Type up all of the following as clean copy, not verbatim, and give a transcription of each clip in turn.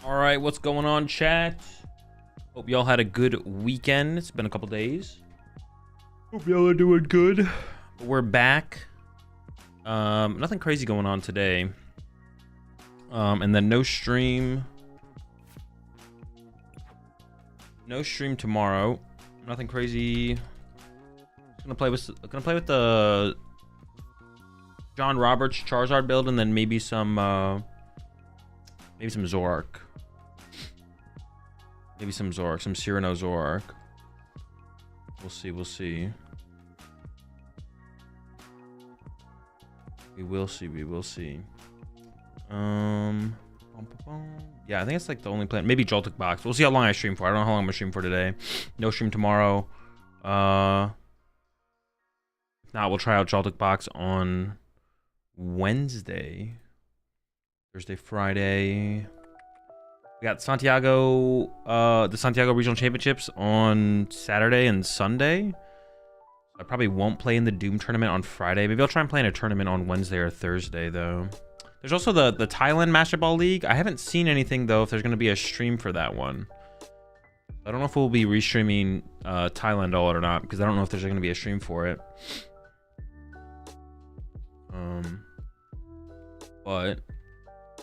All right, what's going on, chat? Hope y'all had a good weekend. It's been a couple days. Hope y'all are doing good. But we're back. Nothing crazy going on today. And then no stream. No stream tomorrow. Nothing crazy. Gonna play with the John Roberts Charizard build, and then maybe some Zork. Maybe some Zork, some Cyrano Zork. We'll see, we'll see. We will see, we will see. Yeah, I think it's like the only plan. Maybe Joltik Box. We'll see how long I stream for. I don't know how long I'm gonna stream for today. No stream tomorrow. If not, we'll try out Joltik Box on Wednesday. Thursday, Friday. We got Santiago, the Santiago Regional Championships on Saturday and Sunday. I probably won't play in the Doom tournament on Friday. Maybe I'll try and play in a tournament on Wednesday or Thursday, though. There's also the Thailand Master Ball League. I haven't seen anything, though, if there's going to be a stream for that one. I don't know if we'll be restreaming Thailand all or not, because I don't know if there's going to be a stream for it. But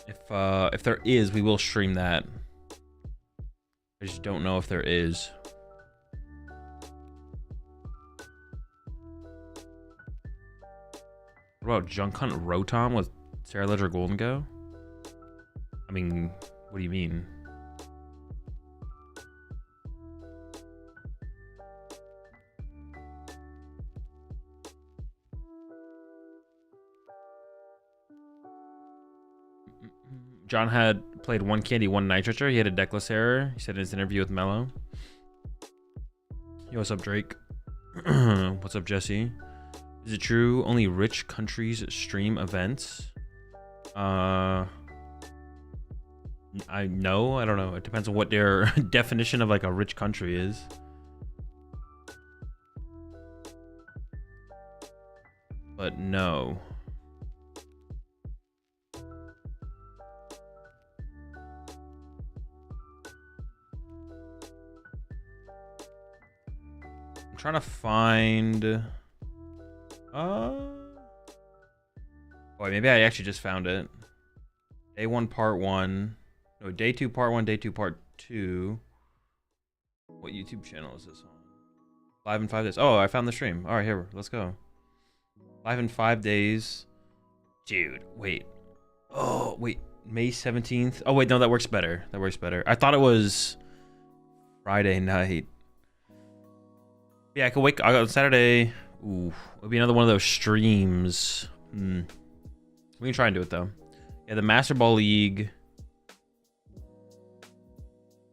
if there is, we will stream that. I just don't know if there is. What about Junk Hunt Rotom with Sarah Ledger Golden Go? I mean, what do you mean? John had played one candy, one nitrature. He had a deckless error. He said in his interview with Mello. Yo, what's up, Drake? What's up, Jesse? Is it true only rich countries stream events? I don't know. It depends on what their definition of like a rich country is. But no. I'm trying to find boy, maybe I actually just found it. Day 1 part 1. No, day 2 part 1, day 2 part 2. What YouTube channel is this on? Live in 5 days. Oh, I found the stream. All right, here, let's go. Live in 5 days. Dude, wait. Oh, wait. May 17th. Oh, wait, no, that works better. That works better. I thought it was Friday night. Yeah, I could wake on Saturday. Ooh, it'll be another one of those streams. We can try and do it though. Yeah, the Master Ball League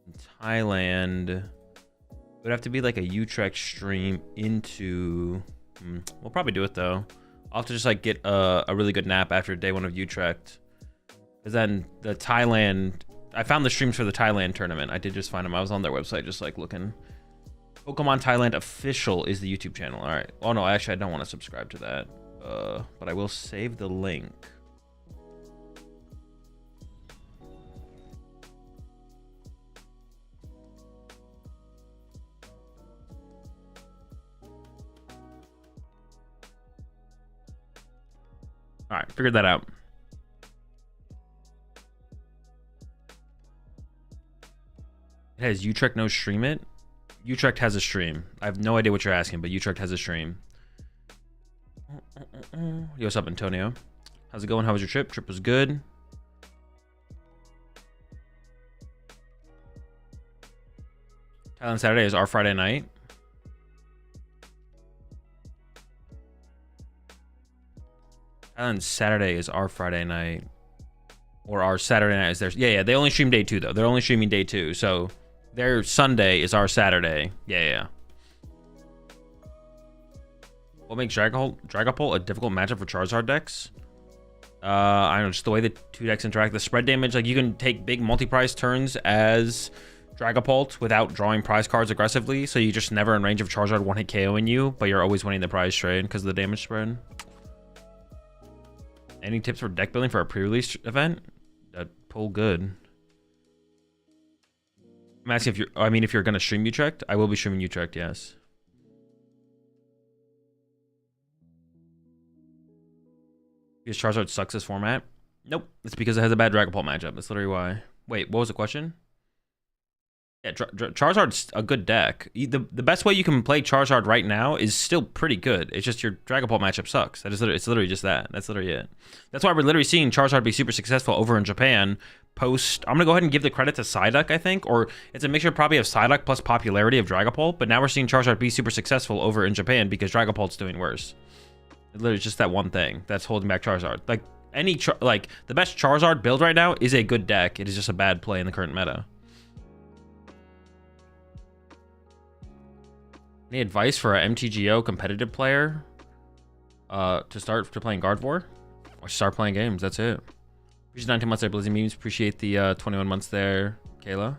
in Thailand. It would have to be like a Utrecht stream into. We'll probably do it though. I'll have to just like get a really good nap after day 1 of Utrecht. Because then the Thailand. I found the streams for the Thailand tournament. I did just find them. I was on their website just like looking. Pokemon Thailand Official is the YouTube channel. All right. Oh, no, actually, I don't want to subscribe to that. But I will save the link. All right. Figured that out. It has Utrecht no stream it. Utrecht has a stream. I have no idea what you're asking, but Utrecht has a stream. Yo, what's up, Antonio? How's it going? How was your trip? Trip was good. Thailand Saturday is our Friday night. Thailand Saturday is our Friday night. Or our Saturday night is theirs. Yeah, they only stream day 2, though. They're only streaming day 2, so... Their Sunday is our Saturday. Yeah. What makes Dragapult a difficult matchup for Charizard decks? I don't know, just the way the 2 decks interact. The spread damage, like you can take big multi-prize turns as Dragapult without drawing prize cards aggressively, so you just never in range of Charizard 1-hit KOing you, but you're always winning the prize trade because of the damage spread. Any tips for deck building for a pre-release event? That pull good. I'm asking if you're, I mean, if you're gonna stream Utrecht, I will be streaming Utrecht, yes. Because Charizard sucks this format? Nope. It's because it has a bad Dragon Ball matchup. That's literally why. Wait, what was the question? Yeah, Charizard's a good deck. The best way you can play Charizard right now is still pretty good. It's just your Dragon Ball matchup sucks. That is literally, it's literally just that. That's literally it. That's why we're literally seeing Charizard be super successful over in Japan post. I'm going to go ahead and give the credit to Psyduck, I think. Or it's a mixture probably of Psyduck plus popularity of Dragon Ball. But now we're seeing Charizard be super successful over in Japan because Dragon Ball's doing worse. It's literally just that one thing that's holding back Charizard. Like, the best Charizard build right now is a good deck. It is just a bad play in the current meta. Any advice for a MTGO competitive player to start playing Gardevoir? Or start playing games, that's it. Appreciate 19 months there, Blizzy Memes. Appreciate the 21 months there, Kayla.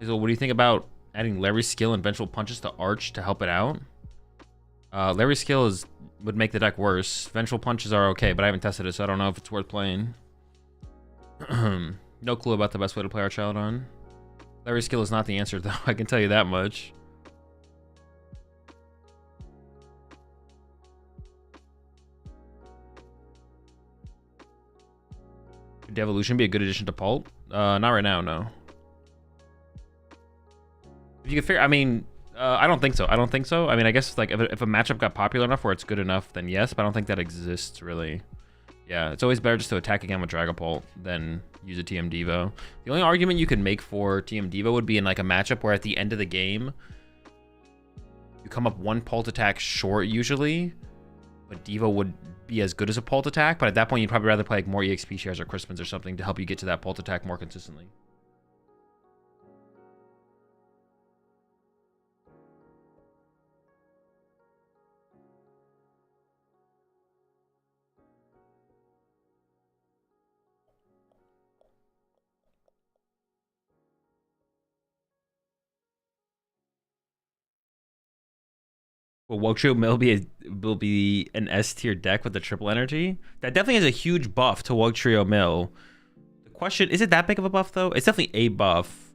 So what do you think about adding Larry's skill and Vengeful Punches to Arch to help it out? Larry's skill would make the deck worse. Vengeful Punches are okay, but I haven't tested it, so I don't know if it's worth playing. No clue about the best way to play our child on. Larry's skill is not the answer, though. I can tell you that much. Could Devolution be a good addition to Pult? Not right now, no. If you can figure, I mean, I don't think so. I don't think so. I mean, I guess like if a matchup got popular enough where it's good enough, then yes. But I don't think that exists really. Yeah, it's always better just to attack again with Dragon Ball than use a TM Devo. The only argument you could make for TM Devo would be in like a matchup where at the end of the game, you come up one Pult attack short usually, but Devo would be as good as a Pult attack. But at that point, you'd probably rather play like more EXP shares or Crispins or something to help you get to that Pult attack more consistently. Will Wugtrio Mill be an S tier deck with the triple energy? That definitely is a huge buff to Wugtrio Mill. The question, is it that big of a buff though? It's definitely a buff.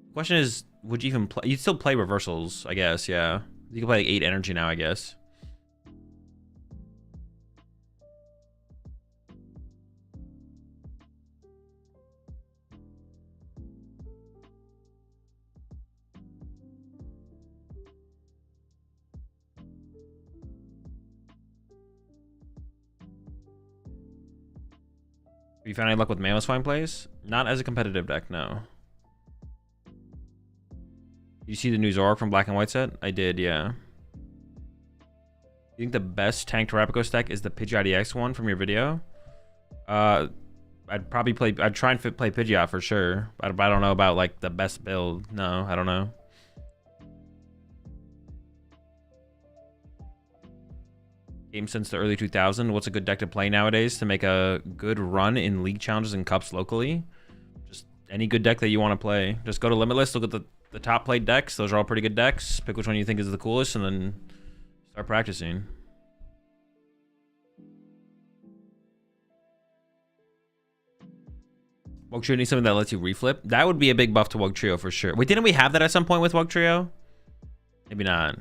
The question is, would you even play? You'd still play reversals, I guess, yeah. You can play like 8 energy now, I guess. Have you found any luck with Mamoswine plays? Not as a competitive deck, no. You see the new Zoroark from Black and White set? I did, yeah. You think the best tanked Rapikos deck is the Pidgeot one from your video? I'd try and play Pidgeot for sure. But I don't know about like the best build. No, I don't know. Game since the early 2000s. What's a good deck to play nowadays to make a good run in league challenges and cups locally? Just any good deck that you want to play. Just go to Limitless, look at the top played decks. Those are all pretty good decks. Pick which one you think is the coolest and then start practicing. Wugtrio needs something that lets you reflip. That would be a big buff to Wugtrio for sure. Wait, didn't we have that at some point with Wugtrio? Maybe not.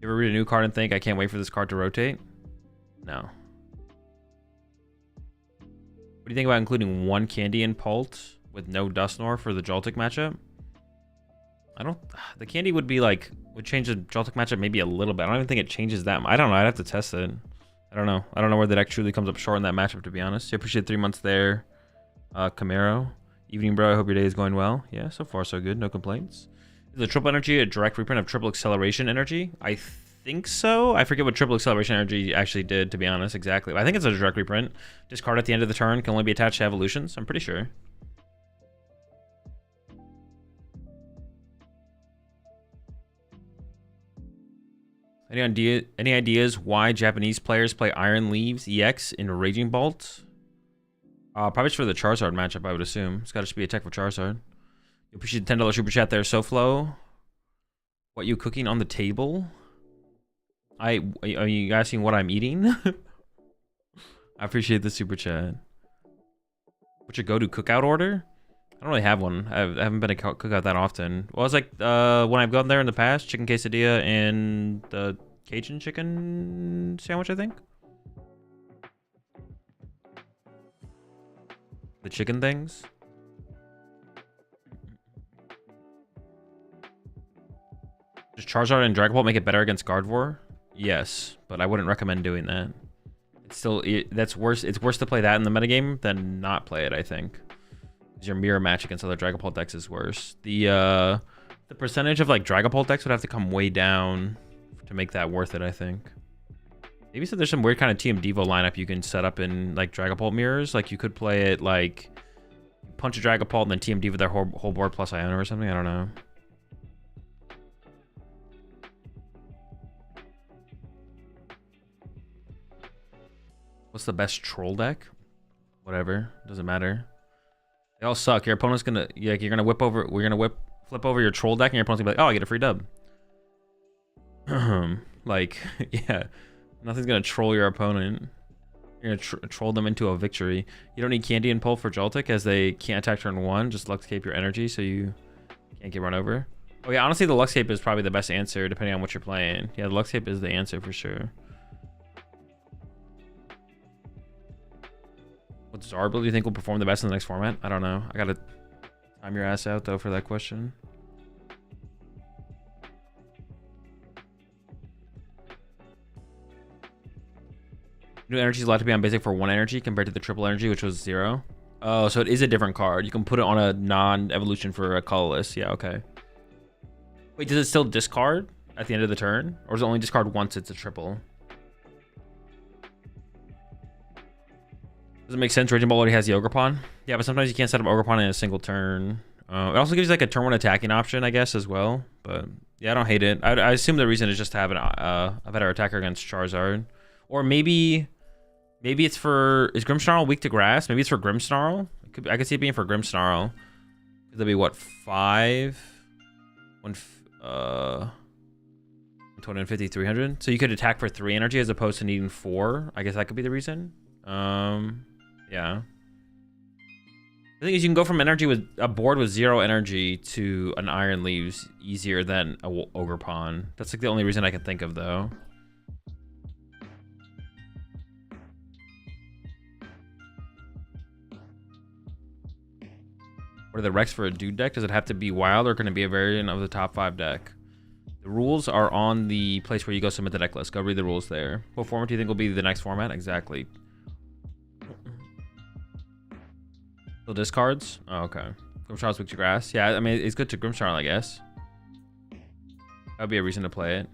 You ever read a new card and think, I can't wait for this card to rotate? No. What do you think about including one candy in Pult with no Dusknoir for the Joltik matchup? The candy would be like, would change the Joltik matchup maybe a little bit. I don't even think it changes that much. I don't know. I'd have to test it. I don't know. I don't know where the deck truly comes up short in that matchup, to be honest. I appreciate 3 months there, Camaro. Evening, bro. I hope your day is going well. Yeah, so far so good. No complaints. Is the triple energy a direct reprint of triple acceleration energy? I think so. I forget what triple acceleration energy actually did, to be honest, exactly. I think it's a direct reprint. Discard at the end of the turn can only be attached to evolutions. I'm pretty sure. Any ideas why Japanese players play Iron Leaves EX in Raging Bolt? Probably just for the Charizard matchup, I would assume. It's got to be a tech for Charizard. Appreciate the $10 super chat there, SoFlo. What you cooking on the table? Are you asking what I'm eating? I appreciate the super chat. What's your go-to cookout order? I don't really have one. I haven't been a cookout that often. Well, it's like when I've gone there in the past, chicken quesadilla and the Cajun chicken sandwich, I think. The chicken things. Does Charizard and Dragon Ball make it better against Gardevoir? Yes, but I wouldn't recommend doing that. It's still that's worse. It's worse to play that in the metagame than not play it, I think. Because your mirror match against other Dragon Ball decks is worse. The percentage of like Dragon Ball decks would have to come way down to make that worth it, I think. Maybe so there's some weird kind of TM Devo lineup you can set up in like Dragon Ball mirrors. Like you could play it like punch a Dragon Ball and then TM Devo their whole board plus Iona or something. I don't know. What's the best troll deck? Whatever, doesn't matter. They all suck. Your opponent's gonna you're gonna flip over your troll deck and your opponent's gonna be like, oh, I get a free dub. Like, yeah. Nothing's gonna troll your opponent. You're gonna troll them into a victory. You don't need Candy and Pull for Joltik as they can't attack turn 1. Just Luxcape your energy so you can't get run over. Oh yeah, honestly the Luxcape is probably the best answer depending on what you're playing. Yeah, the Luxcape is the answer for sure. What Zarble do you think will perform the best in the next format? I don't know. I gotta time your ass out though for that question. New energy is allowed to be on basic for 1 energy compared to the triple energy, which was 0. Oh, so it is a different card. You can put it on a non-evolution for a colorless. Yeah, okay. Wait, does it still discard at the end of the turn? Or does it only discard once it's a triple? Does it make sense? Raging Ball already has the Ogerpon. Yeah, but sometimes you can't set up Ogerpon in a single turn. It also gives you like a turn 1 attacking option, I guess, as well. But yeah, I don't hate it. I assume the reason is just to have a better attacker against Charizard. Or maybe it's for... Is Grimmsnarl weak to grass? Maybe it's for Grimmsnarl. I could see it being for Grimmsnarl. That'd be what, 5? 120, 300. So you could attack for 3 energy as opposed to needing 4. I guess that could be the reason. Yeah. The thing is, you can go from energy with a board with 0 energy to an Iron Leaves easier than a Ogerpon. That's like the only reason I can think of, though. What are the recs for a dude deck? Does it have to be wild or can it be a variant of the top 5 deck? The rules are on the place where you go submit the deck list. Go read the rules there. What format do you think will be the next format? Exactly. Still discards? Oh, okay. Grimmsnarl's weak to grass. Yeah, I mean, it's good to Grimmsnarl, I guess. That would be a reason to play it.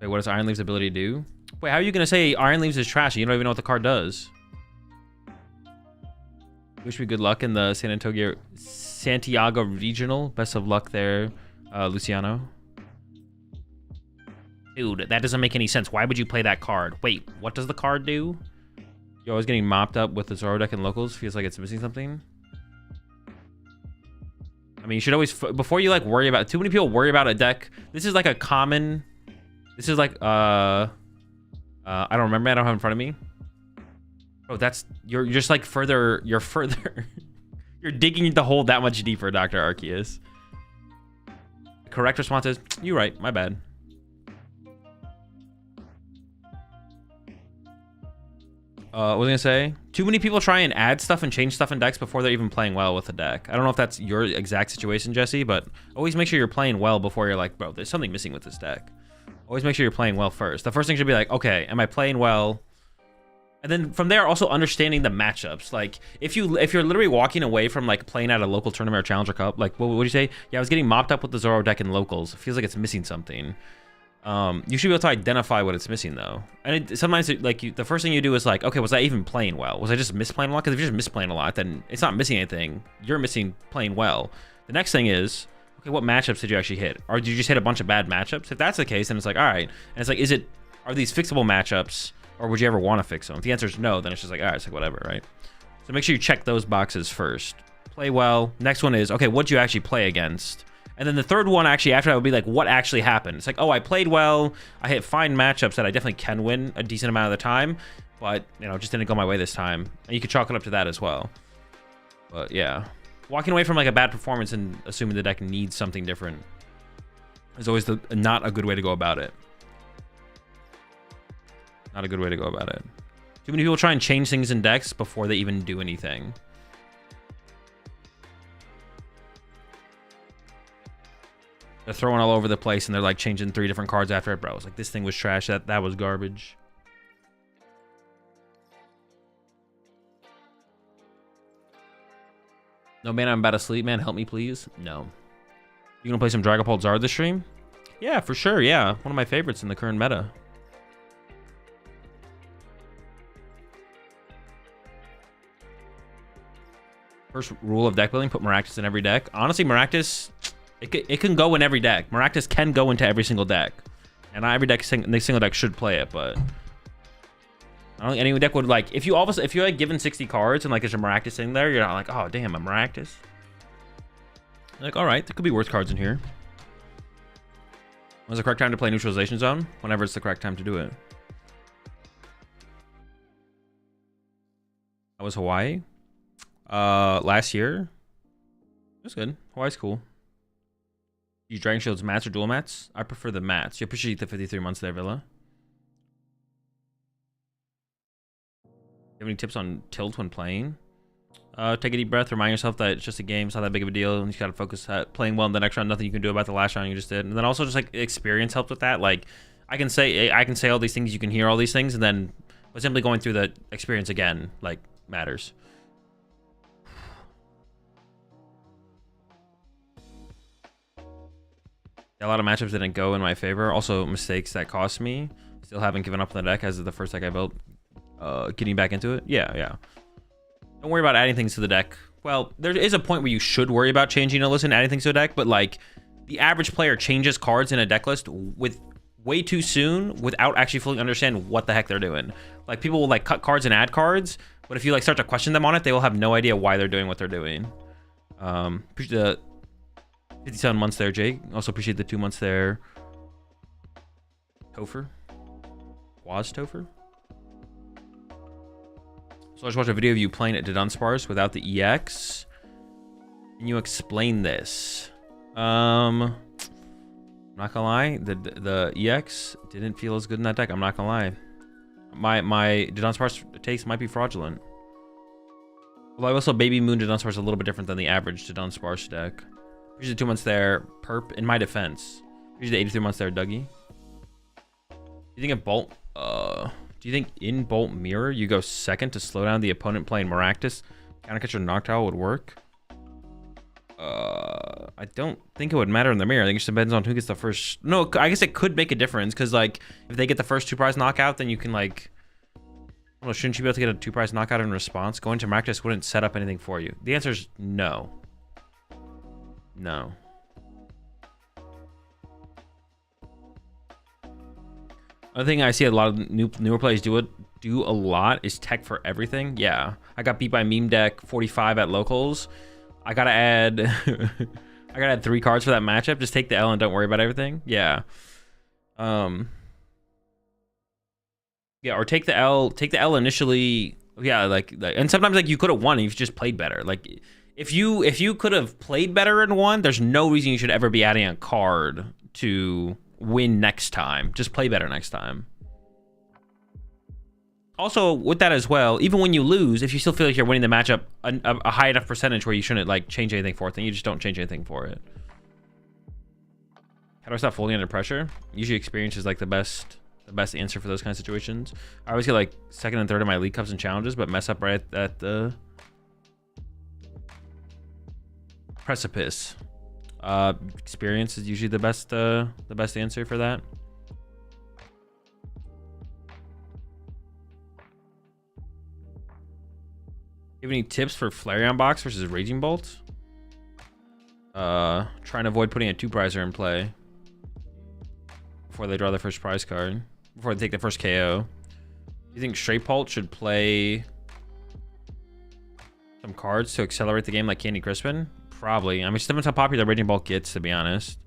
Wait, what does Iron Leaf's ability do? Wait, how are you going to say Iron Leaves is trashy? You don't even know what the card does. Wish me good luck in the Santiago Regional. Best of luck there, Luciano. Dude, that doesn't make any sense. Why would you play that card? Wait, what does the card do? You're always getting mopped up with the Zoro deck and locals. Feels like it's missing something. I mean, you should always... Before you, like, worry about... Too many people worry about a deck. This is, like, a common... This is, like, I don't remember. I don't have it in front of me. Oh, that's... You're just, like, further... You're further... You're digging the hole that much deeper, Dr. Arceus. The correct response is... You're right. My bad. What was I gonna say? Too many people try and add stuff and change stuff in decks before they're even playing well with the deck. I don't know if that's your exact situation, Jesse, but always make sure you're playing well before you're like, bro, there's something missing with this deck. Always make sure you're playing well first. The first thing should be like, okay, am I playing well? And then from there, also understanding the matchups. Like, if you're literally walking away from like playing at a local tournament or Challenger Cup, like, what would you say? Yeah, I was getting mopped up with the Zoro deck in locals. It feels like it's missing something. You should be able to identify what it's missing, though. And sometimes, like, the first thing you do is like, okay, was I even playing well? Was I just misplaying a lot? Because if you're just misplaying a lot, then it's not missing anything. You're missing playing well. The next thing is, okay, what matchups did you actually hit? Or did you just hit a bunch of bad matchups? If that's the case, then it's like, all right. And it's like, are these fixable matchups, or would you ever want to fix them? If the answer is no, then it's just like, all right, it's like whatever, right? So make sure you check those boxes first. Play well. Next one is, okay, what'd you actually play against? And then the third one, actually, after that would be like, what actually happened? It's like, oh, I played well. I hit fine matchups that I definitely can win a decent amount of the time. But, you know, just didn't go my way this time. And you could chalk it up to that as well. But, yeah. Walking away from, like, a bad performance and assuming the deck needs something different is always not a good way to go about it. Not a good way to go about it. Too many people try and change things in decks before they even do anything. They're throwing all over the place and they're like changing 3 different cards after it, bro. It's like, this thing was trash. That was garbage. No, man, I'm about to sleep, man. Help me, please. No. You gonna play some Dragapult Zard this stream? Yeah, for sure. Yeah, one of my favorites in the current meta. First rule of deck building, put Maractus in every deck. Honestly, Maractus, it can go in every deck. Maractus can go into every single deck. And not every deck, single deck should play it, but I don't think any deck would, like, if you like given 60 cards and like there's a Maractus in there, you're not like, oh damn, a Maractus. You're like, all right, there could be worse cards in here. When's the correct time to play Neutralization Zone? Whenever it's the correct time to do it. That was Hawaii. Last year. It was good. Hawaii's cool. Use Dragon Shield's mats or dual mats? I prefer the mats. You appreciate the 53 months there, Villa. You have any tips on tilt when playing? Take a deep breath. Remind yourself that it's just a game. It's not that big of a deal. And you gotta focus at playing well in the next round. Nothing you can do about the last round you just did. And then also just like experience helps with that. Like I can say all these things. You can hear all these things, and then but simply going through the experience again like matters. A lot of matchups didn't go in my favor. Also, mistakes that cost me. Still haven't given up on the deck as the first deck I built. Getting back into it. Yeah. Don't worry about adding things to the deck. Well, there is a point where you should worry about changing a list and adding things to a deck, but like the average player changes cards in a deck list with way too soon without actually fully understanding what the heck they're doing. Like people will like cut cards and add cards, but if you like start to question them on it, they will have no idea why they're doing what they're doing. Appreciate the 57 months there, Jake. Also appreciate the 2 months there. Topher. Was Topher. So I just watched a video of you playing at Dusknoir without the EX. Can you explain this? I'm not gonna lie, the EX didn't feel as good in that deck. I'm not gonna lie. My Dusknoir takes might be fraudulent. Although also Baby Moon Dusknoir is a little bit different than the average Dusknoir deck. Here's the 2 months there, Perp, in my defense. Here's the 83 months there, Dougie. Do you think do you think in Bolt Mirror you go second to slow down the opponent playing Maractus? Countercatcher Noctowl would work? I don't think it would matter in the mirror. I think it just depends on who gets the first. No, I guess it could make a difference because like if they get the first 2-prize knockout, then you can like. Well, shouldn't you be able to get a 2-prize knockout in response? Going to Maractus wouldn't set up anything for you. The answer is no. No. Another thing I see a lot of newer players do a lot is tech for everything. Yeah, I got beat by meme deck 45 at locals. I gotta add I gotta add 3 cards for that matchup. Just take the L and don't worry about everything. Yeah. Yeah, or take the L initially. Yeah, like and sometimes like you could have won if you just played better. Like if you could have played better and won, there's no reason you should ever be adding a card to win next time. Just play better next time. Also, with that as well, even when you lose, if you still feel like you're winning the matchup a high enough percentage where you shouldn't like change anything for it, then you just don't change anything for it. How do I stop folding under pressure? Usually experience is like the best answer for those kind of situations. I always get like 2nd and 3rd in my league cups and challenges, but mess up right at the precipice. Experience is usually the best answer for that. You have any tips for Flareon Box versus Raging Bolt? Trying to avoid putting a 2-prizer in play before they draw their first prize card, before they take the first KO. Do you think Straight Pult should play some cards to accelerate the game like Candy Crispin? Probably. I mean, it depends how popular Raging Bolt gets, to be honest.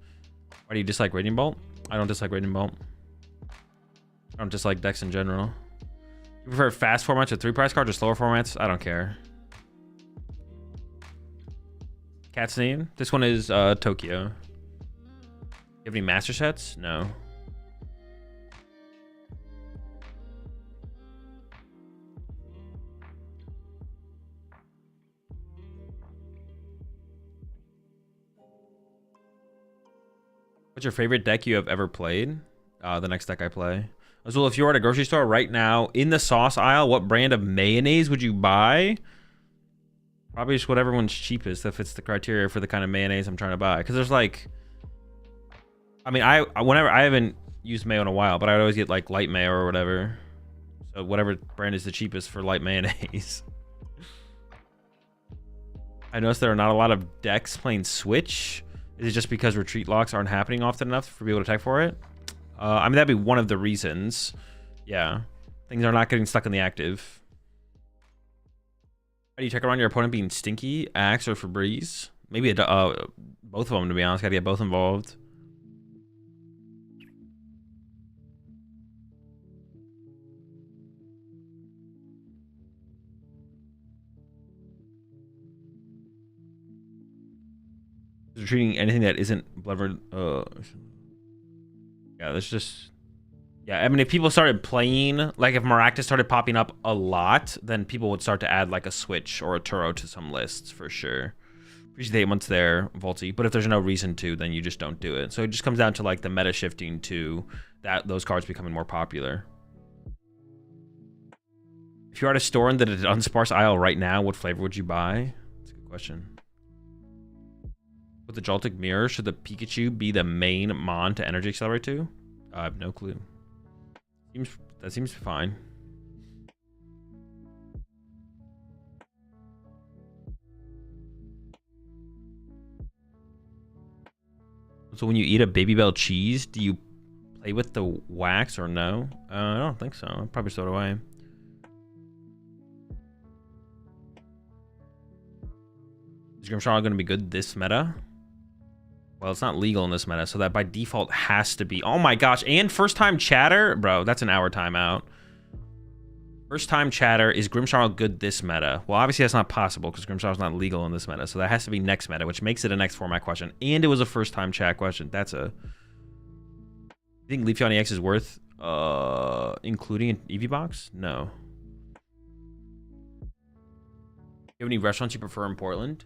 Why do you dislike Raging Bolt? I don't dislike Raging Bolt. I don't dislike decks in general. You prefer fast formats with 3 price cards or slower formats? I don't care. Cat's name? This one is Tokyo. You have any master sets? No. What's your favorite deck you have ever played? The next deck I play. Azul, if you were at a grocery store right now in the sauce aisle, what brand of mayonnaise would you buy? Probably just whatever one's cheapest that fits the criteria for the kind of mayonnaise I'm trying to buy. Because there's like, I mean, I haven't used mayo in a while, but I'd always get like light mayo or whatever. So whatever brand is the cheapest for light mayonnaise. I noticed there are not a lot of decks playing Switch. Is it just because retreat locks aren't happening often enough for people to tech for it? I mean, that'd be one of the reasons. Yeah. Things are not getting stuck in the active. How do you check around your opponent being Stinky, Axe, or Febreze? Maybe both of them, to be honest. Gotta get both involved. Treating anything that isn't Bloodborne. Yeah, that's just. Yeah, I mean, if people started playing, like if Maractus started popping up a lot, then people would start to add like a Switch or a Turo to some lists for sure. Appreciate the 8 months there, Volty. But if there's no reason to, then you just don't do it. So it just comes down to like the meta shifting to those cards becoming more popular. If you're at a store in the unsparse aisle right now, what flavor would you buy? That's a good question. With the Joltik Mirror, should the Pikachu be the main Mon to Energy Accelerate to? I have no clue. That seems fine. So when you eat a Baby Bell cheese, do you play with the wax or no? I don't think so. I'll probably throw it away. Is Grimsharl going to be good this meta? Well, it's not legal in this meta, so that by default has to be. Oh my gosh, and first time chatter? Bro, that's an hour timeout. First time chatter, is Grimsharl good this meta? Well, obviously that's not possible because Grimsharl's not legal in this meta, so that has to be next meta, which makes it a next format question. And it was a first time chat question. That's a... You think Leafeon EX is worth including an EV box? No. Do you have any restaurants you prefer in Portland?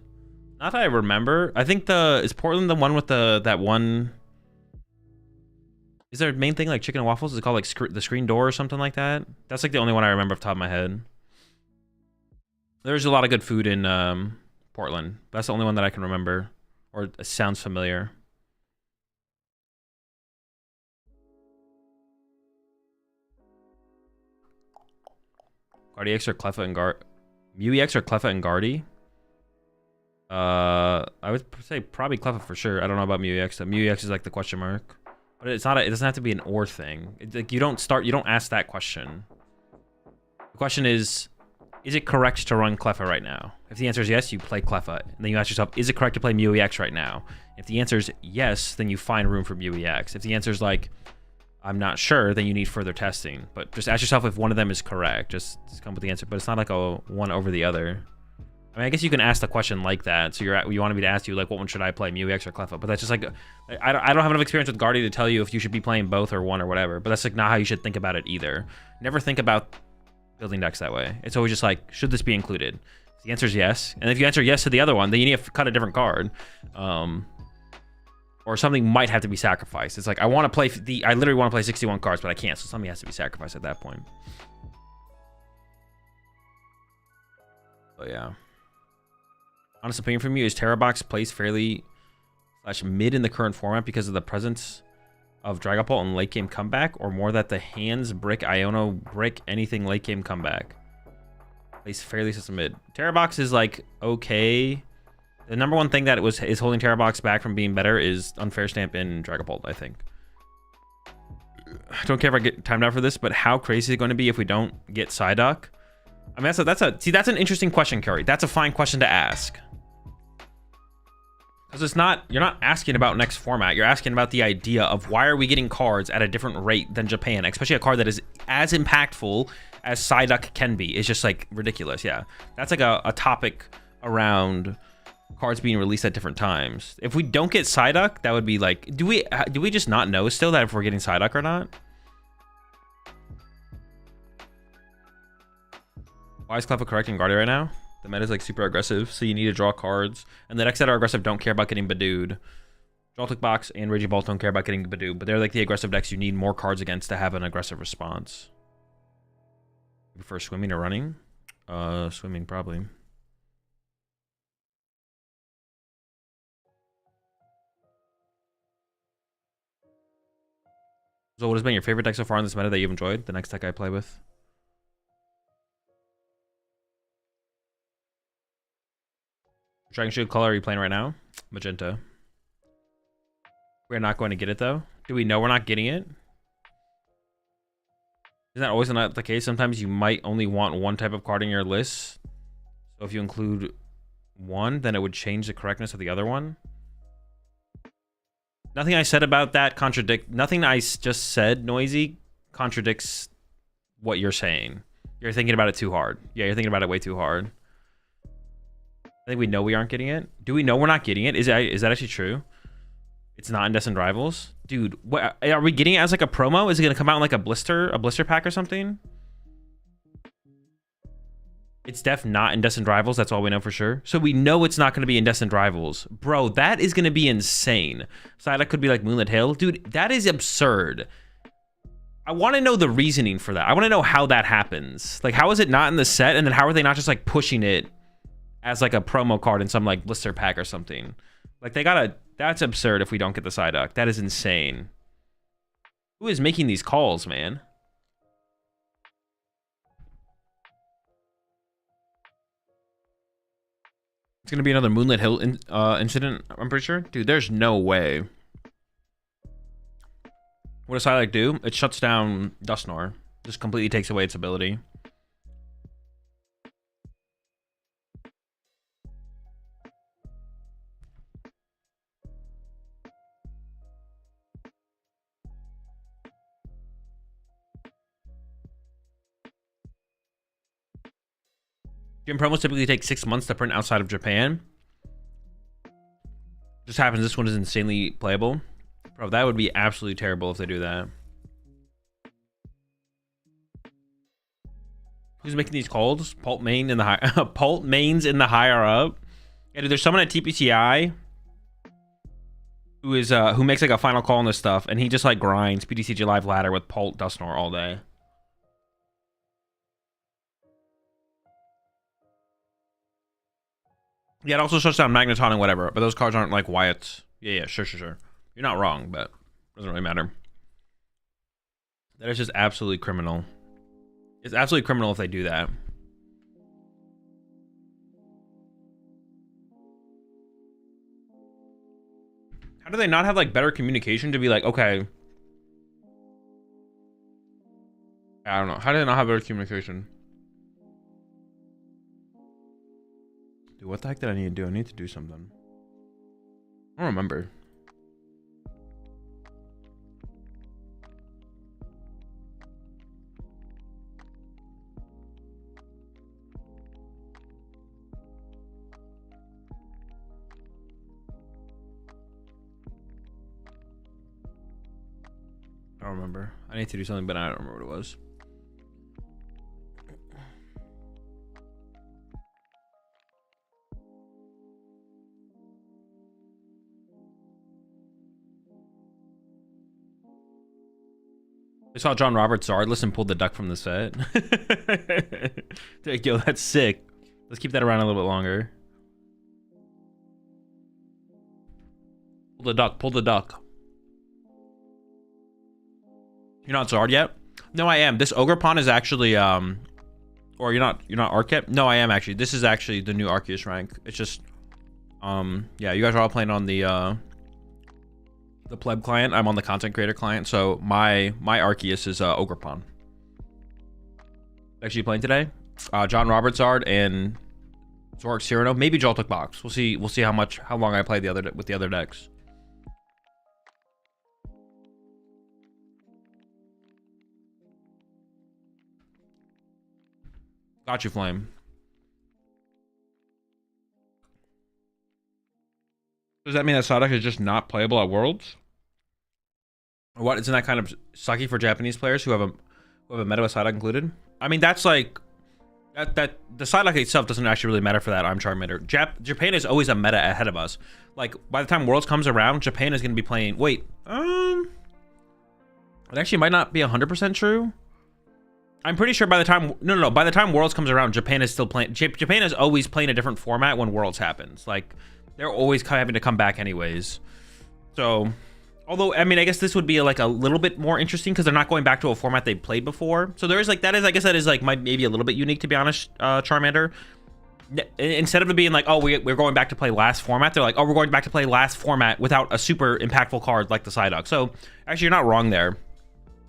Not that I remember. I think is Portland the one with that one? Is there a main thing like chicken and waffles? Is it called like the screen door or something like that? That's like the only one I remember off the top of my head. There's a lot of good food in Portland. That's the only one that I can remember, or it sounds familiar. Guardy X or Cleffa and Mew EX or Cleffa and Guardy? I would say probably Cleffa for sure. I don't know about Mew EX. Mew EX is like the question mark, but it's not. It doesn't have to be an or thing. It's like you don't ask that question. The question is it correct to run Cleffa right now? If the answer is yes, you play Cleffa, and then you ask yourself, is it correct to play Mew EX right now? If the answer is yes, then you find room for Mew EX. If the answer is like, I'm not sure, then you need further testing. But just ask yourself if one of them is correct. Just come with the answer. But it's not like a one over the other. I mean, I guess you can ask the question like that. So you wanted me to ask you, like, what one should I play, Mew EX or Cleffa? But that's just like, I don't have enough experience with Guardy to tell you if you should be playing both or one or whatever. But that's like not how you should think about it either. Never think about building decks that way. It's always just like, should this be included? If the answer is yes, and if you answer yes to the other one, then you need to cut a different card. Or something might have to be sacrificed. It's like, I literally want to play 61 cards, but I can't. So something has to be sacrificed at that point. But yeah. Honest opinion from you, is Terrabox placed fairly / mid in the current format because of the presence of Dragapult and late game comeback, or more that the hands brick, Iono brick, anything late game comeback? Placed fairly system mid. Terrabox is like okay. The number one thing that is holding Terrabox back from being better is Unfair Stamp and Dragapult, I think. I don't care if I get timed out for this, but how crazy is it going to be if we don't get Psyduck? I mean, that's an interesting question, Curry. That's a fine question to ask. Because it's not, you're not asking about next format. You're asking about the idea of why are we getting cards at a different rate than Japan, especially a card that is as impactful as Psyduck can be. It's just like ridiculous. Yeah, that's like a topic around cards being released at different times. If we don't get Psyduck, that would be like, do we just not know still that if we're getting Psyduck or not? Why is Cleffa correcting Guardia right now? The meta is like super aggressive, so you need to draw cards. And the decks that are aggressive don't care about getting Badooed. Joltik Box and Raging Bolt don't care about getting Badooed, but they're like the aggressive decks you need more cards against to have an aggressive response. You prefer swimming or running? Swimming probably. So what has been your favorite deck so far in this meta that you've enjoyed? The next deck I play with? Dragon Shield color are you playing right now? Magenta. We're not going to get it though. Do we know we're not getting it? Isn't that always not the case? Sometimes you might only want one type of card in your list. So if you include one, then it would change the correctness of the other one. Nothing I said about that nothing I just said, Noisy, contradicts what you're saying. You're thinking about it too hard. Yeah, you're thinking about it way too hard. I think we know we aren't getting it. Do we know we're not getting it? Is that actually true? It's not in Destined Rivals? Dude, what, are we getting it as like a promo? Is it going to come out in like a blister pack or something? It's not in Destined Rivals. That's all we know for sure. So we know it's not going to be in Destined Rivals. Bro, that is going to be insane. Psyduck could be like Moonlit Hill. Dude, that is absurd. I want to know the reasoning for that. I want to know how that happens. Like, how is it not in the set? And then how are they not just like pushing it as like a promo card in some like blister pack or something? Like they gotta, that's absurd if we don't get the Psyduck. That is insane. Who is making these calls, man? It's gonna be another Moonlit Hill incident, I'm pretty sure. Dude, there's no way. What does Psyduck do? It shuts down Dusknoir. Just completely takes away its ability. Gym promos typically take 6 months to print outside of Japan. Just happens this one is insanely playable. Bro, that would be absolutely terrible if they do that. Who's making these calls? Pult Main in the high Pult Mains in the higher up. Yeah, dude, there's someone at TPCI who is who makes like a final call on this stuff, and he just like grinds PTCG Live ladder with Pult Dusknoir all day. Yeah, it also shuts down Magneton and whatever, but those cards aren't like Wyatt's. Yeah, sure. You're not wrong, but it doesn't really matter. That is just absolutely criminal. It's absolutely criminal if they do that. How do they not have like better communication to be like, okay. I don't know. How do they not have better communication? Dude, what the heck did I need to do? I need to do something. I don't remember. I don't remember. I need to do something, but I don't remember what it was. I saw John Roberts Zardless and pulled the duck from the set. Yo, that's sick. Let's keep that around a little bit longer. Pull the duck, pull the duck. You're not Zard yet? No, I am. This Ogerpon is actually or you're not Arc yet? No, I am actually. This is actually the new Arceus rank. It's just yeah, you guys are all playing on the pleb client. I'm on the content creator client, so my Arceus is Ogerpon. Actually playing today. John Roberts Zard and Zork, Cyrano, maybe Joltik Box. We'll see. We'll see how long I play with the other decks. Got you, Flame. Does that mean that Psyduck is just not playable at Worlds? What, isn't that kind of sucky for Japanese players who have a meta with Psyduck included? I mean, that's like that the Psyduck itself doesn't actually really matter for that. I'm Charmander. Japan is always a meta ahead of us. Like by the time Worlds comes around, Japan is going to be playing. Wait, it actually might not be 100% true. I'm pretty sure by the time by the time Worlds comes around, Japan is still playing. Japan is always playing a different format when Worlds happens. Like they're always having to come back anyways. So, although I mean, I guess this would be like a little bit more interesting because they're not going back to a format they played before. So there is like that is I guess that is like maybe a little bit unique, to be honest. Charmander, instead of it being like, oh, we're going back to play last format, they're like, oh, we're going back to play last format without a super impactful card like the Psyduck. So actually, you're not wrong there.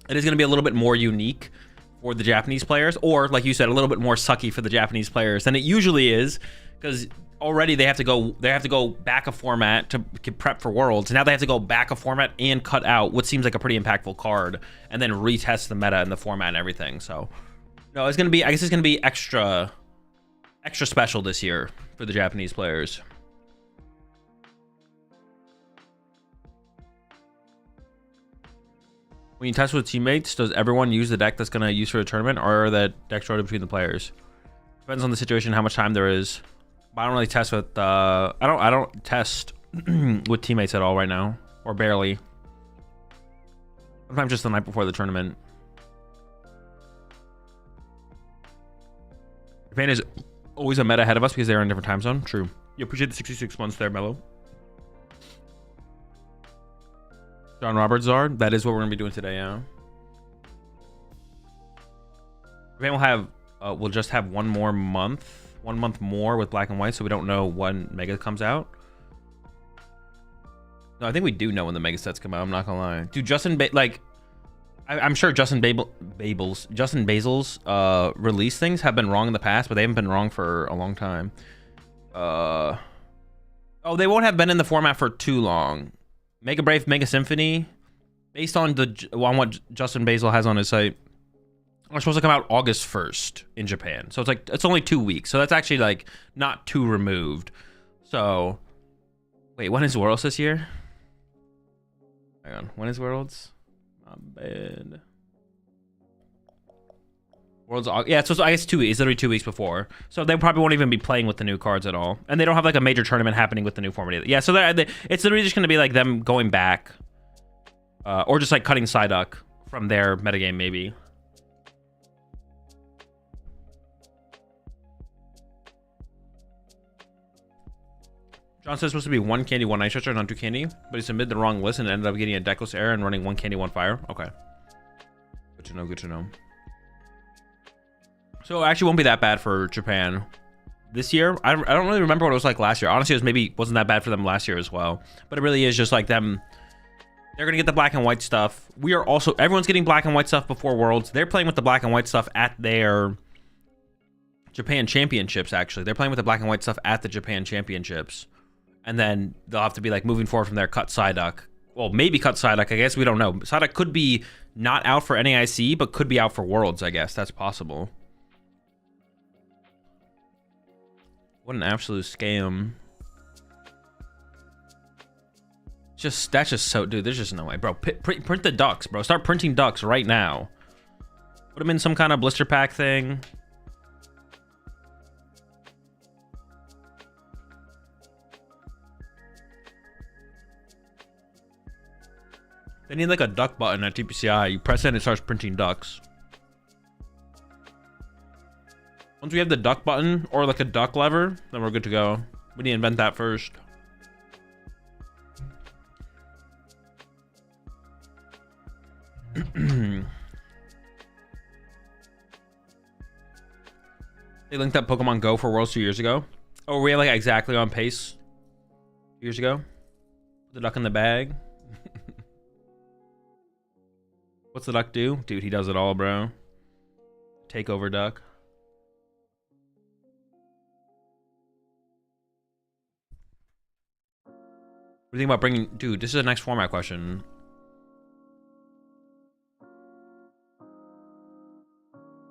It is going to be a little bit more unique for the Japanese players, or like you said, a little bit more sucky for the Japanese players than it usually is, because already they have to go back a format to prep for Worlds. Now they have to go back a format and cut out what seems like a pretty impactful card, and then retest the meta and the format and everything. So no, it's gonna be, I guess it's gonna be extra special this year for the Japanese players. When you test with teammates, does everyone use the deck that's going to use for a tournament, or are the decks rotated between the players? Depends on the situation, how much time there is. But I don't really test with I don't test with teammates at all right now, or barely. Sometimes just the night before the tournament. Japan is always a meta ahead of us because they're in a different time zone. True. You appreciate the 66 months there, Mello. John Roberts Zard, that is what we're gonna be doing today, yeah. Japan will have we'll just have one month more with black and white, so we don't know when Mega comes out. No, I think we do know when the Mega sets come out, I'm not gonna lie. Dude, I'm sure Justin Basil's release things have been wrong in the past, but they haven't been wrong for a long time. Oh, they won't have been in the format for too long. Mega Brave, Mega Symphony, based on what Justin Basil has on his site, are supposed to come out August 1st in Japan. So it's only 2 weeks. So that's actually like not too removed. So wait, when is Worlds this year? Hang on, when is Worlds? Not bad. Worlds, yeah, so I guess 2 weeks. It's literally 2 weeks before. So they probably won't even be playing with the new cards at all. And they don't have like a major tournament happening with the new format either. Yeah, so it's literally just going to be like them going back. Or just like cutting Psyduck from their metagame, maybe. John says it's supposed to be 1 candy, 1 ice stretcher, not 2 candy. But he submitted the wrong list and ended up getting a deckless error and running 1 candy, 1 fire. Okay. Good to know, good to know. So it actually won't be that bad for Japan this year. I don't really remember what it was like last year. Honestly, wasn't that bad for them last year as well. But it really is just like them. They're gonna get the black and white stuff. Everyone's getting black and white stuff before Worlds. They're playing with the black and white stuff at their Japan Championships. Actually, they're playing with the black and white stuff at the Japan Championships, and then they'll have to be like moving forward from there. Cut Psyduck. Well, maybe cut Psyduck. I guess we don't know. Psyduck could be not out for NAIC, but could be out for Worlds. I guess that's possible. What an absolute scam. That's just so, dude, there's just no way, bro. Print the ducks, bro. Start printing ducks right now. Put them in some kind of blister pack thing. They need like a duck button at TPCI. You press it and it starts printing ducks. Once we have the duck button or like a duck lever, then we're good to go. We need to invent that first. They linked up Pokemon Go for Worlds 2 years ago. Oh, were we like exactly on pace 2 years ago? The duck in the bag. What's the duck do? Dude, he does it all, bro. Takeover duck. do you think about bringing... Dude, this is the next format question.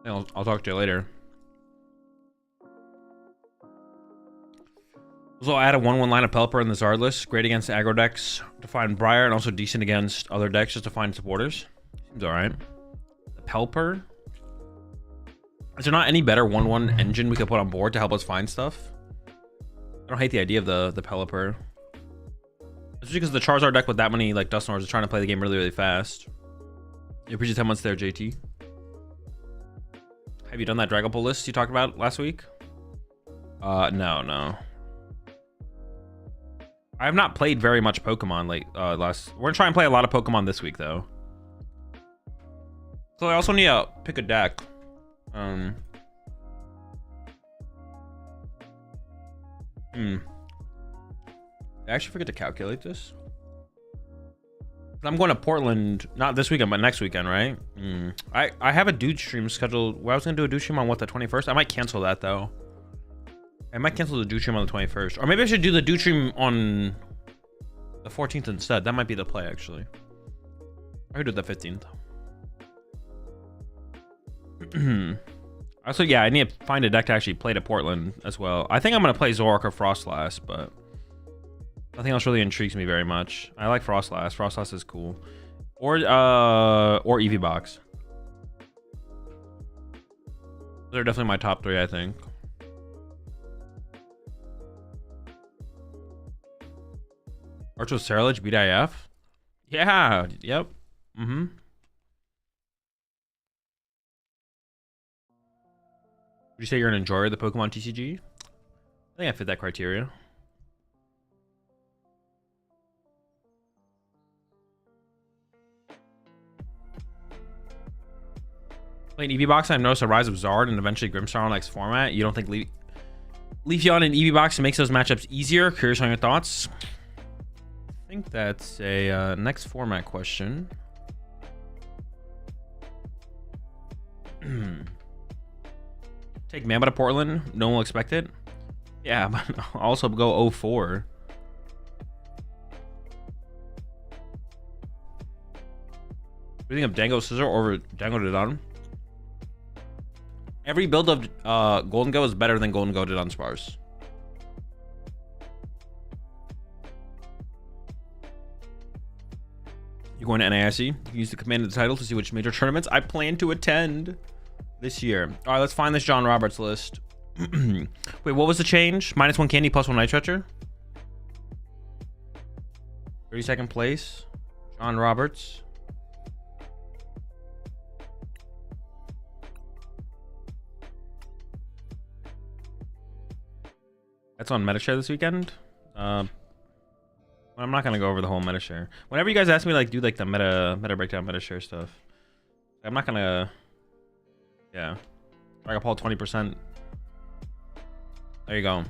I'll talk to you later. Also, add a 1/1 line of Pelipper in the Zard list. Great against aggro decks to find Briar, and also decent against other decks just to find supporters. Seems alright. The Pelipper. Is there not any better 1/1 engine we could put on board to help us find stuff? I don't hate the idea of the Pelipper. Especially because the Charizard deck with that many like Dusknoirs is trying to play the game really, really fast. You appreciate 10 months there, JT. Have you done that Dragon Ball list you talked about last week? No. I have not played very much Pokemon we're gonna try and play a lot of Pokemon this week though. So I also need to pick a deck. I actually forget to calculate this. I'm going to Portland, not this weekend, but next weekend, right? I have a dude stream scheduled. Well, I was going to do a dude stream on, what, the 21st? I might cancel that, though. I might cancel the dude stream on the 21st. Or maybe I should do the dude stream on the 14th instead. That might be the play, actually. I could do the 15th. Also, yeah, I need to find a deck to actually play to Portland as well. I think I'm going to play Zoroark or Frostlass, but nothing else really intrigues me very much. I like Frostlass. Frostlass is cool. Or Eevee Box. Those are definitely my top 3, I think. Archo Ceruledge, BDIF? Yeah, yep. Would you say you're an enjoyer of the Pokemon TCG? I think I fit that criteria. Playing Eevee Box, I've noticed a rise of Zard and eventually Grimmstar on next format. You don't think Leafeon and Eevee Box makes those matchups easier? Curious on your thoughts. I think that's a next format question. Take Mamba to Portland. No one will expect it. Yeah, but I'll also go 0-4. What do you think of Dango Scissor over Dango Didon? Every build of Golden Go is better than Golden Go Didon Sparse. You're going to NAIC? You can use the command of the title to see which major tournaments I plan to attend this year. All right, let's find this John Roberts list. Wait, what was the change? -1 candy, +1 Night Stretcher. 32nd place. John Roberts. That's on Metashare this weekend. I'm not gonna go over the whole Metashare. Whenever you guys ask me like do like the meta breakdown Metashare stuff, I'm not gonna. Yeah, Dragon Ball 20%. There you go.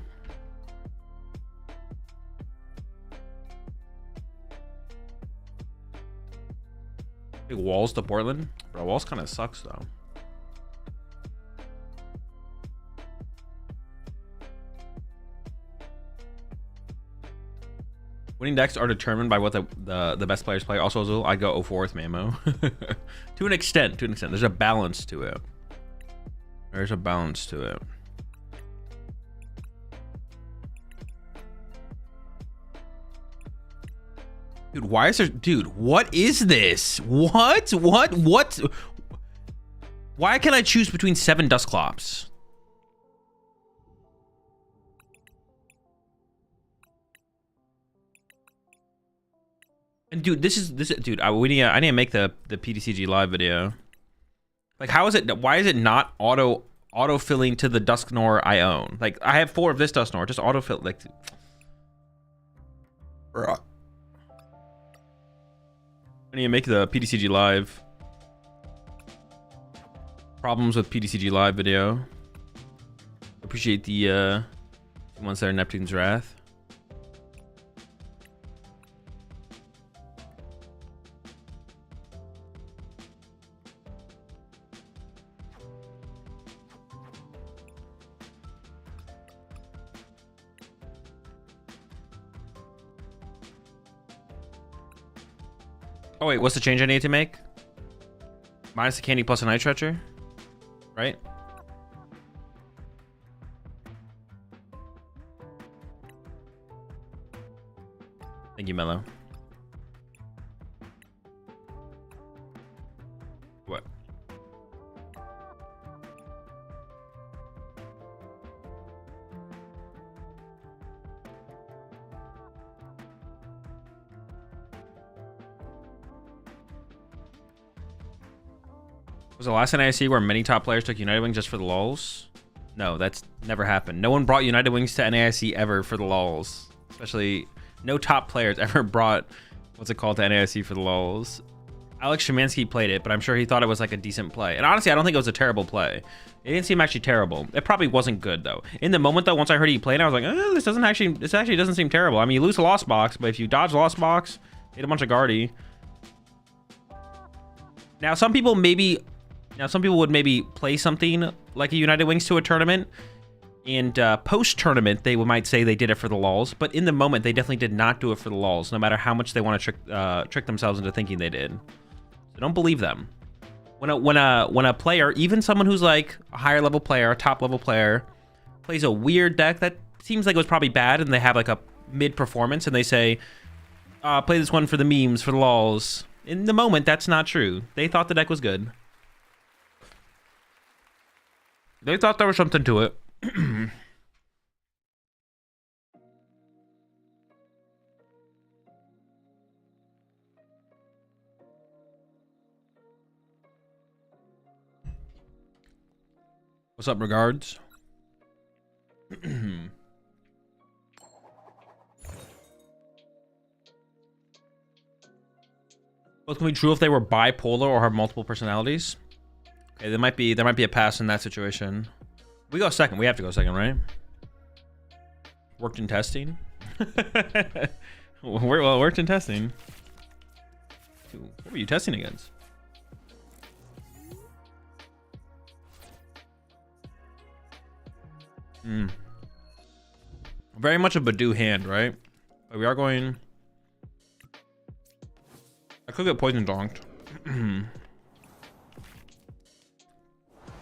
Big Walls to Portland, bro. Walls kind of sucks though. Winning decks are determined by what the best players play. Also, Azul, I'd go 0-4 with Mamo. To an extent. There's a balance to it. There's a balance to it. Dude, why is there... Dude, what is this? What? Why can I choose between 7 Dusclops? And dude, dude, I need to make the PTCG live video. Like, how is it? Why is it not auto filling to the Dusknoir I own? Like, I have 4 of this Dusknoir, just autofill. Like, I need to make the PTCG live. Problems with PTCG live video. Appreciate the ones that are Neptune's Wrath. Oh wait, what's the change I need to make? Minus the candy plus a night stretcher, right? Thank you, Mello. What? Was the last NIC where many top players took United Wings just for the lulz? No, that's never happened. No one brought United Wings to NIC ever for the lulz. Especially, no top players ever brought, what's it called, to NIC for the lulz. Alex Szymanski played it, but I'm sure he thought it was like a decent play. And honestly, I don't think it was a terrible play. It didn't seem actually terrible. It probably wasn't good though. In the moment though, once I heard he played, I was like, this actually doesn't seem terrible. I mean, you lose a lost box, but if you dodge lost box, hit a bunch of guardy. Now, some people would maybe play something like a United Wings to a tournament, and post-tournament, they might say they did it for the lulz, but in the moment, they definitely did not do it for the lulz, no matter how much they want to trick themselves into thinking they did. So don't believe them. When a player, even someone who's like a higher level player, a top level player, plays a weird deck that seems like it was probably bad, and they have like a mid performance, and they say, play this one for the memes, for the lulz. In the moment, that's not true. They thought the deck was good. They thought there was something to it. What's up, regards? Both can be true if they were bipolar or have multiple personalities. Okay, there might be a pass in that situation. We go second. We have to go second, right? Worked in testing. Well, worked in testing. What were you testing against? Very much a Badoo hand, right? But we are going. I could get poison donked.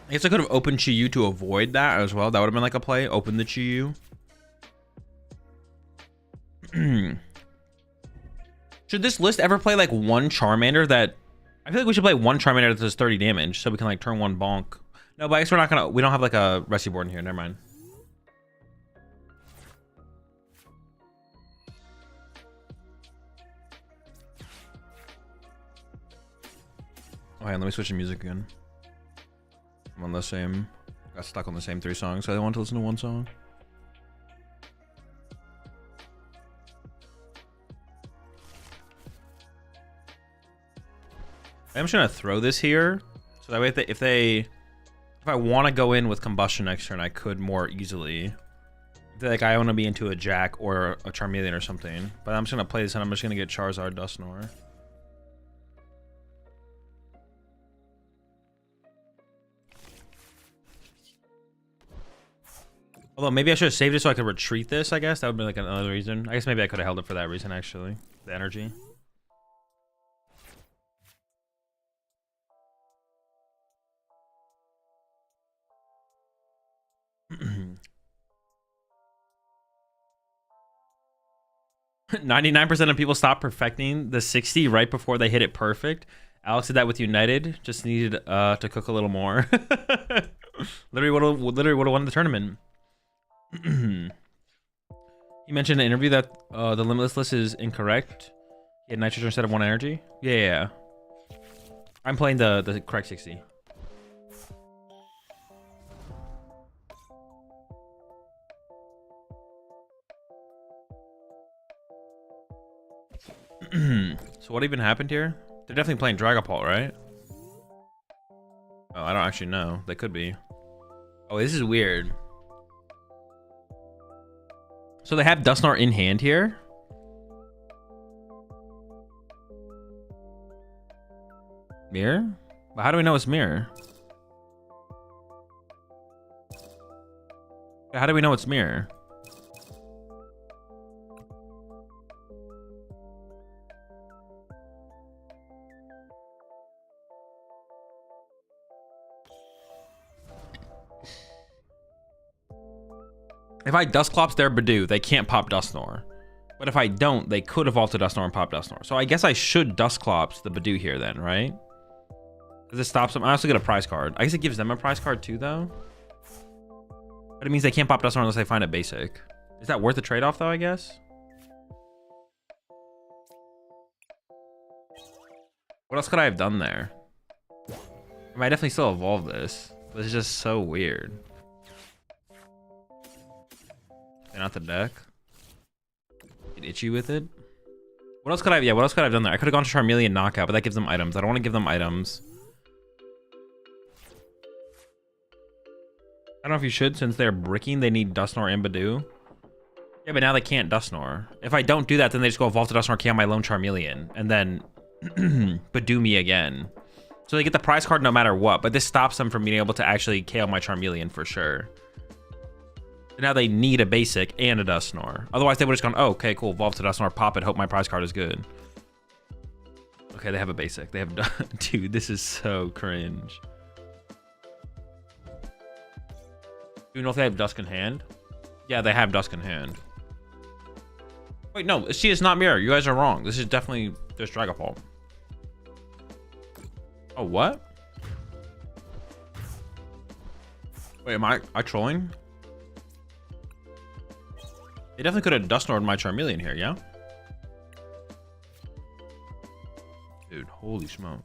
I guess I could have opened Chi-Yu to avoid that as well. That would have been like a play. Open the Chi-Yu. Should this list ever play like one Charmander that... I feel like we should play one Charmander that does 30 damage so we can like turn one bonk. No, but I guess we're not gonna... We don't have like a rescue board in here. Never mind. Oh, hang on, let me switch to music again. I'm on the same... Got stuck on the same 3 songs, so I want to listen to one song. I'm just gonna throw this here, so that way if I want to go in with combustion next turn, I could more easily. If like I want to be into a Jack or a Charmeleon or something, but I'm just gonna play this and I'm just gonna get Charizard, Dusknoir. Although maybe I should have saved it so I could retreat this, I guess. That would be like another reason. I guess maybe I could have held it for that reason, actually. The energy. %99 of people stop perfecting the 60 right before they hit it perfect. Alex did that with United. Just needed to cook a little more. Literally would have won the tournament. He mentioned in an interview that the limitless list is incorrect. He had nitrogen instead of 1 energy. Yeah. I'm playing the correct 60. So what even happened here? They're definitely playing Dragapult, right? Oh, I don't actually know. They could be. Oh, this is weird. So they have Dusknoir in hand here. Mirror? But how do we know it's mirror? How do we know it's mirror? If I Dusclops their Badoo, they can't pop Dusknoir. But if I don't, they could have vaulted Dusknoir and popped Dusknoir. So I guess I should Dusclops the Badoo here then, right? Does it stop them? I also get a prize card. I guess it gives them a prize card too, though. But it means they can't pop Dusknoir unless they find a basic. Is that worth the trade-off, though, I guess? What else could I have done there? I might definitely still evolve this. But it's just so weird. And out the deck. Get itchy with it. What else could I have? Yeah, what else could I have done there? I could have gone to Charmeleon Knockout, but that gives them items. I don't want to give them items. I don't know if you should, since they're bricking, they need Dusknoir and Badoo. Yeah, but now they can't Dusknoir. If I don't do that, then they just go evolve to Dusknoir, KO my lone Charmeleon, and then Badoo me again. So they get the prize card no matter what, but this stops them from being able to actually KO my Charmeleon for sure. So now they need a basic and a Dusknoir. Otherwise, they would have just gone, oh, okay, cool, evolve to Dusknoir, pop it, hope my prize card is good. Okay, they have a basic. They have, dude, this is so cringe. Do you know if they have Dusk in hand? Yeah, they have Dusk in hand. Wait, no, see, it's not Mirror. You guys are wrong. This is definitely just Dragapult. Oh, what? Wait, am I trolling? They definitely could have Dusknoir'd my Charmeleon here, yeah? Dude, holy smokes.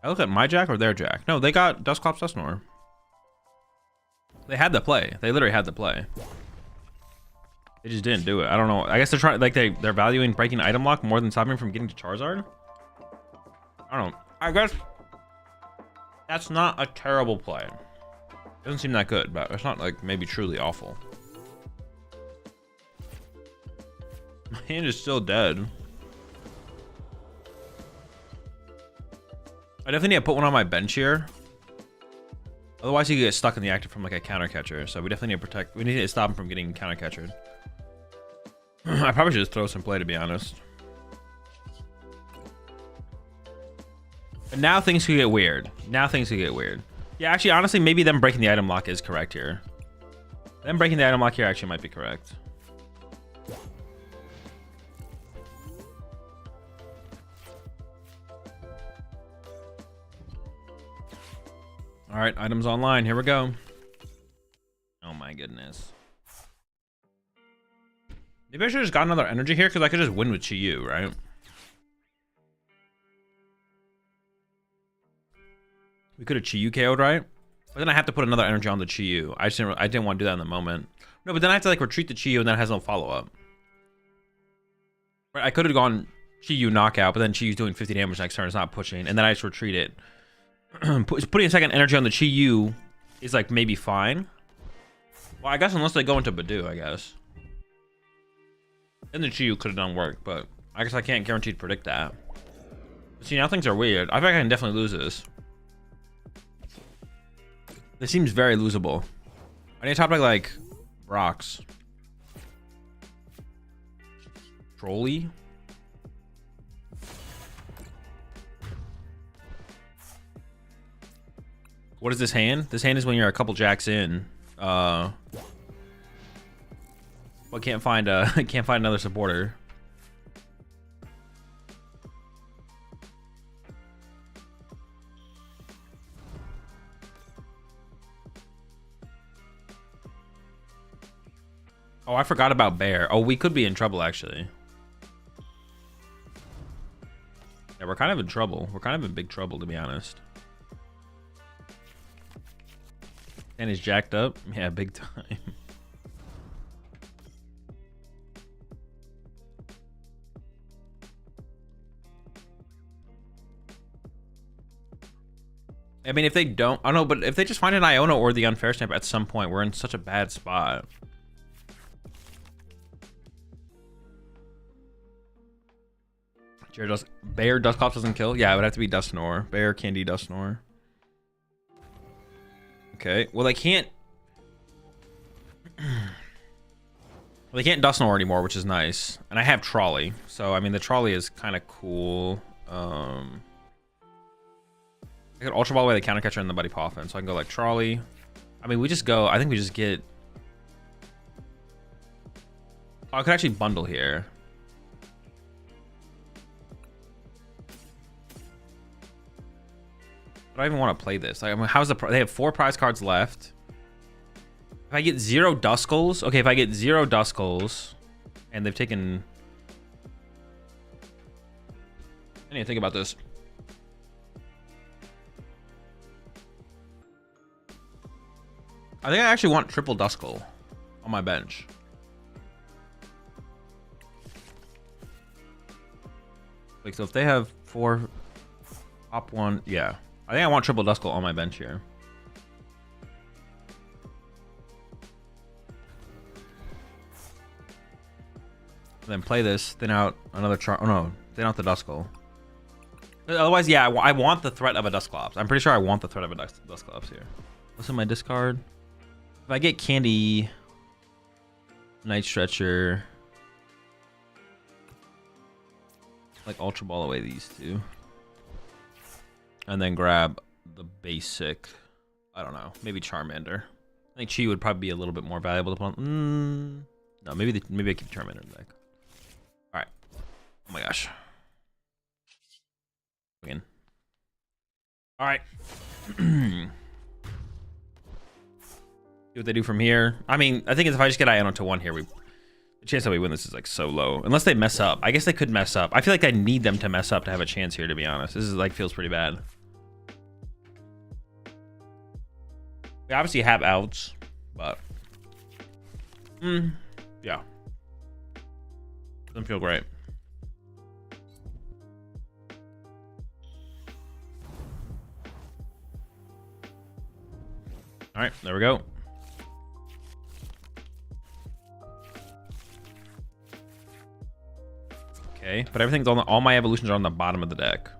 I look at my Jack or their Jack? No, they got Dusclops Dusknoir. They had the play. They literally had the play. They just didn't do it. I don't know. I guess they're trying, like they're valuing breaking item lock more than stopping from getting to Charizard. I don't know. I guess that's not a terrible play. Doesn't seem that good, but it's not like maybe truly awful. My hand is still dead. I definitely need to put one on my bench here. Otherwise, you get stuck in the active from like a counter catcher. So we definitely need to protect. We need to stop him from getting counter catchered. I probably should just throw some play, to be honest. But now things could get weird. Now things could get weird. Yeah, actually, honestly, maybe them breaking the item lock is correct here. Them breaking the item lock here actually might be correct. All right, items online. Here we go. Oh my goodness. Maybe I should have just got another energy here because I could just win with Chi-Yu, right? We could have Chi-Yu KO'd, right? But then I have to put another energy on the Chi-Yu. I didn't want to do that in the moment. No, but then I have to like retreat the Chi-Yu and then it has no follow-up. Right, I could have gone Chi-Yu knockout, but then Chi-Yu's doing 50 damage next turn. It's not pushing, and then I just retreat it. Putting a second energy on the Chi-Yu is like maybe fine. Well, I guess unless they go into Badoo, I guess. Then the Chi-Yu could have done work, but I guess I can't guarantee to predict that. But see, now things are weird. I think I can definitely lose this. This seems very losable. I need to top like rocks. Trolley. What is this hand? This hand is when you're a couple jacks in. But can't find another supporter. Oh, I forgot about Bear. Oh, we could be in trouble actually. Yeah, we're kind of in trouble. We're kind of in big trouble, to be honest. And he's jacked up. Yeah, big time. I mean, if they don't, I don't know, but if they just find an Iono or the unfair stamp at some point, we're in such a bad spot. Bayer Dusclops doesn't kill? Yeah, it would have to be Dusknoir. Bayer, Candy, Dusknoir. Okay, well they can't. Well, they can't Dusknoir anymore, which is nice. And I have Trolley, so I mean the Trolley is kind of cool. I could Ultra Ball away the counter catcher and the Buddy Poffin, so I can go like Trolley. I mean, we just go. I think we just get Oh, I could actually bundle here. I don't even want to play this. Like, I mean, how's the they have 4 prize cards left. If I get 0 Duskulls, okay, if I get 0 Duskulls, and they've taken... I need to think about this. I think I actually want triple Duskull on my bench. Like, so if they have 4 top 1, yeah. I think I want triple Duskull on my bench here. Then play this, thin out another oh no, thin out the Duskull. Otherwise, yeah, I want the threat of a Dusclops. I'm pretty sure I want the threat of a Dusclops here. What's in my discard? If I get Candy, Night Stretcher, like Ultra Ball away these 2. And then grab the basic, I don't know, maybe Charmander. I think Chi would probably be a little bit more valuable to pull. No, maybe I keep Charmander in the deck. All right. Oh my gosh. Again. All right. See what they do from here. I mean, I think if I just get Iono to 1 here, the chance that we win this is like so low. Unless they mess up. I guess they could mess up. I feel like I need them to mess up to have a chance here, to be honest. This is like feels pretty bad. We obviously have outs, but yeah, doesn't feel great. All right, there we go. Okay, but everything's on all my evolutions are on the bottom of the deck.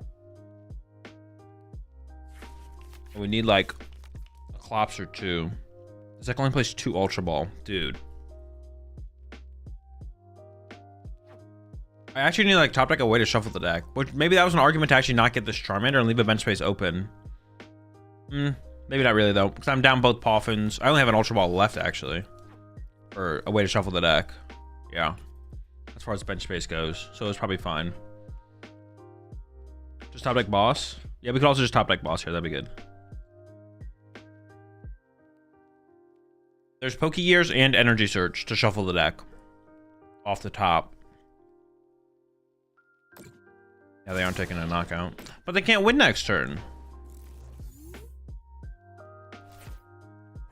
We need like a Clops or 2. This deck only plays 2 Ultra Ball, dude. I actually need like top deck a way to shuffle the deck. Which maybe that was an argument to actually not get this Charmander and leave a bench space open. Maybe not really though, because I'm down both Poffins. I only have an Ultra Ball left actually, or a way to shuffle the deck. Yeah. As far as bench space goes, so it's probably fine. Just top deck boss. Yeah, we could also just top deck boss here. That'd be good. There's Poke Gears and Energy Search to shuffle the deck off the top. Yeah, they aren't taking a knockout, but they can't win next turn.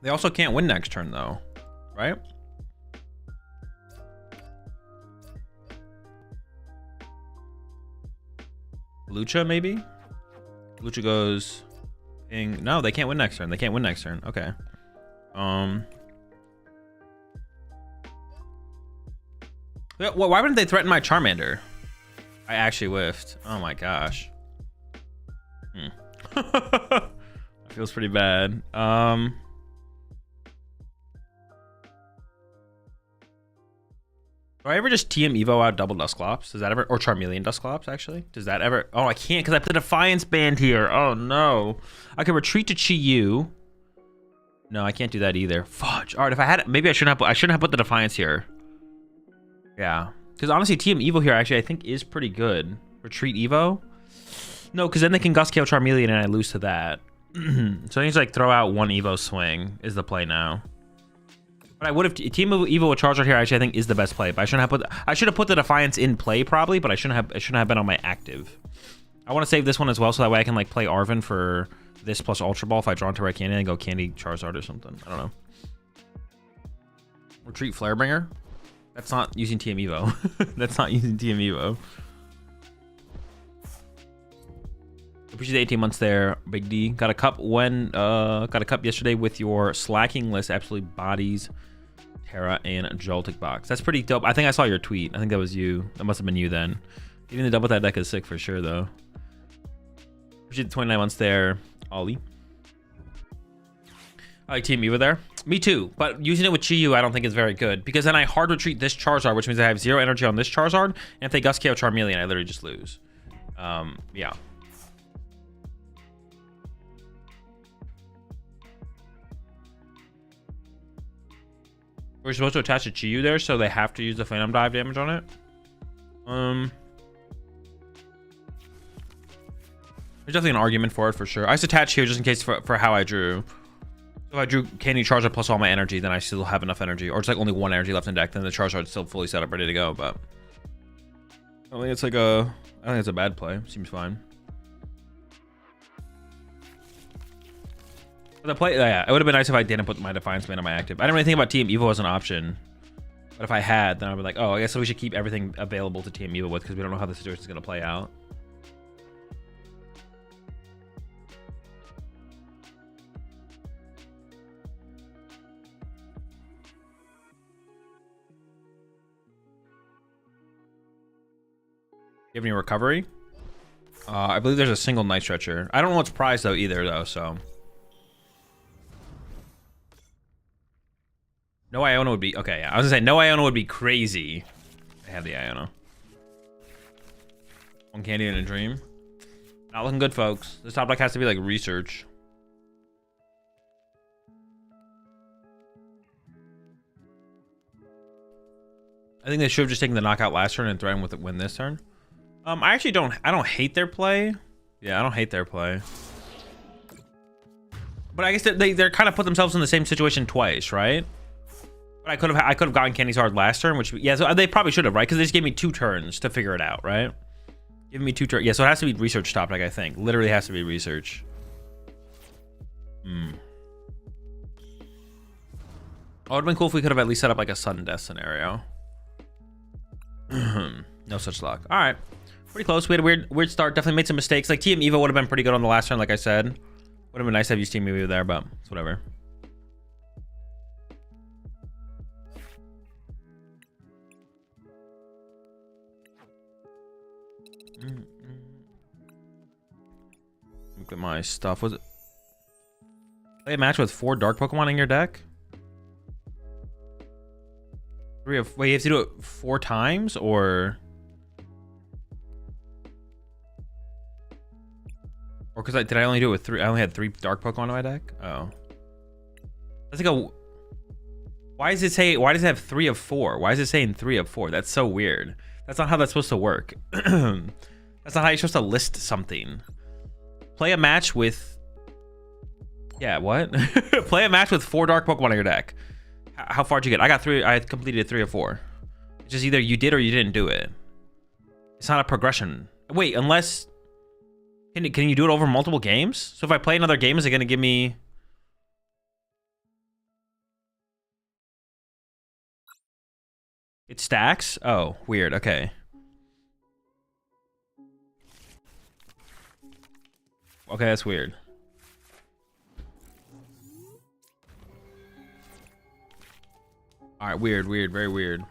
They also can't win next turn though, right? Lucha, maybe? Lucha goes... Ping. No, they can't win next turn. They can't win next turn. Okay. Why wouldn't they threaten my Charmander? I actually whiffed. Oh my gosh. That feels pretty bad. Do I ever just TM Evo out double Dusclops? Does that ever, or Charmeleon Dusclops actually? Does that ever? Oh, I can't because I put the Defiance Band here. Oh no. I can retreat to Chi-Yu. No, I can't do that either. Fudge. All right, if I had, maybe I shouldn't have put the Defiance here. Yeah, because honestly, TM Evo here actually I think is pretty good. Retreat Evo. No, because then they can Gust KO Charmeleon and I lose to that. So I need to like throw out 1 Evo swing is the play now. But I would have Team Evo with Charizard here. Actually, I think is the best play. But I should have put the Defiance in play probably, but I shouldn't have been on my active. I want to save this one as well, so that way I can like play Arven for this plus Ultra Ball if I draw into Red Candy and go Candy Charizard or something. I don't know. Retreat Flarebringer. That's not using TM Evo. That's not using TM Evo. Appreciate the 18 months there, Big D. Got a cup yesterday with your slacking list. Absolutely bodies Terra and Joltik box. That's pretty dope. I think I saw your tweet. I think that was you. That must have been you then. Getting the double that deck is sick for sure though. Appreciate the 29 months there, Ollie. I like Team Evo there. Me too, but using it with Chi-Yu I don't think is very good because then I hard retreat this Charizard, which means I have 0 energy on this Charizard, and if they Gust KO Charmeleon, I literally just lose. Yeah. We're supposed to attach a Chi-Yu there, so they have to use the Phantom Dive damage on it. There's definitely an argument for it for sure. I just attach here just in case for how I drew. So if I drew Candy Charizard plus all my energy, then I still have enough energy. Or it's like only one energy left in deck, then the Charizard's still fully set up, ready to go. But I don't think it's like I think it's a bad play. Seems fine. The play, yeah, it would have been nice if I didn't put my Defiance Man on my active. I didn't really think about Team Evo as an option. But if I had, then I would be like, oh, I guess we should keep everything available to Team Evo with because we don't know how the situation is going to play out. You have any recovery? I believe there's a single Night Stretcher. I don't know what's prized though either though, so. No Iona would be okay. Yeah. I was gonna say no Iona would be crazy. I have the Iona. One candy and a dream. Not looking good, folks. This top deck has to be like research. I think they should have just taken the knockout last turn and threatened with it win this turn. I actually don't. I don't hate their play. Yeah, I don't hate their play. But I guess they're kind of put themselves in the same situation twice, right? But I could have gotten Candy Charizard last turn, which yeah, so they probably should have, right? Because they just gave me 2 turns to figure it out, right? Give me 2 turns. Yeah, so it has to be research top deck, I think. Literally has to be research. Oh, it would have been cool if we could have at least set up like a sudden death scenario. No such luck. All right. Pretty close. We had a weird start. Definitely made some mistakes. Like Team Evo would have been pretty good on the last turn, like I said. Would have been nice to have used Team Evo there, but it's whatever. Look at my stuff. Was it play a match with 4 dark Pokemon in your deck? 3 of wait, you have to do it 4 times or because did I only do it with 3? I only had 3 dark Pokemon in my deck. Oh, that's like a. Why does it say? Why does it have 3 of 4? Why is it saying 3 of 4? That's so weird. That's not how that's supposed to work. That's not how you're supposed to list something. Play a match with. Yeah, what? Play a match with 4 dark Pokemon in your deck. How far did you get? I got 3. I completed 3 of 4. It's just either you did or you didn't do it. It's not a progression. Wait, unless. Can you do it over multiple games? So if I play another game, is it going to give me... It stacks? Oh, weird. Okay. Okay, that's weird. All right, weird, very weird.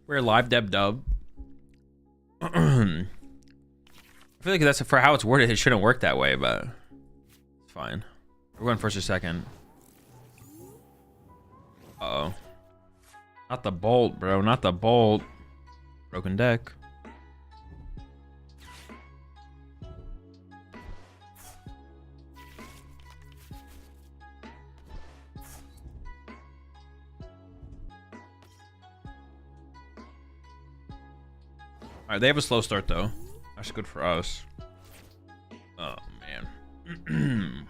We're live deb dub. I feel like that's for how it's worded. It shouldn't work that way, but it's fine. We're going first or second. Uh-oh. Not the bolt, bro. Not the bolt. Broken deck. All right, they have a slow start though. That's good for us. Oh man.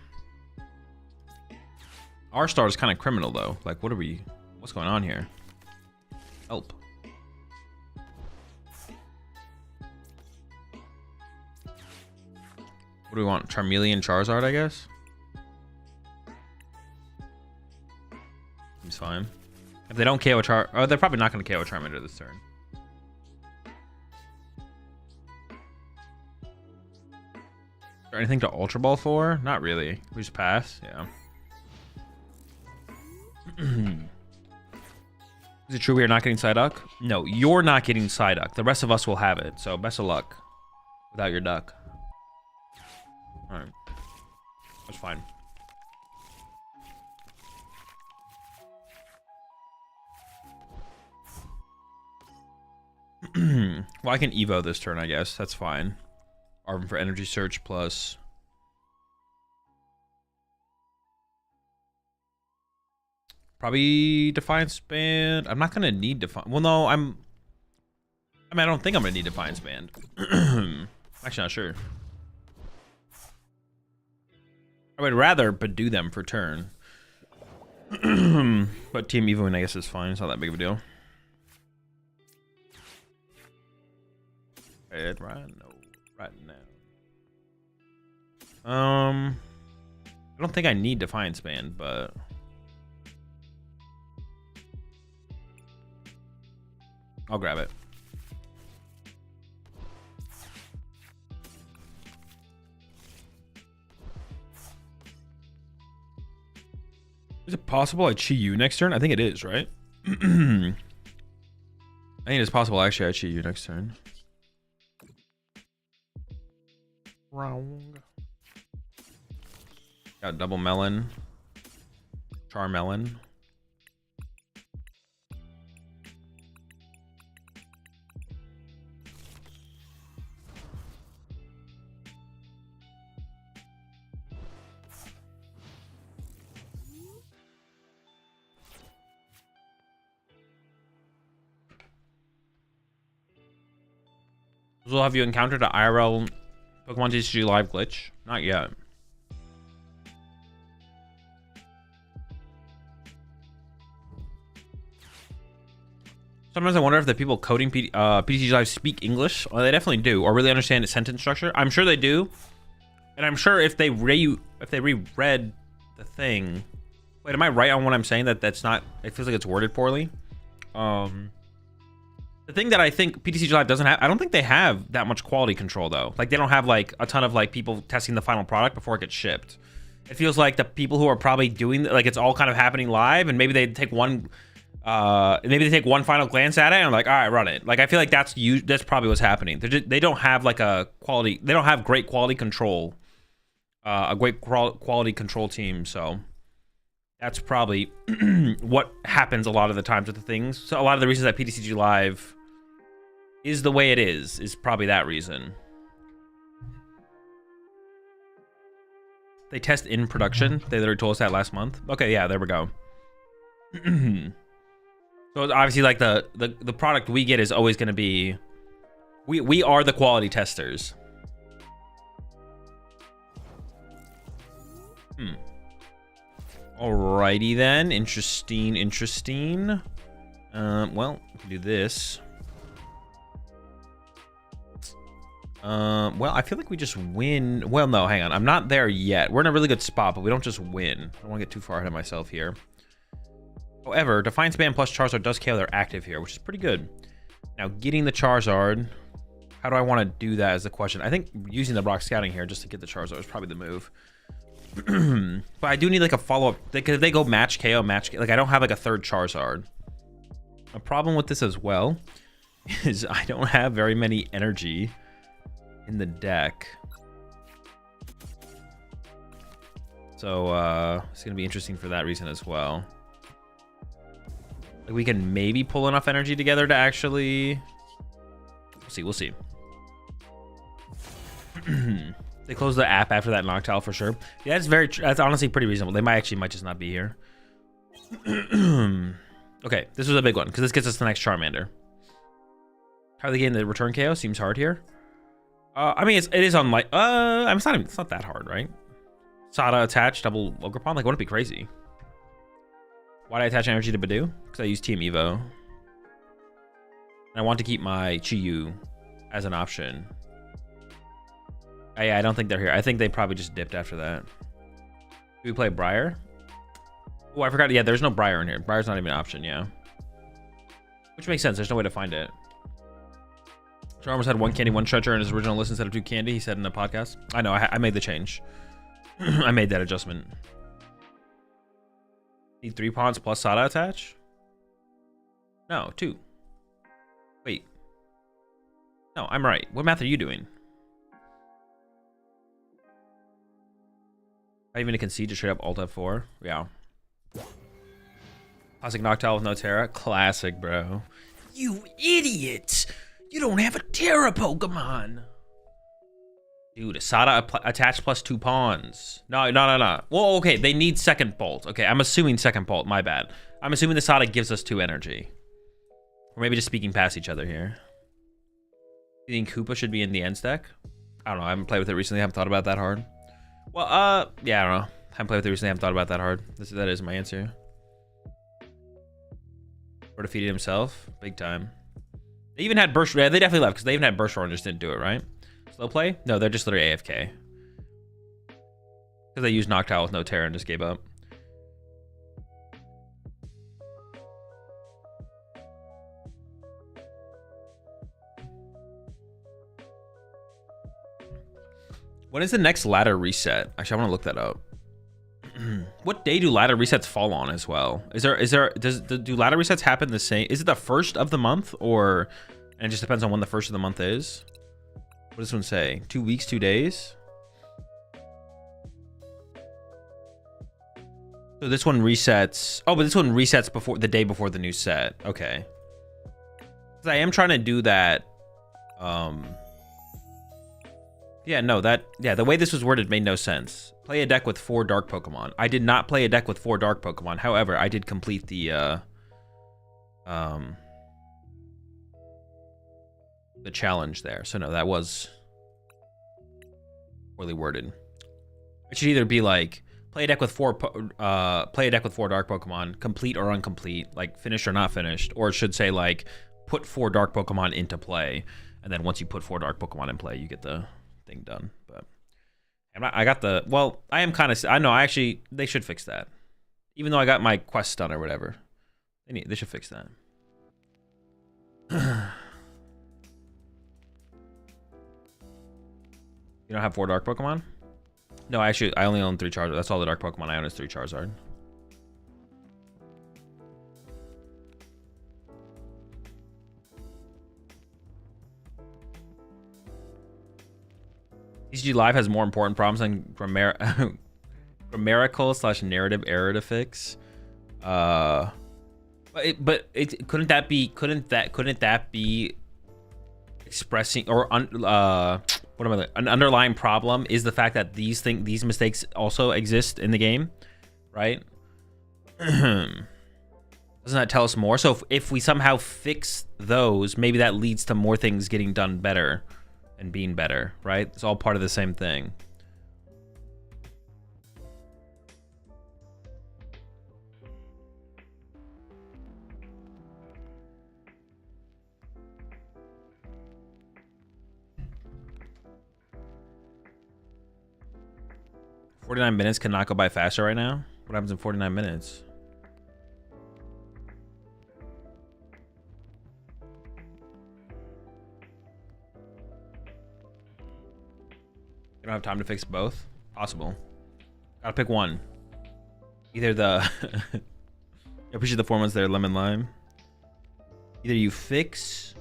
Our start is kind of criminal though. Like, what's going on here? Help. What do we want? Charmeleon Charizard, I guess? Seems fine. If they don't KO oh, they're probably not going to KO Charmander this turn. Is there anything to Ultra Ball for? Not really. We just pass? Yeah. Is it true we are not getting Psyduck? No, you're not getting Psyduck. The rest of us will have it. So best of luck without your duck. Alright. That's fine. Well, I can Evo this turn, I guess. That's fine. Arvin for Energy Search plus... Probably Defiance Band. I'm not gonna need Defiance. Well, no, I mean, I don't think I'm gonna need Defiance Band. Actually, not sure. I would rather do them for turn. But Team Evo, I guess, is fine. It's not that big of a deal. Right now. I don't think I need Defiance Band, but I'll grab it. Is it possible I Chi you next turn? I think it is, right? I think it's possible actually I Chi you next turn. Wrong. Got double melon. Charmelon. So have you encountered an IRL PokemonTCG live glitch? Not yet. Sometimes I wonder if the people coding PTCG Live speak English. Well, they definitely do, or really understand its sentence structure. I'm sure they do, and I'm sure if they reread the thing. Wait, am I right on what I'm saying? That's not. It feels like it's worded poorly. The thing that I think PTCG Live doesn't have, I don't think they have that much quality control though. Like they don't have like a ton of like people testing the final product before it gets shipped. It feels like the people who are probably doing like it's all kind of happening live, and maybe they take one. Maybe they take one final glance at it and I'm like, all right, run it. Like I feel like that's probably what's happening. They don't have like a quality. They don't have great quality control. A great quality control team. So that's probably what happens a lot of the times with the things. So a lot of the reasons that PTCG Live is the way it is probably that reason. They test in production. They literally told us that last month. Okay, yeah, there we go. So obviously, like the product we get is always going to be, we are the quality testers. Alrighty then, interesting. Well, we can do this. Well, I feel like we just win. Well, no, hang on. I'm not there yet. We're in a really good spot, but we don't just win. I don't want to get too far ahead of myself here. However, Defiance Band plus Charizard does KO. They're active here, which is pretty good. Now, getting the Charizard. How do I want to do that is the question. I think using the Rock Scouting here just to get the Charizard is probably the move. But I do need like a follow-up. Because if they go match KO, like I don't have like a third Charizard. A problem with this as well is I don't have very many energy in the deck. So it's gonna be interesting for that reason as well. Like we can maybe pull enough energy together to actually we'll see. They closed the app after that Noctowl for sure. Yeah, that's honestly pretty reasonable. They might just not be here. Okay, this was a big one because this gets us the next Charmander. How are they getting the return KO? Seems hard here. I mean, it is unlike. It's not that hard, right? Sada attached, double Ogerpon. Like, wouldn't it be crazy? Why did I attach energy to Badoo? Because I use Team Evo. And I want to keep my Chi-Yu as an option. Yeah, I don't think they're here. I think they probably just dipped after that. Do we play Briar? Oh, I forgot. Yeah, there's no Briar in here. Briar's not even an option, yeah. Which makes sense. There's no way to find it. Charmers had 1 candy, 1 treasure in his original list instead of 2 candy, he said in the podcast. I know, I made the change. I made that adjustment. Need 3 pawns plus Sada attach? No, 2. Wait. No, I'm right. What math are you doing? I even concede to straight up alt F4. Yeah. Classic Noctowl with no Terra. Classic, bro. You idiot! You don't have a Terra Pokemon! Dude, Asada attached plus 2 pawns. No. Well, okay, they need second bolt. Okay, I'm assuming second bolt. My bad. I'm assuming the Asada gives us 2 energy. Or maybe just speaking past each other here. You think Koopa should be in the ends deck? I don't know. I haven't played with it recently. I haven't thought about that hard. Well, yeah, I don't know. I haven't played with it recently. I haven't thought about that hard. That is my answer. Or defeated himself. Big time. They even had Burst. Yeah, they definitely left because they even had Burst Roar and just didn't do it, right? Slow play? No, they're just literally AFK. Because they used Noctowl with no Terra and just gave up. When is the next ladder reset? Actually, I want to look that up. What day do ladder resets fall on as well? Do ladder resets happen the same? Is it the first of the month, or and it just depends on when the first of the month is? What does this one say? 2 weeks, 2 days? So this one resets. Oh, but this one resets before the day before the new set. Okay. Because I am trying to do that. Yeah, no, the way this was worded made no sense. Play a deck with 4 dark Pokemon. I did not play a deck with 4 dark Pokemon. However, I did complete the challenge there. So no, that was poorly worded. It should either be like play a deck with 4 dark Pokemon, complete or incomplete, like finished or not finished, or it should say like put 4 dark Pokemon into play, and then once you put 4 dark Pokemon in play, you get the thing done. But I got the, well, I am kind of, I know, actually they should fix that. Even though I got my quest done or whatever, they should fix that. You don't have 4 dark Pokemon? No, actually, I only own 3 Charizard. That's all the dark Pokemon I own is 3 Charizard. TCG Live has more important problems than grammatical/narrative error to fix. But couldn't that be expressing or an underlying problem is the fact that these mistakes also exist in the game, right? Doesn't that tell us more? So if we somehow fix those, maybe that leads to more things getting done better and being better, right? It's all part of the same thing. "49 minutes cannot go by faster right now." What happens in 49 minutes? You don't have time to fix both? Possible. Gotta pick one. Either the... I appreciate the 4 months there, Lemon Lime. Either you fix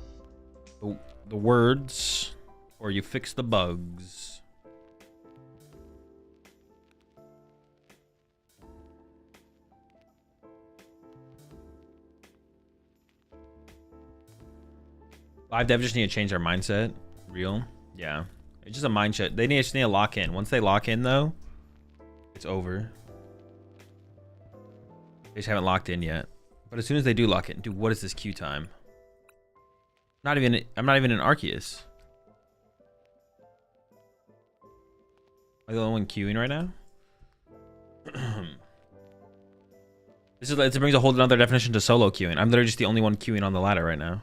the words, or you fix the bugs. Live dev just need to change their mindset. Real? Yeah. It's just a mindset. They just need to lock in. Once they lock in, though, it's over. They just haven't locked in yet. But as soon as they do lock in, dude, what is this queue time? I'm not even in Arceus. Am I the only one queuing right now? It brings a whole other definition to solo queuing. I'm literally just the only one queuing on the ladder right now.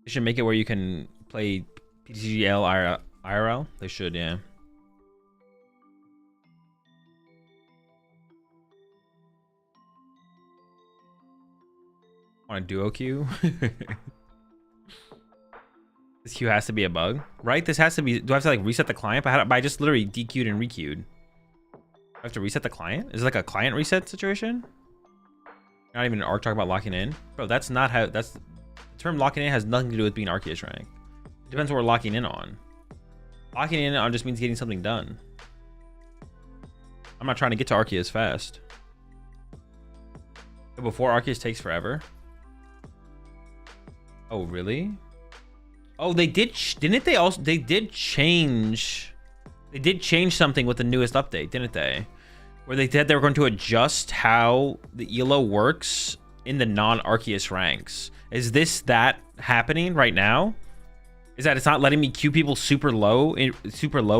They should make it where you can play PTGL IRL. They should, yeah. On a duo queue? This queue has to be a bug, right? This has to be. Do I have to like reset the client? But I just literally dequeued and requeued. I have to reset the client? Is it like a client reset situation? Not even an arc talk about locking in, bro. That's not how. That's the term locking in has nothing to do with being Arceus rank. It depends what we're locking in on. Locking in on just means getting something done. I'm not trying to get to Arceus fast. Before Arceus takes forever. Oh, really? Oh, they did. Didn't they also? They did change. They did change something with the newest update, didn't they? Where they said they were going to adjust how the ELO works in the non-Arceus ranks. Is that happening right now? Is that it's not letting me queue people super low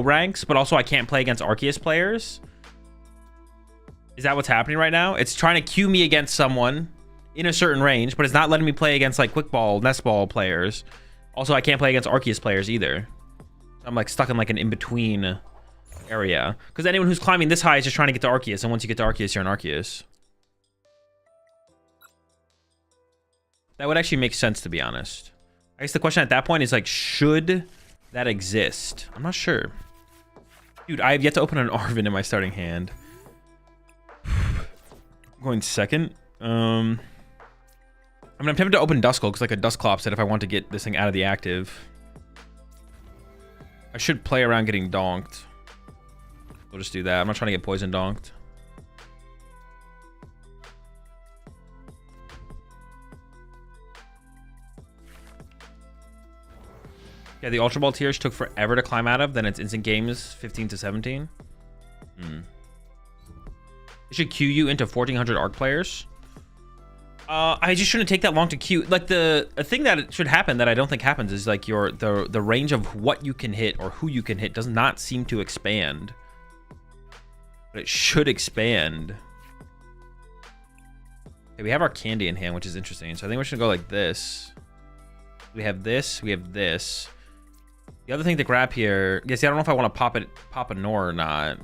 ranks, but also I can't play against Arceus players? Is that what's happening right now? It's trying to queue me against someone in a certain range, but it's not letting me play against like quick ball, nest ball players. Also, I can't play against Arceus players either. I'm like stuck in like an in-between area. Because anyone who's climbing this high is just trying to get to Arceus, and once you get to Arceus, you're an Arceus. That would actually make sense, to be honest. I guess the question at that point is like, should that exist? I'm not sure. Dude, I have yet to open an Arven in my starting hand. I'm going second. I mean, I'm tempted to open Duskull because like a Dusclops it if I want to get this thing out of the active. I should play around getting donked. We'll just do that. I'm not trying to get poison donked. Yeah, the Ultra Ball tiers took forever to climb out of. Then it's instant games 15 to 17. It should queue you into 1400 ARC players. I just shouldn't take that long to queue. Like a thing that should happen that I don't think happens is like the range of what you can hit or who you can hit does not seem to expand. But it should expand. Okay, we have our candy in hand, which is interesting. So I think we should go like this. We have this. We have this. The other thing to grab here, I don't know if I want to pop a Nor or not,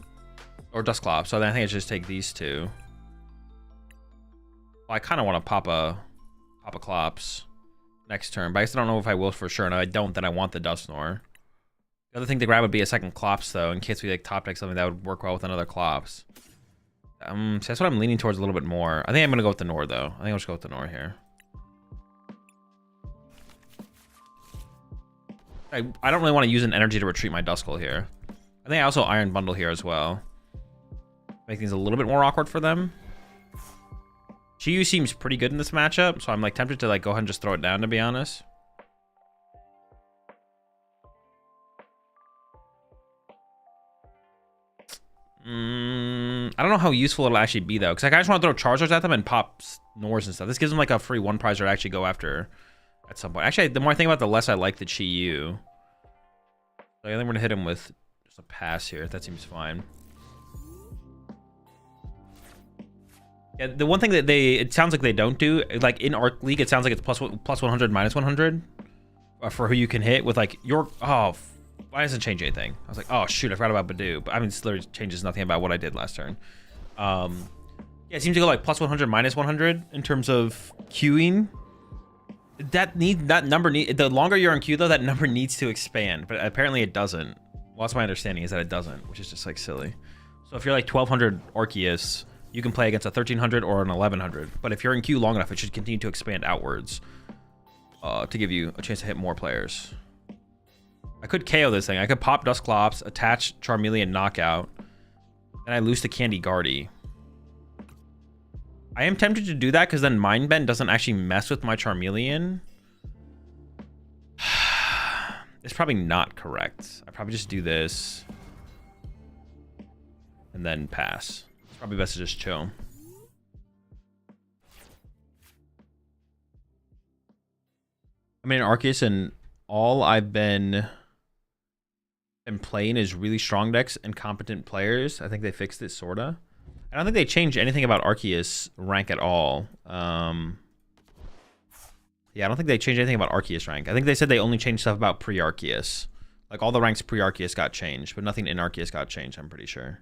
or Dusclops. So I think I should just take these two. Well, I kind of want to pop a Clops next turn, but I still don't know if I will for sure. And if I don't, then I want the Dusknoir. The other thing to grab would be a second Clops though, in case we like top deck something that would work well with another Clops. So that's what I'm leaning towards a little bit more. I think I'm gonna go with the Nor though. I think I'll just go with the Nor here. I don't really want to use an energy to retreat my Duskull here. I think I also Iron Bundle here as well. Make things a little bit more awkward for them. Chiyu seems pretty good in this matchup, so I'm like tempted to like go ahead and just throw it down, to be honest. I don't know how useful it'll actually be though, because like, I just want to throw Charizards at them and pop Nors and stuff. This gives them like a free one prizer to actually go after at some point. Actually, the more I think about it, the less I like the Chiyu. So I think we're gonna hit him with just a pass here. That seems fine. Yeah, the one thing that it sounds like they don't do, like in Arc League, it sounds like it's plus 100, minus 100 for who you can hit with like your, why doesn't it change anything? I was like, oh shoot, I forgot about Badoo. But I mean, it literally changes nothing about what I did last turn. Yeah, it seems to go like plus 100, minus 100 in terms of queuing. The longer you're in queue though, that number needs to expand, but apparently it doesn't. Well, that's my understanding, is that it doesn't, which is just like silly. So if you're like 1200 Arceus, you can play against a 1300 or an 1100. But if you're in queue long enough, it should continue to expand outwards to give you a chance to hit more players. I could KO this thing. I could pop Dusclops, attach Charmeleon Knockout, and I lose to Candy Guardy. I am tempted to do that because then Mind Bend doesn't actually mess with my Charmeleon. It's probably not correct. I probably just do this and then pass. It's probably best to just chill. I mean, Arceus and all I've been playing is really strong decks and competent players. I think they fixed it, sorta. I don't think they changed anything about Arceus rank at all. Yeah, I don't think they changed anything about Arceus rank. I think they said they only changed stuff about pre-Arceus. Like all the ranks pre-Arceus got changed, but nothing in Arceus got changed, I'm pretty sure.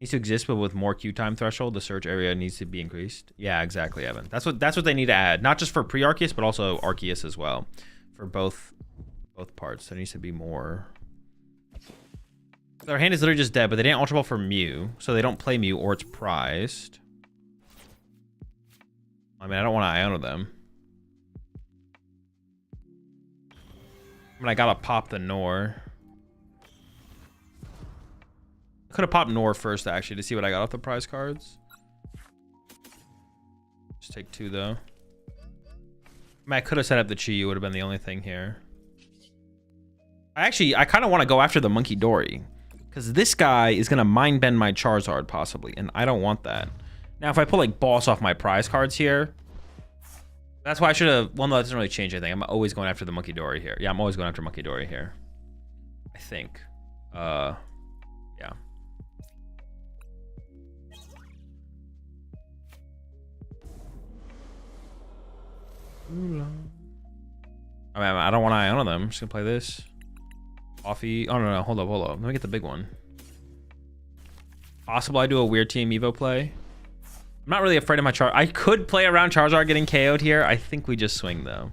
Needs to exist, but with more queue time threshold, the search area needs to be increased. Yeah, exactly, Evan. That's what they need to add. Not just for pre-Arceus, but also Arceus as well. For both parts. There needs to be more. Their hand is literally just dead, but they didn't Ultra Ball for Mew, so they don't play Mew or it's prized. I mean, I don't want to Iono them. I mean, I gotta pop the Nor. Could have popped Noir first, actually, to see what I got off the prize cards. Just take 2, though. I mean, I could have set up the Chi-Yu, would have been the only thing here. I kind of want to go after the Monkey Dory. Because this guy is going to mind bend my Charizard, possibly. And I don't want that. Now, if I pull, like, Boss off my prize cards here... That's why I should have... Well, no, that doesn't really change anything. I'm always going after the Monkey Dory here. Yeah, I'm always going after Monkey Dory here. I think. Yeah. I mean, I don't want to Iona them. I'm just gonna play this. Coffee. Oh no, hold up. Let me get the big one. Possible I do a weird Team Evo play. I'm not really afraid of my Char. I could play around Charizard getting KO'd here. I think we just swing though.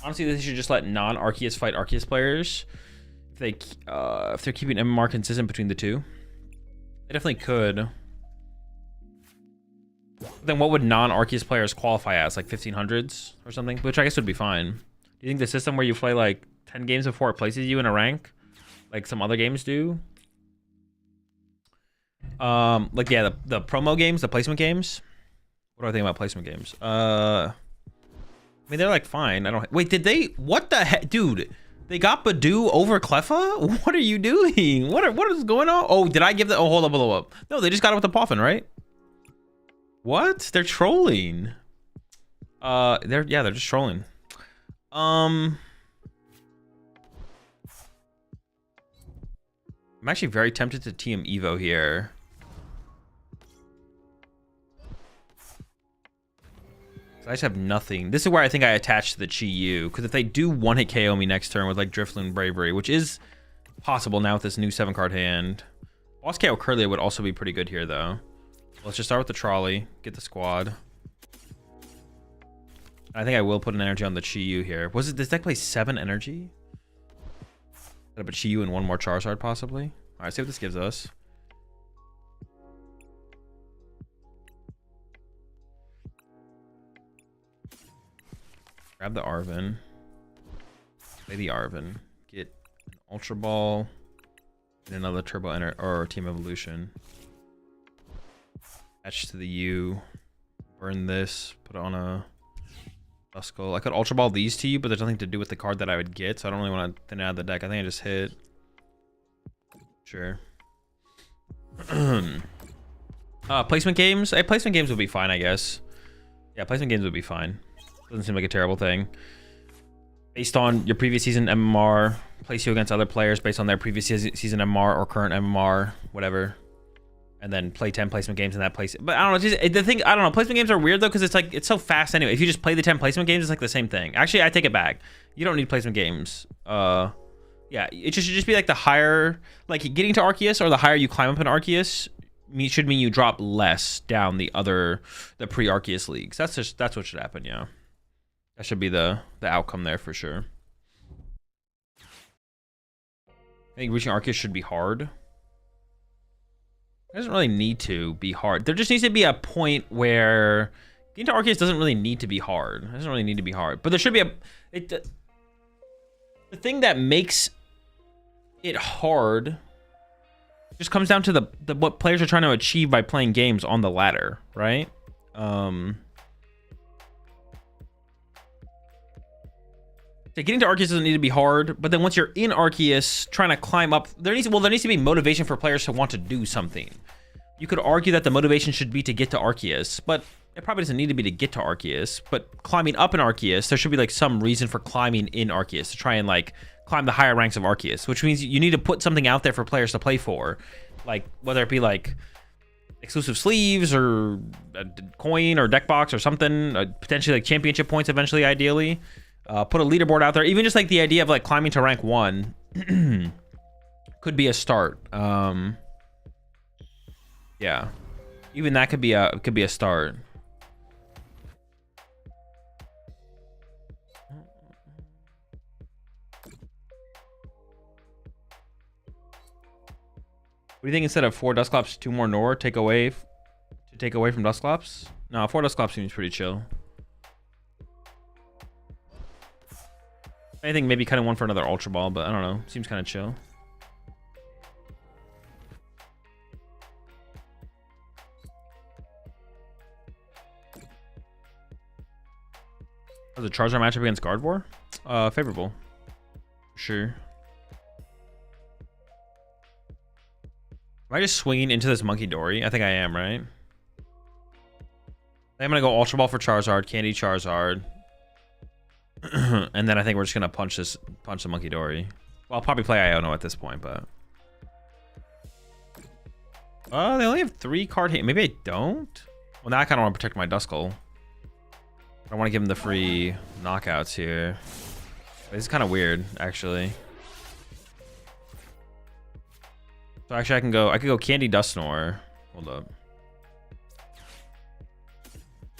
Honestly, they should just let non-Arceus fight Arceus players. If they're keeping MMR consistent between the two, they definitely could. Then what would non-Arceus players qualify as? Like 1500s or something? Which I guess would be fine. Do you think the system where you play like 10 games before it places you in a rank, like some other games do? Like, yeah, the promo games, the placement games. What do I think about placement games? I mean, they're like fine. I don't... Wait, did they... What the heck? Dude, they got Badoo over Cleffa? What are you doing? What is going on? Oh, did I give the... Oh, hold up. No, they just got it with the Poffin, right? What? They're trolling. They're just trolling. I'm actually very tempted to TM Evo here. I just have nothing. This is where I think I attach to the Chi-Yu, because if they do one-hit KO me next turn with like Drifloon Bravery, which is possible now with this new 7-card hand. Boss KO Curly would also be pretty good here, though. Let's just start with the trolley, get the squad. I think I will put an energy on the Chi-Yu here. Was it this deck play 7 energy? Set up a Chi-Yu and 1 more Charizard, possibly. All right, see what this gives us. Grab the Arven. Play the Arven. Get an Ultra Ball and another Turbo or Team Evolution. Attach to the U. Burn this. Put it on a Dusknoir. I could Ultra Ball these to you, but there's nothing to do with the card that I would get, so I don't really want to thin it out of the deck. I think I just hit. Sure. Placement games? Placement games would be fine, I guess. Yeah, placement games would be fine. Doesn't seem like a terrible thing. Based on your previous season MMR, place you against other players based on their previous season MMR or current MMR, whatever. And then play 10 placement games in that place. But I don't know, just, the thing, I don't know, placement games are weird though, because it's like, it's so fast anyway. If you just play the 10 placement games, it's like the same thing. Actually, I take it back. You don't need placement games. Yeah, it should just be like the higher, like getting to Arceus or the higher you climb up in Arceus should mean you drop less down the pre-Arceus leagues. That's what should happen, yeah. That should be the outcome there for sure. I think reaching Arceus should be hard. It doesn't really need to be hard. There just needs to be a point where getting to Arceus doesn't really need to be hard. It doesn't really need to be hard. But there should be the thing that makes it hard just comes down to what players are trying to achieve by playing games on the ladder, right? Getting to Arceus doesn't need to be hard, but then once you're in Arceus, trying to climb up, there needs to be motivation for players to want to do something. You could argue that the motivation should be to get to Arceus, but it probably doesn't need to be to get to Arceus. But climbing up in Arceus, there should be like some reason for climbing in Arceus to try and like climb the higher ranks of Arceus, which means you need to put something out there for players to play for, like whether it be like exclusive sleeves or a coin or deck box or something, potentially like championship points eventually, ideally. Put a leaderboard out there. Even just like the idea of like climbing to rank 1 could be a start. Yeah, even that could be a start. What do you think instead of 4 Dusclops, 2 more Noir, take away from Dusclops? No, 4 Dusclops seems pretty chill. I think maybe kind of one for another Ultra Ball, but I don't know. Seems kind of chill. Was a Charizard matchup against Gardevoir? Favorable. Sure. Am I just swinging into this Monkey Dory? I think I am, right? I'm gonna go Ultra Ball for Charizard, Candy Charizard. And then I think we're just gonna punch the Monkey Dory. Well, I'll probably play Iono at this point, but... they only have 3 card hit. Maybe I don't? Well, now I kind of want to protect my Duskull. I want to give him the free knockouts here. This is kind of weird, actually. So actually, I could go Candy Dusknoir. Hold up.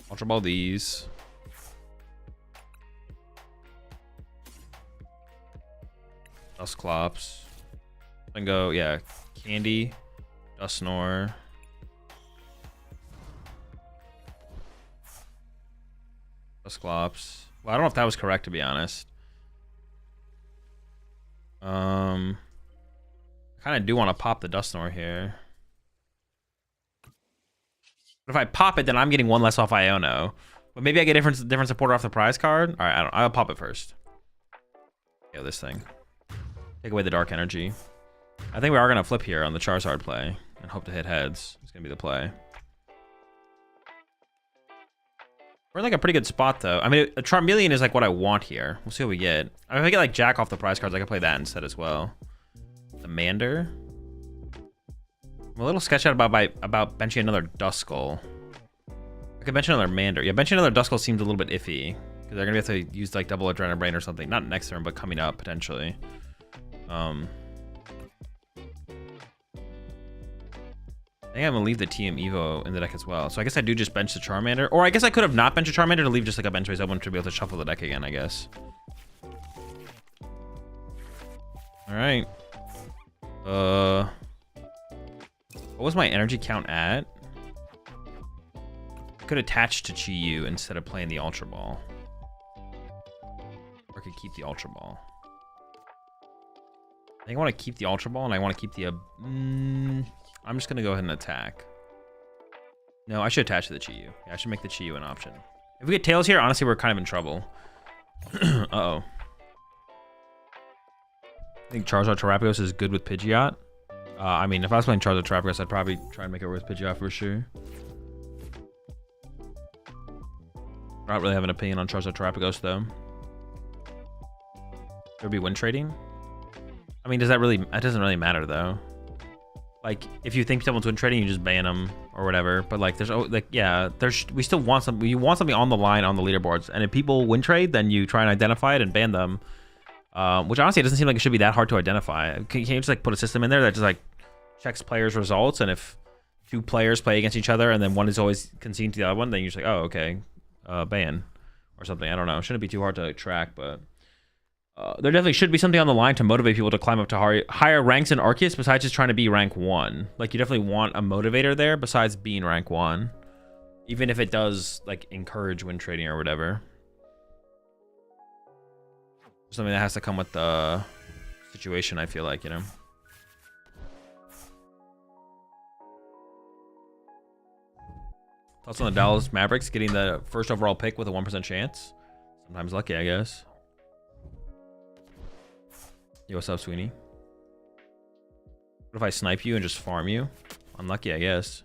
Ultra Ball these. Dusclops. And go, yeah, Candy, Dusknoir. Dusclops. Well, I don't know if that was correct, to be honest. I kind of do want to pop the Dusknoir here. But if I pop it, then I'm getting 1 less off Iono. But maybe I get different supporter off the prize card. All right, I'll pop it first. Go this thing. Take away the dark energy. I think we are gonna flip here on the Charizard play and hope to hit heads. It's gonna be the play. We're in like a pretty good spot though. I mean, a Charmeleon is like what I want here. We'll see what we get. I mean, if I get like Jack off the prize cards, I can play that instead as well. The Mander. I'm a little sketched out about benching another Duskull. I could bench another Mander. Yeah, benching another Duskull seems a little bit iffy because they're gonna have to use like double Adrenaline Brain or something. Not next turn, but coming up potentially. I think I'm gonna leave the TM Evo in the deck as well. So I guess I do just bench the Charmander, or I guess I could have not benched a Charmander to leave just like a bench base open to be able to shuffle the deck again. I guess. All right. What was my energy count at? I could attach to Chi-Yu instead of playing the Ultra Ball. Or I could keep the Ultra Ball. I think I want to keep the Ultra Ball, and I want to keep the... I'm just going to go ahead and attack. No, I should attach to the Chi-Yu. Yeah, I should make the Chi-Yu an option. If we get Tails here, honestly, we're kind of in trouble. Uh-oh. I think Charizard Terrapagos is good with Pidgeot. I mean, if I was playing Charizard Terrapagos, I'd probably try and make it work with Pidgeot for sure. I don't really have an opinion on Charizard Terrapagos, though. There would be win trading. I mean, that doesn't really matter, though. Like, if you think someone's win trading, you just ban them or whatever. But like, we still want something. You want something on the line on the leaderboards, and if people win trade, then you try and identify it and ban them. Which honestly, it doesn't seem like it should be that hard to identify. Can you just like put a system in there that just like checks players' results, and if 2 players play against each other and then one is always conceding to the other one, then you're just like, oh, okay, ban or something. I don't know. It shouldn't be too hard to track, but there definitely should be something on the line to motivate people to climb up to higher ranks in Arceus besides just trying to be rank 1. Like, you definitely want a motivator there besides being rank 1, even if it does like encourage win trading or whatever. Something that has to come with the situation, I feel like, you know. Thoughts on the Dallas Mavericks getting the first overall pick with a 1% chance? Sometimes lucky, I guess. Yo, what's up, Sweeney? What if I snipe you and just farm you? Unlucky, I guess.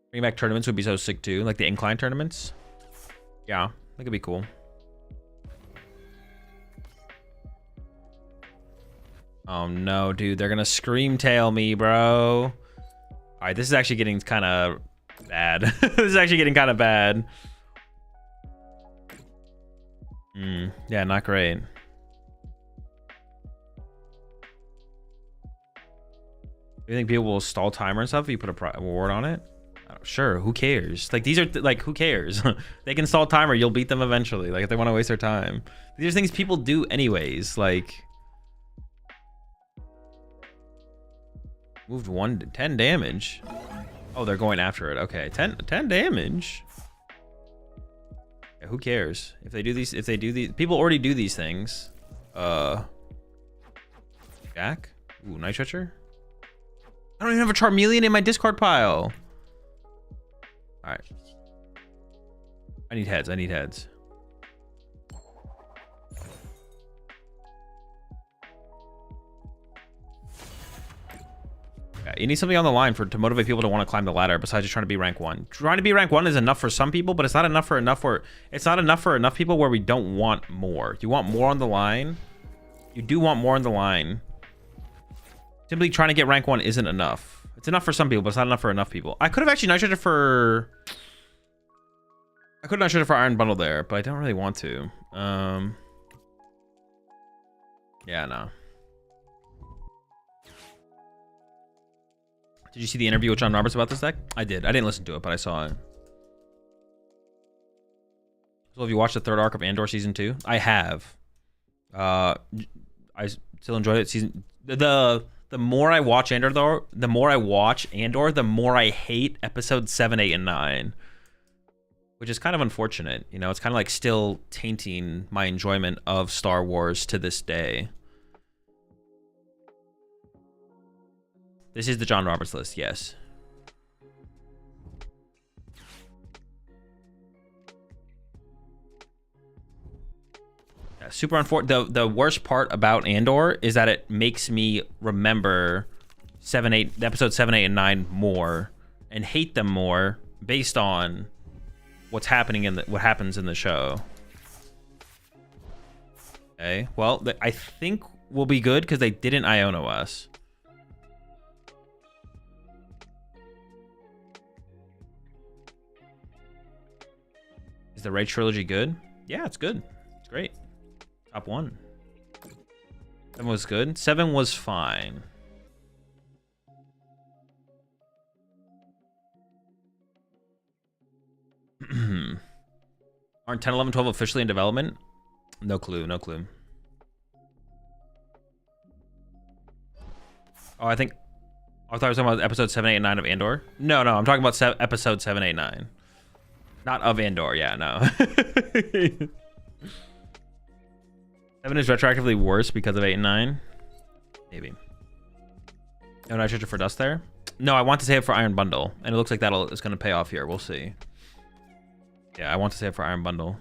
Bringing back tournaments would be so sick too, like the incline tournaments. Yeah, that could be cool. Oh no, dude, they're gonna scream tail me, bro. All right, this is actually getting kind of bad. This is actually getting kind of bad. Yeah, not great. Do you think people will stall timer and stuff if you put a reward on it? Sure, who cares? Like, these are like, who cares? They can stall timer, you'll beat them eventually. Like, if they want to waste their time, these are things people do anyways. Like, moved 1 to 10 damage. Oh, they're going after it. Okay, 10 damage. Yeah, who cares if they do these? If they do these, people already do these things. Jack. Ooh, Night Stretcher. I don't even have a Charmeleon in my discard pile. All right. I need heads. I need heads. Yeah, you need something on the line to motivate people to want to climb the ladder besides just trying to be rank 1. Trying to be rank 1 is enough for some people, but it's not enough for enough people where we don't want more. You want more on the line. You do want more on the line. Simply trying to get rank 1 isn't enough. It's enough for some people, but it's not enough for enough people. I could have actually nitrated for... I could have nitrated for Iron Bundle there, but I don't really want to. Yeah, no. Did you see the interview with John Roberts about this deck? I did. I didn't listen to it, but I saw it. So have you watched the 3rd arc of Andor Season 2? I have. I still enjoyed it. The more I watch Andor, though, the more I hate episodes 7, 8, and 9. Which is kind of unfortunate. You know, it's kind of like still tainting my enjoyment of Star Wars to this day. This is the John Roberts list, yes. Yeah, super unfortunate. The worst part about Andor is that it makes me remember episode 7, 8, and 9 more and hate them more based on what's happening what happens in the show. Okay, well, I think we'll be good because they didn't Iono us. Is the Raid trilogy good? Yeah, it's good. It's great. Top 1. 7 was good. 7 was fine. Aren't 10, 11, 12 officially in development? No clue, no clue. Oh, I thought I was talking about episode 7, 8, and 9 of Andor. No, I'm talking about episode 7, 8, 9. Not of Andor, yeah, no. 7 is retroactively worse because of 8 and 9? Maybe. No, I search for dust there? No, I want to save it for Iron Bundle. And it looks like it's going to pay off here. We'll see. Yeah, I want to save it for Iron Bundle.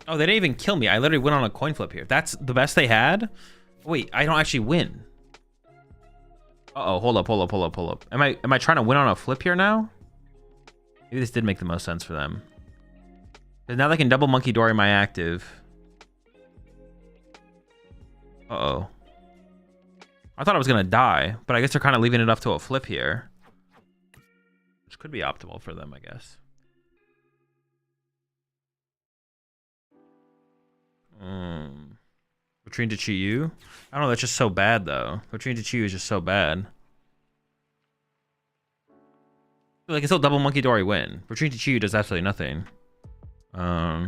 Oh, they didn't even kill me. I literally went on a coin flip here. That's the best they had? Wait, I don't actually win. Uh-oh, hold up. Am I trying to win on a flip here now? Maybe this did make the most sense for them. Because now they can double Monkey Dory my active. Uh-oh. I thought I was going to die, but I guess they're kind of leaving it up to a flip here. Which could be optimal for them, I guess. Retreat to Chi-Yu? I don't know, that's just so bad, though. Retreat to Chi-Yu is just so bad. Like, it's still double Monkey Dory win. Retreat to Chi-Yu does absolutely nothing. How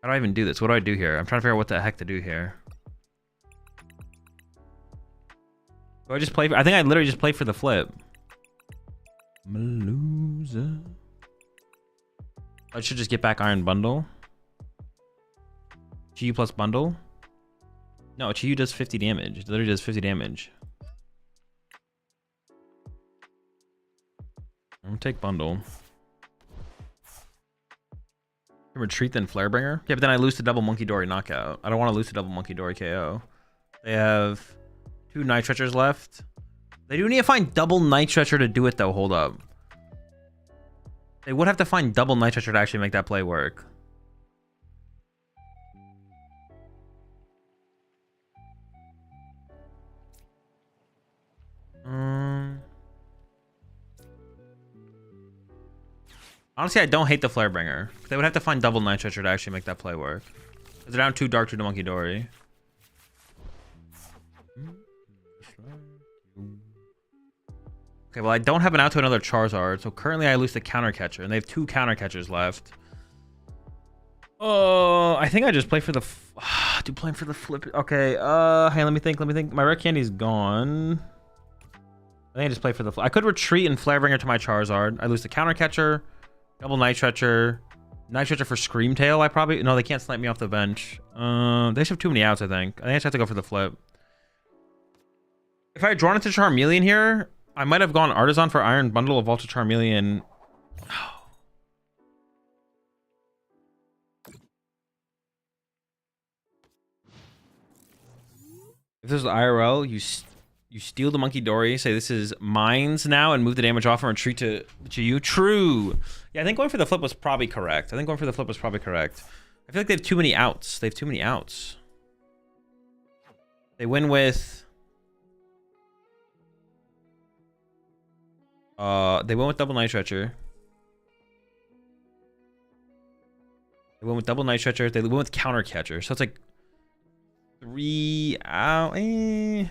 do I even do this? What do I do here? I'm trying to figure out what the heck to do here. Do I just play? I think I literally just play for the flip. Loser. I should just get back Iron Bundle. Chi-Yu plus bundle? No, Chi-Yu does 50 damage. It literally does 50 damage. I'm gonna take bundle. Retreat then Flarebringer? Yeah, but then I lose to double Monkey Dory knockout. I don't want to lose to double Monkey Dory KO. They have 2 Night Stretchers left. They do need to find double Night Stretcher to do it though. Hold up. They would have to find double Night Stretcher to actually make that play work. Honestly, I don't hate the Flarebringer. They would have to find double Night Stretcher to actually make that play work. They're down 2 Dark 2 to Monkey Dory. Okay, well, I don't have an out to another Charizard, so currently I lose the Counter Catcher, and they have 2 Counter Catchers left. Oh, I think I just play for the... Dude, playing for the flip... Okay, hey, let me think. My rare candy's gone. I think I just play for the... I could retreat and Flarebringer to my Charizard. I lose the Counter Catcher, double Night Stretcher for Screamtail. I probably... No, they can't snipe me off the bench. They just have too many outs, I think. I just have to go for the flip. If I had drawn into Charmeleon here, I might have gone Artisan for Iron Bundle of Ultra Charmeleon. If this was IRL, you steal the Monkey Dory, say this is mines now, and move the damage off and retreat to you. True. Yeah, I think going for the flip was probably correct. I feel like they have too many outs. They win with... they went with double Night Stretcher. They went with Counter Catcher. So it's like 3 out. I mean,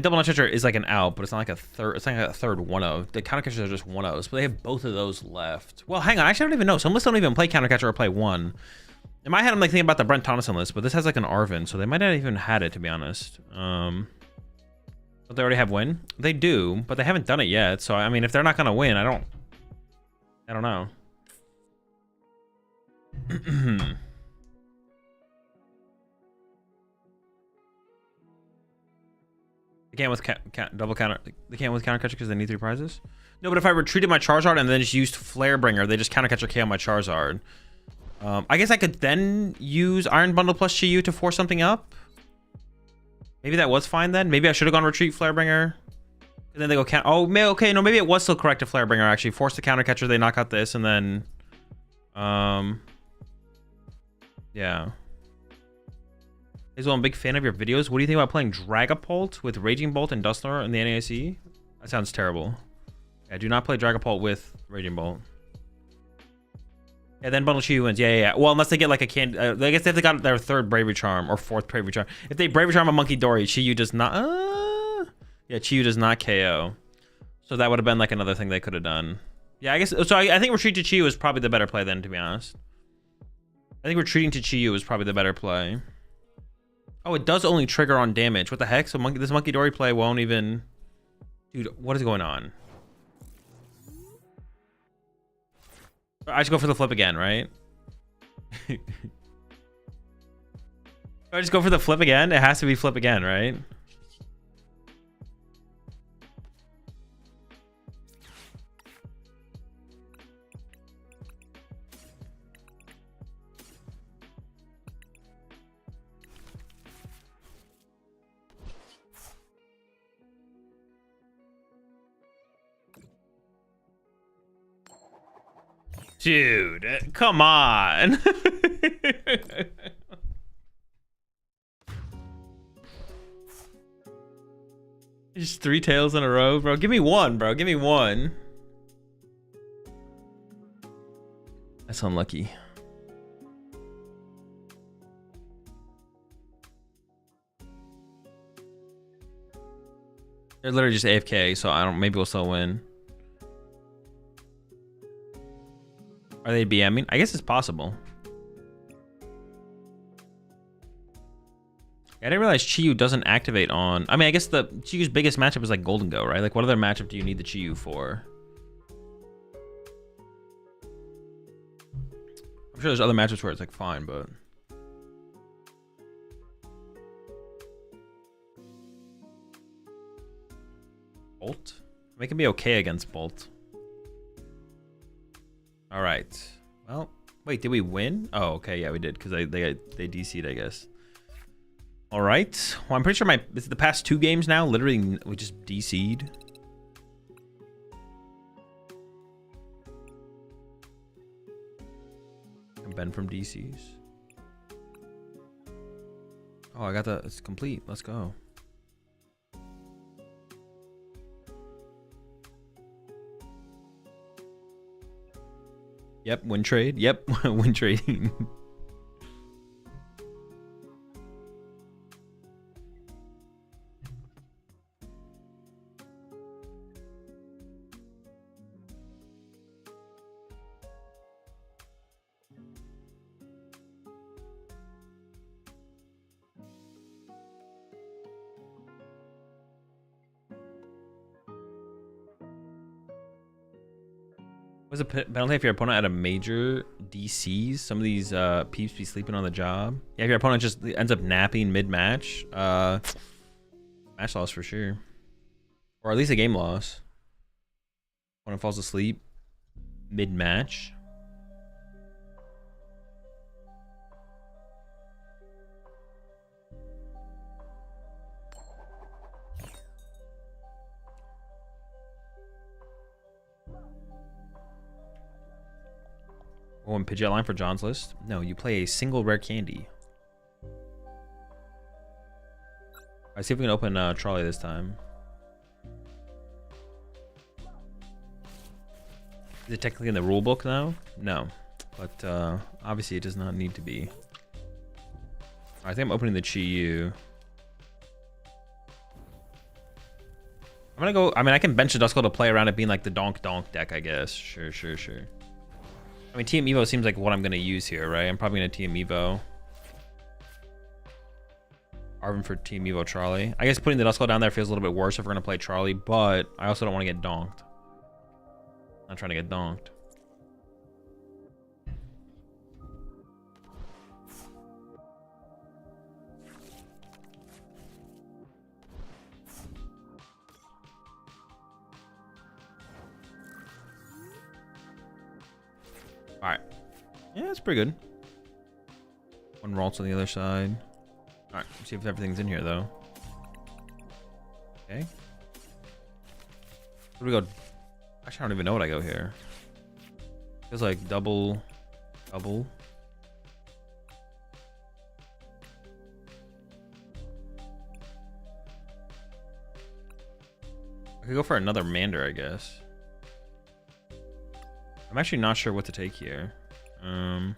double Night Stretcher is like an out, but it's not like a third. It's not like a third one of. The Counter Catchers are just one ofs, but they have both of those left. Well, hang on. Actually, I don't even know. Some lists don't even play Counter Catcher or play one. In my head, I'm like thinking about the Brent Tonneson list, but this has like an Arvin, so they might not even had it, to be honest. But they already have win. They do, but they haven't done it yet. So I mean, if they're not gonna win, I don't know. They can't with double counter. They can't with counter catcher because they need 3 prizes. No, but if I retreated my Charizard and then just used Flare Bringer, they just counter catcher KO my Charizard. I guess I could then use Iron Bundle plus Chi-Yu to force something up. Maybe that was fine then. Maybe I should have gone retreat Flare Bringer. And then they go count. Oh, okay, no, maybe it was still correct to Flare Bringer actually. Force the counter catcher, they knock out this, and then yeah. Hazel, I'm a big fan of your videos. What do you think about playing Dragapult with Raging Bolt and Dusknoir in the NAIC? That sounds terrible. Yeah, do not play Dragapult with Raging Bolt. Yeah, then Bundle Chi-Yu wins. Yeah. Well, unless they get like a candy. I guess if they got their 3rd Bravery Charm or 4th Bravery Charm. If they Bravery Charm a Monkey Dory, Chi-Yu does not. Yeah, Chi-Yu does not KO. So that would have been like another thing they could have done. Yeah, I guess. So I think Retreat to Chi-Yu is probably the better play then, to be honest. I think Retreating to Chi-Yu is probably the better play. Oh, it does only trigger on damage. What the heck? So this Monkey Dory play won't even... Dude, what is going on? I just go for the flip again, right? Do I just go for the flip again? It has to be flip again, right? Dude, come on. Just 3 tails in a row, bro. Give me one, bro. Give me one. That's unlucky. They're literally just AFK, so I don't. Maybe we'll still win. Are they BMing? I guess it's possible. I didn't realize Chi-Yu doesn't activate on... I mean, I guess the Chi-Yu's biggest matchup is like Golden Go, right? Like, what other matchup do you need the Chi-Yu for? I'm sure there's other matchups where it's like fine, but... Bolt? I mean, it can be okay against Bolt. All right. Well, wait, did we win? Oh, okay, yeah, we did because they DC'd, I guess. All right. Well, I'm pretty sure the past 2 games now, literally, we just DC'd. And Ben from DCs. Oh, I got the. It's complete. Let's go. Yep, win trade. Yep, win trading. Was a penalty if your opponent had a major DCs? Some of these peeps be sleeping on the job. Yeah, if your opponent just ends up napping mid-match. Match loss for sure. Or at least a game loss. Opponent falls asleep mid-match. Oh, and Pidgeot line for John's list. No, you play a single rare candy. Alright, see if we can open Trolley this time. Is it technically in the rule book now? No. But obviously it does not need to be. I think I'm opening the Chi-Yu. I'm gonna go. I mean, I can bench a Duskull to play around it being like the Donk deck, I guess. Sure. I mean, Team Evo seems like what I'm gonna use here, right? I'm probably gonna Team Evo. Arvin for Team Evo Charlie. I guess putting the Duskull down there feels a little bit worse if we're gonna play Charlie, but I also don't want to get donked. Not trying to get donked. All right. Yeah, it's pretty good. One Ralts on the other side. All right. Let's see if everything's in here though. Okay. Where do we go? Actually, I don't even know what I go here. Feels like double. I could go for another Mander, I guess. I'm actually not sure what to take here. I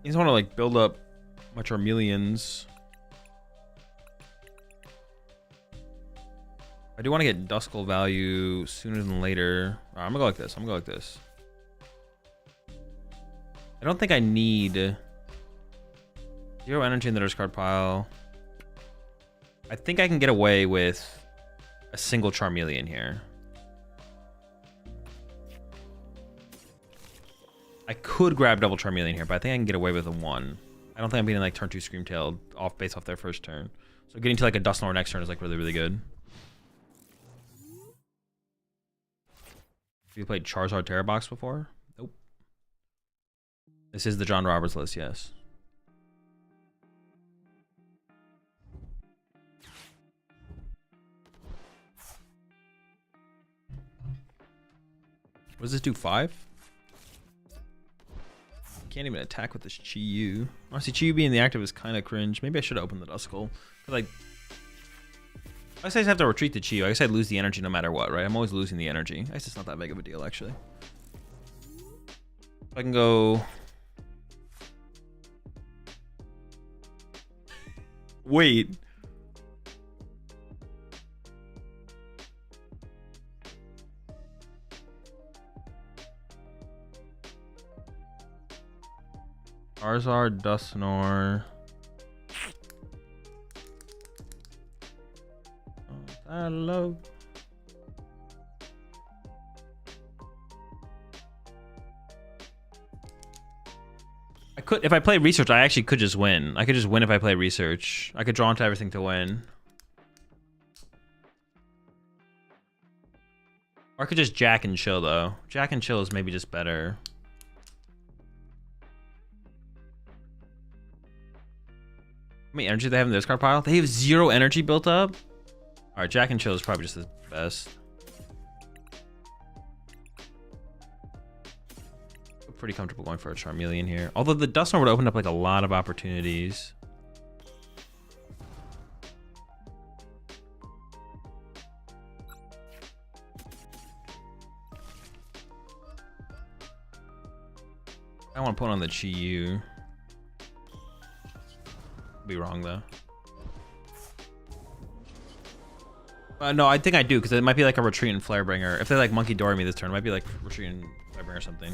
just want to like build up my Charmeleons. I do want to get Duskull value sooner than later. Right, I'm gonna go like this. I don't think I need 0 energy in the discard pile. I think I can get away with a single Charmeleon here. I could grab double Charmeleon here, but I think I can get away with a 1. I don't think I'm getting like turn 2 Screamtail based off their first turn. So getting to like a Dusknoir next turn is like really good. Have you played Charizard Terra Box before? Nope. This is the John Roberts list, yes. What does this do? 5? Can't even attack with this Chi-Yu. Honestly, Chi-Yu being the active is kind of cringe. Maybe I should open the Duskull. Like, I guess I just have to retreat the Chi-Yu. I guess I'd lose the energy no matter what, right? I'm always losing the energy. I guess it's not that big of a deal, actually. I can go... Wait. Charizard, Dusknoir. I love. I could, if I play research, I actually could just win. I could just win if I play research. I could draw into everything to win. Or I could just jack and chill though. Jack and chill is maybe just better. How many energy do they have in the discard pile? They have 0 energy built up? Alright, Jack and Chill is probably just the best. I'm pretty comfortable going for a Charmeleon here. Although the Dusknoir would open up like a lot of opportunities. I want to put on the Chi-Yu. Be wrong though. No, I think I do because it might be like a retreat and Flarebringer. If they like Monkey Dory me this turn, it might be like retreat and Flarebringer or something.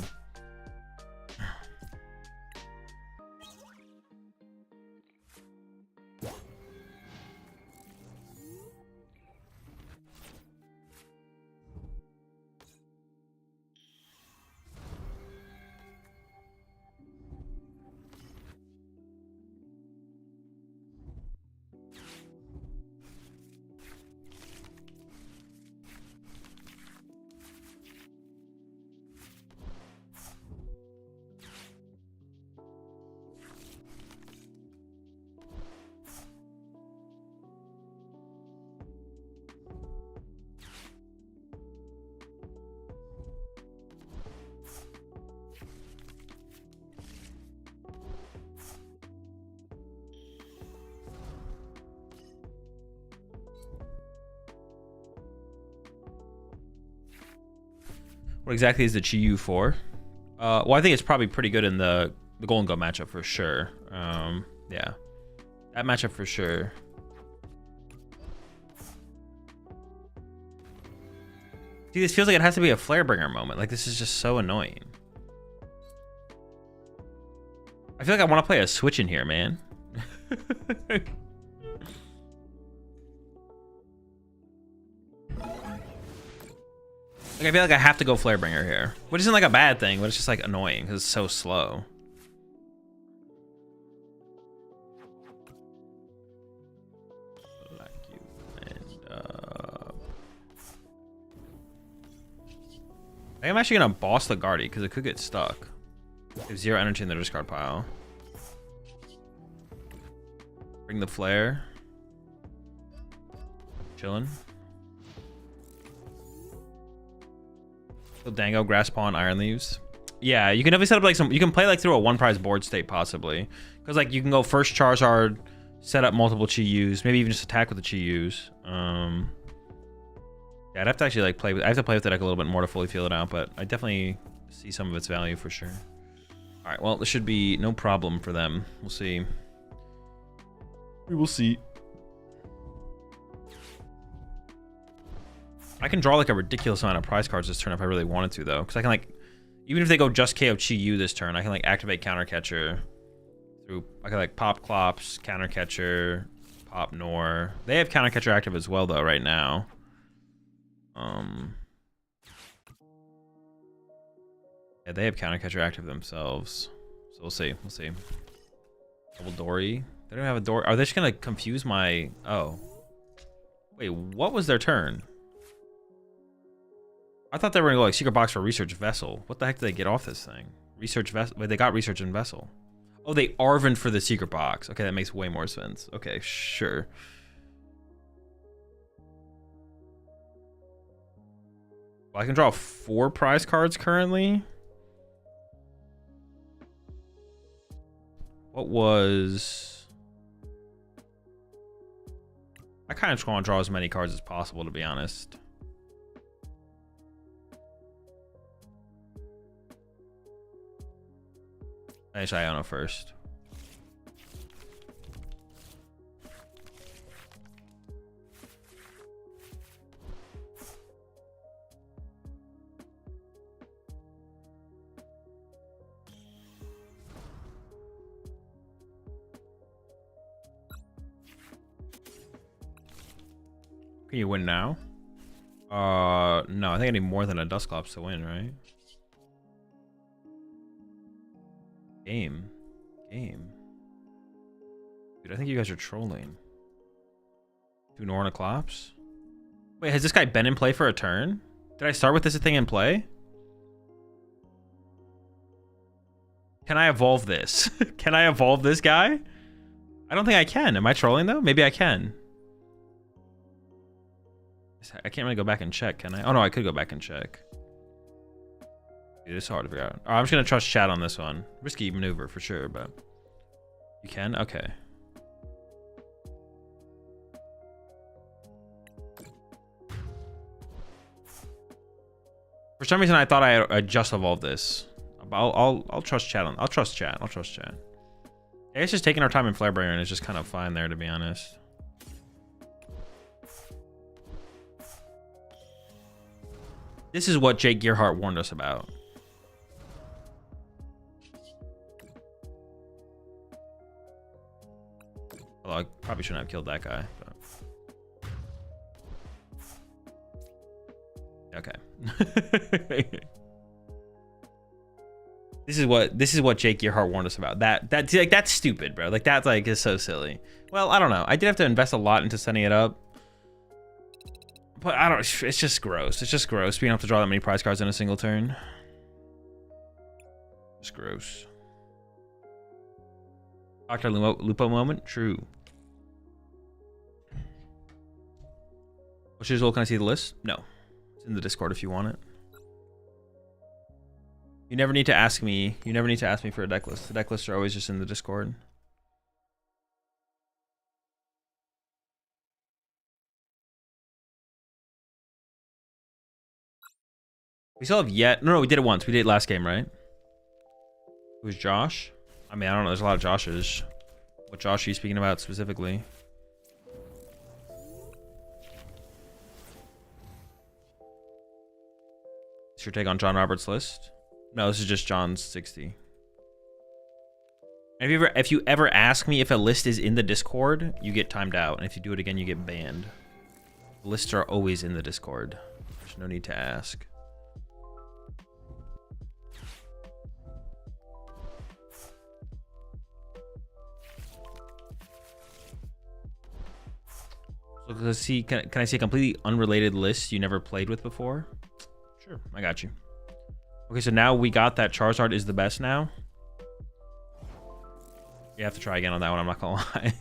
What exactly is the Chi-Yu for? Well, I think it's probably pretty good in the Golden Go matchup for sure. Yeah, that matchup for sure. See, this feels like it has to be a Flare Bringer moment. Like, this is just so annoying. I feel like I want to play a Switch in here, man. Like, I feel like I have to go Flare Bringer here. Which isn't like a bad thing, but it's just like annoying because it's so slow. I think I'm actually gonna boss the Guardy because it could get stuck. They have 0 energy in the discard pile. Bring the flare. Chillin'. Dango, Grass Pawn, Iron Leaves. Yeah, you can definitely set up like some. You can play like through a 1 prize board state possibly, because like you can go first Charizard, set up multiple Chi-Yus, maybe even just attack with the Chi-Yus. Yeah, I'd have to actually like play with. I have to play with the deck a little bit more to fully feel it out, but I definitely see some of its value for sure. All right, well, this should be no problem for them. We'll see. We will see. I can draw like a ridiculous amount of prize cards this turn if I really wanted to, though, because I can like, even if they go just KO Chi-Yu this turn, I can like activate Counter Catcher through. I can like pop Clops, Counter Catcher, pop Nor. They have Counter Catcher active as well, though, right now. Yeah, they have Counter Catcher active themselves, so we'll see. We'll see. Double Dory. They don't have a door. Are they just gonna confuse my? Oh, wait. What was their turn? I thought they were gonna go like Secret Box for Research Vessel. What the heck did they get off this thing? Research Vessel. Wait, they got Research and Vessel. Oh, they Arven for the Secret Box. Okay, that makes way more sense. Okay, sure. Well, I can draw 4 prize cards currently. What was... I kind of just want to draw as many cards as possible, to be honest. Actually, Iono first. Can you win now? No, I think I need more than a Dusknoir to win, right? Game. Dude, I think you guys are trolling. 2 Norniclops? Wait, has this guy been in play for a turn? Did I start with this thing in play? Can I evolve this? Can I evolve this guy? I don't think I can. Am I trolling though? Maybe I can. I can't really go back and check, can I? Oh no, I could go back and check. Dude, it's hard to figure out. Oh, I'm just gonna trust chat on this one. Risky maneuver for sure, but you can? Okay. For some reason, I thought I just evolved this. I'll trust chat on. I'll trust chat. Yeah, it's just taking our time in Flare Bringer, and it's just kind of fine there, to be honest. This is what Jake Gearhart warned us about. Well, I probably shouldn't have killed that guy, but... Okay. This is what Jake Gearhart warned us about. That's stupid, bro. Like that's like is so silly. Well, I don't know. I did have to invest a lot into setting it up. But I don't, it's just gross. It's just gross being able to draw that many prize cards in a single turn. Just gross. Dr. Lupo moment? True. Which is, well, can I see the list? No. It's in the Discord if you want it. You never need to ask me. You never need to ask me for a deck list. The deck lists are always just in the Discord. We still have yet. No, we did it once. We did it last game, right? It was Josh. I mean, I don't know. There's a lot of Joshes. What Josh are you speaking about specifically? What's your take on John Roberts' list? No, this is just John's 60. If you ever ask me if a list is in the Discord, you get timed out, and if you do it again, you get banned. Lists are always in the Discord. There's no need to ask. So let's see. Can I see a completely unrelated list you never played with before? Sure, I got you. Okay, so now we got that Charizard is the best now. You have to try again on that one. I'm not gonna lie.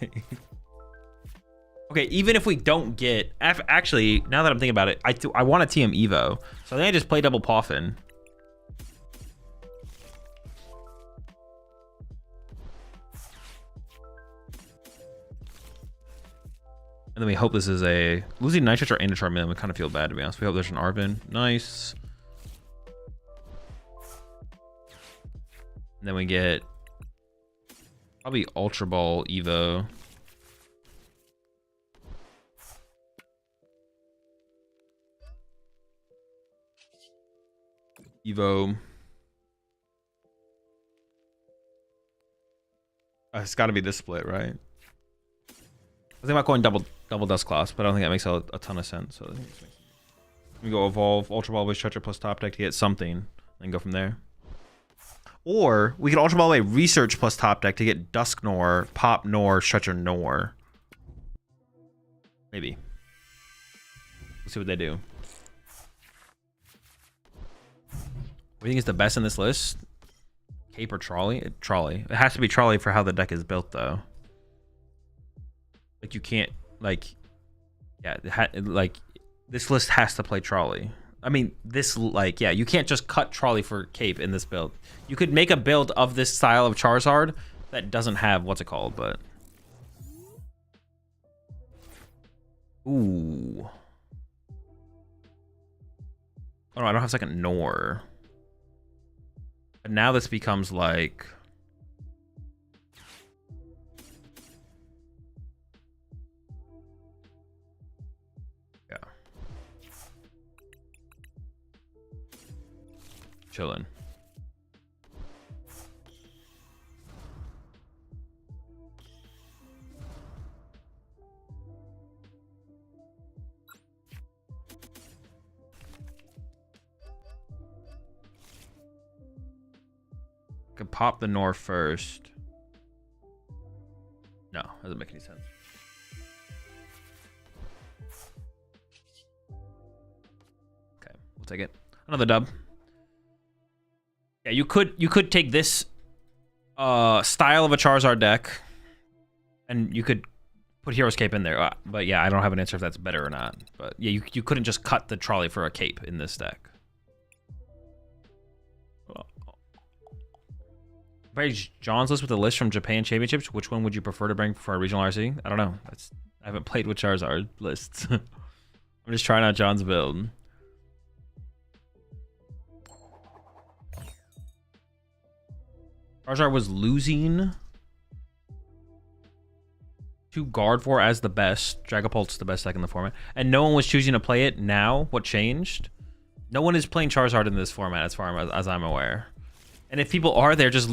Okay, even if we don't get... Actually, now that I'm thinking about it, I want a TM Evo. So I think I just play double Poffin. And then we hope this is a... Losing Nitrate or Anti Charmeleon would kind of feel bad, to be honest. We hope there's an Arvin. Nice. And then we get... Probably Ultra Ball Evo. Evo. It's got to be this split, right? I was thinking about going double Dusknoir, but I don't think that makes a ton of sense. So we go Evolve, Ultra Ball, Stretcher plus Top Deck to get something, and go from there. Or we could Ultra Ball away Research plus Top Deck to get Dusknoir, Pop Nor, Stretcher Nor. Maybe. Let's see what they do. What do you think is the best in this list? Cape or Trolley? Trolley. It has to be Trolley for how the deck is built, though. Like, you can't, like... Yeah, like, this list has to play Trolley. I mean, this, like, yeah, you can't just cut Trolley for Cape in this build. You could make a build of this style of Charizard that doesn't have, what's it called, but... Ooh. Oh, no, I don't have second Nor. But now this becomes like... Yeah. Chillin'. Could pop the Nor first. No, doesn't make any sense. Okay, we'll take it. Another dub. Yeah, you could take this style of a Charizard deck, and you could put Hero's Cape in there. But yeah, I don't have an answer if that's better or not. But yeah, you couldn't just cut the Trolley for a Cape in this deck. John's list with a list from Japan Championships. Which one would you prefer to bring for our regional RC? I don't know. I haven't played with Charizard lists. I'm just trying out John's build. Charizard was losing to Guard for as the best. Dragapult's the best deck in the format, and no one was choosing to play it. Now, what changed? No one is playing Charizard in this format, as far as I'm aware. And if people are, they're just...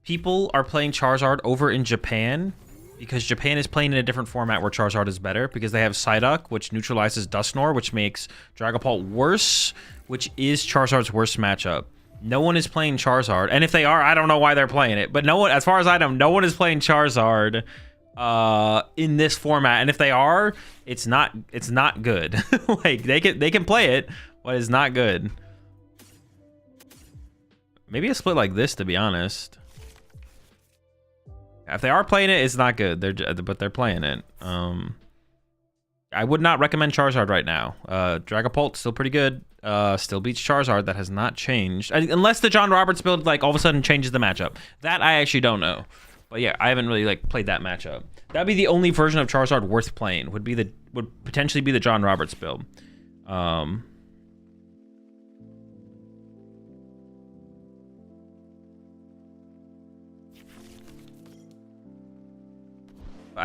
People are playing Charizard over in Japan because Japan is playing in a different format where Charizard is better because they have Psyduck, which neutralizes Dusknoir, which makes Dragapult worse, which is Charizard's worst matchup. No one is playing Charizard. And if they are, I don't know why they're playing it. But no one, as far as I know, no one is playing Charizard in this format. And if they are, it's not good. Like, they can play it, but it's not good. Maybe a split like this, to be honest. If they are playing it, it's not good. But they're playing it. I would not recommend Charizard right now. Dragapult, still pretty good. Still beats Charizard. That has not changed. Unless the John Roberts build, like, all of a sudden changes the matchup. That I actually don't know. But yeah, I haven't really, like, played that matchup. That'd be the only version of Charizard worth playing. Would potentially be the John Roberts build.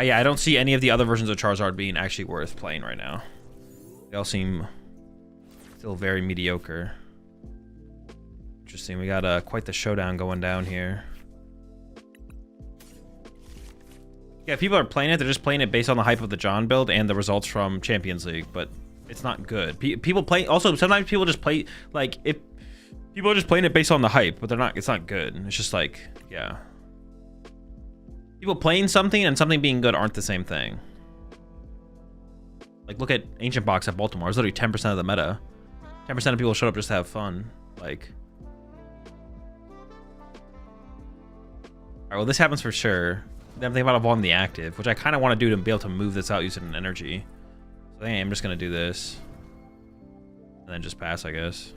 Yeah, I don't see any of the other versions of Charizard being actually worth playing right now. They all seem still very mediocre. Interesting. We got quite the showdown going down here. Yeah, people are playing it. They're just playing it based on the hype of the John build and the results from Champions League, but it's not good. People play. Also, sometimes people just play like if people are just playing it based on the hype, but they're not. It's not good. It's just like, yeah. People playing something and something being good aren't the same thing. Like, look at Ancient Box at Baltimore. It's literally 10% of the meta. 10% of people showed up just to have fun. Like, all right, well, this happens for sure. Then think about evolving the active, which I kind of want to do to be able to move this out using an energy. So I think I'm just going to do this. And then just pass, I guess.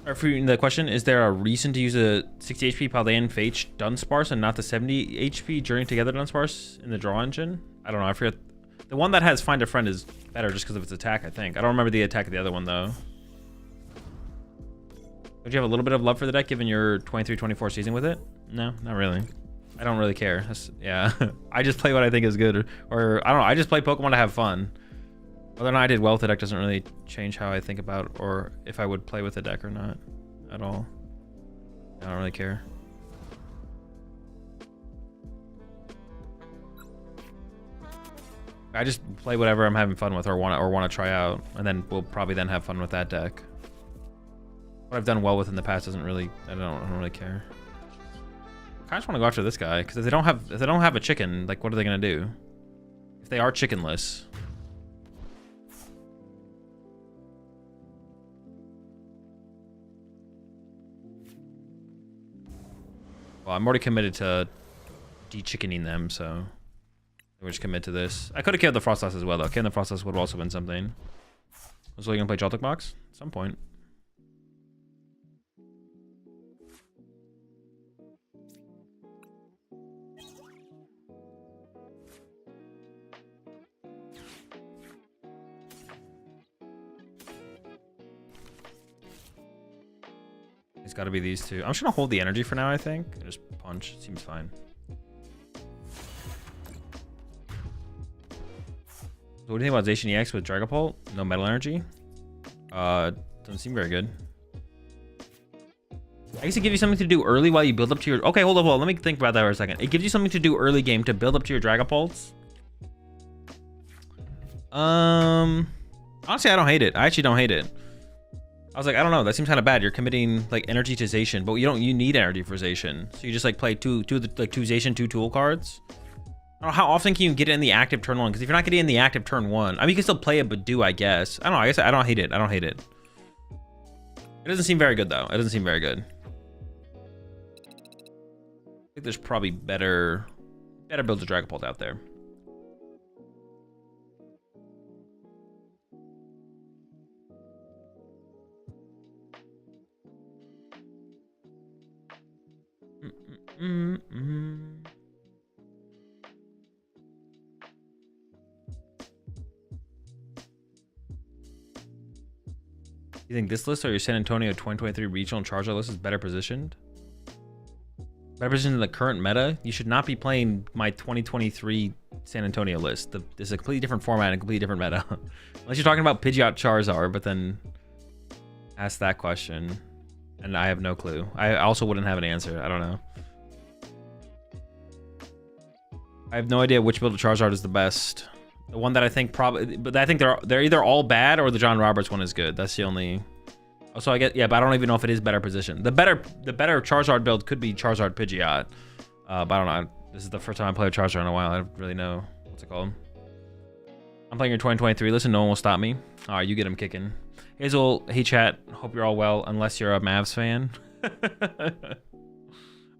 The question, is there a reason to use a 60 HP Paldean Fate Dunsparce and not the 70 HP Journey Together Dunsparce in the draw engine? I don't know. I forget. The one that has Find a Friend is better just because of its attack, I think. I don't remember the attack of the other one, though. Would you have a little bit of love for the deck given your 23-24 season with it? No, not really. I don't really care. Yeah. I just play what I think is good. Or I don't know. I just play Pokemon to have fun. Whether or not I did well with the deck doesn't really change how I think about or if I would play with the deck or not at all. I don't really care. I just play whatever I'm having fun with or want to try out, and then we'll probably then have fun with that deck. What I've done well with in the past doesn't really, I don't really care. I just want to go after this guy because if they don't have a chicken, like what are they gonna do? If they are chickenless. Well, I'm already committed to de-chickening them, so we'll just commit to this. I could have killed the Frostlass as well, though. Killing the Frostlass would have also been something. So you gonna play Joltik Box at some point? It's got to be these two. I'm just gonna hold the energy for now. I think just punch. Seems fine. So what do you think about Zacian EX with Dragapult? No metal energy. Doesn't seem very good. I guess it gives you something to do early while you build up to your. Okay, hold up. Let me think about that for a second. It gives you something to do early game to build up to your Dragapults. Honestly, I don't hate it. I actually don't hate it. I was like, I don't know. That seems kind of bad. You're committing like energy to Zacian, but you need energy for Zacian. So you just like play two Zacian, 2 tool cards. I don't know, how often can you get it in the active turn 1? Because if you're not getting in the active turn 1, I mean, you can still play it, but I guess. I don't know. I guess I don't hate it. I don't hate it. It doesn't seem very good, though. It doesn't seem very good. I think there's probably better builds of Dragapult out there. You think this list or your San Antonio 2023 regional Charizard list is better positioned? Better positioned in the current meta? You should not be playing my 2023 San Antonio list. This is a completely different format and a completely different meta. Unless you're talking about Pidgeot Charizard, but then ask that question. And I have no clue. I also wouldn't have an answer. I don't know. I have no idea which build of Charizard is the best. The one that I think probably, but I think they're either all bad or the John Roberts one is good. That's the only. Also, I get, yeah, but I don't even know if it is better position. The better Charizard build could be Charizard Pidgeot, but I don't know. This is the first time I played Charizard in a while. I don't really know what's it called. I'm playing your 2023. Listen, no one will stop me. All right, you get him kicking. Hazel, hey chat. Hope you're all well, unless you're a Mavs fan.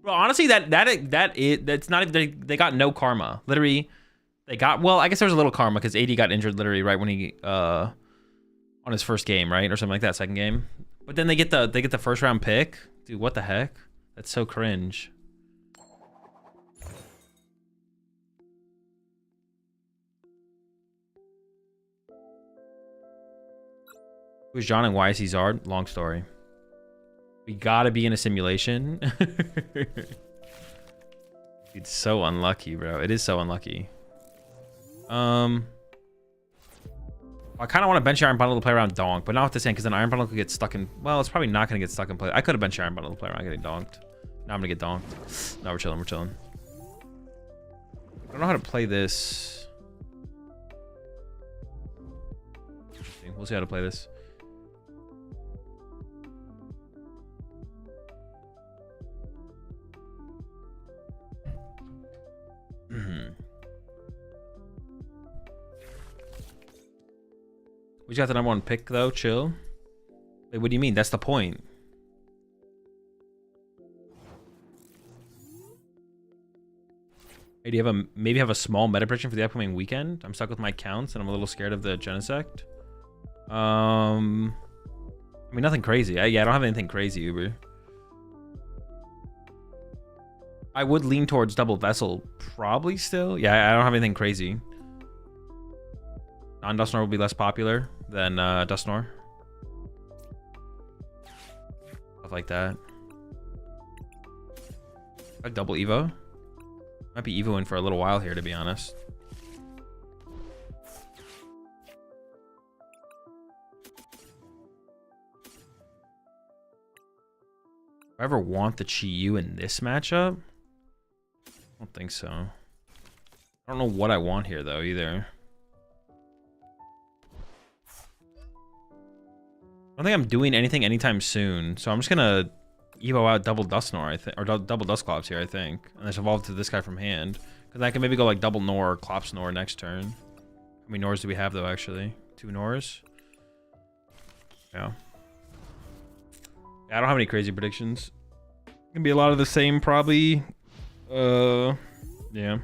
Well, honestly, that's not. They got no karma. Literally, they got. Well, I guess there's a little karma because AD got injured literally right when he on his first game, right, or something like that, second game. But then they get the first round pick. Dude, what the heck? That's so cringe. Who's John and why is he Zard? Long story. We gotta be in a simulation. It's so unlucky, bro. It is so unlucky. I kind of want to bench Iron Bundle to play around Donk, but not with this hand, because then Iron Bundle could get stuck in... Well, it's probably not going to get stuck in play. I could have benched Iron Bundle to play around getting donked. Now I'm going to get donked. No, we're chilling. We're chilling. I don't know how to play this. Interesting. We'll see how to play this. We got the #1 pick though. Chill. Wait, what do you mean? That's the point. Hey, do you have maybe have a small meta prediction for the upcoming weekend? I'm stuck with my counts and I'm a little scared of the Genesect. I mean, nothing crazy. Yeah, I don't have anything crazy, Uber. I would lean towards double vessel, probably still. Yeah, I don't have anything crazy. Non-Dusknoir will be less popular than Dusknoir. Stuff like that. Like double Evo. Might be Evoing for a little while here, to be honest. Do I ever want the Chi-Yu in this matchup? I don't think so. I don't know what I want here, though, either. I don't think I'm doing anything anytime soon, so I'm just gonna Evo out double Dusknoir, I think, or double Dusclops here, I think, and just evolve to this guy from hand, because I can maybe go like double Nor or Clopsnor next turn. How many Nors do we have though? Actually, 2 Nors. Yeah. I don't have any crazy predictions. Gonna be a lot of the same, probably. Yeah.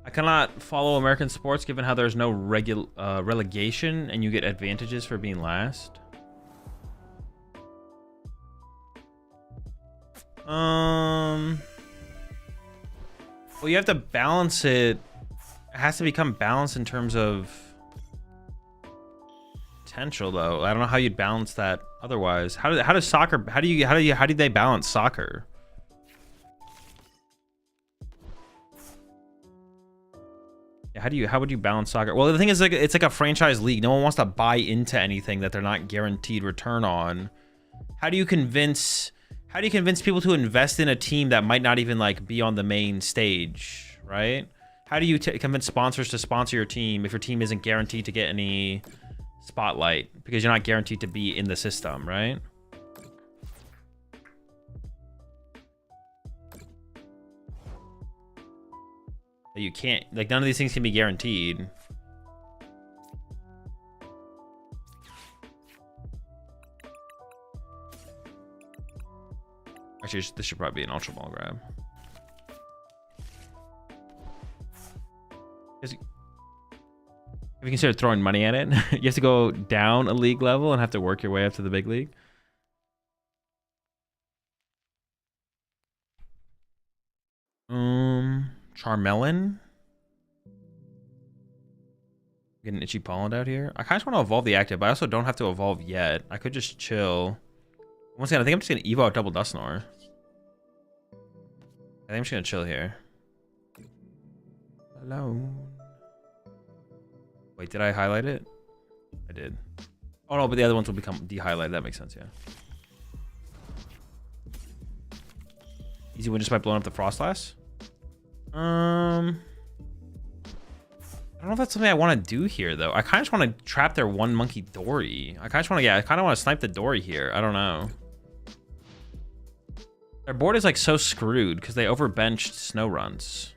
I cannot follow American sports given how there's no relegation and you get advantages for being last. Well, you have to balance it. It has to become balanced in terms of potential, though. I don't know how you'd balance that otherwise. How does soccer? How do they balance soccer? How would you balance soccer? Well, the thing is, like, it's like a franchise league. No one wants to buy into anything that they're not guaranteed return on. How do you convince people to invest in a team that might not even like be on the main stage, right? How do you convince sponsors to sponsor your team if your team isn't guaranteed to get any spotlight because you're not guaranteed to be in the system, right? You can't, like, none of these things can be guaranteed. Actually, this should probably be an Ultra Ball grab. If you consider throwing money at it, you have to go down a league level and have to work your way up to the big league. Charmelon. Getting Itchy Pollen out here. I kind of want to evolve the active, but I also don't have to evolve yet. I could just chill. Once again, I think I'm just going to Evo out double Dusknoir. I think I'm just going to chill here. Hello. Wait, did I highlight it? I did. Oh no, but the other ones will become de-highlighted. That makes sense, yeah. Easy win just by blowing up the Frostlass? I don't know if that's something I want to do here, though. I kind of just want to trap their one monkey Dory. I kind of want to snipe the Dory here. I don't know. Their board is like so screwed because they overbenched snow runs.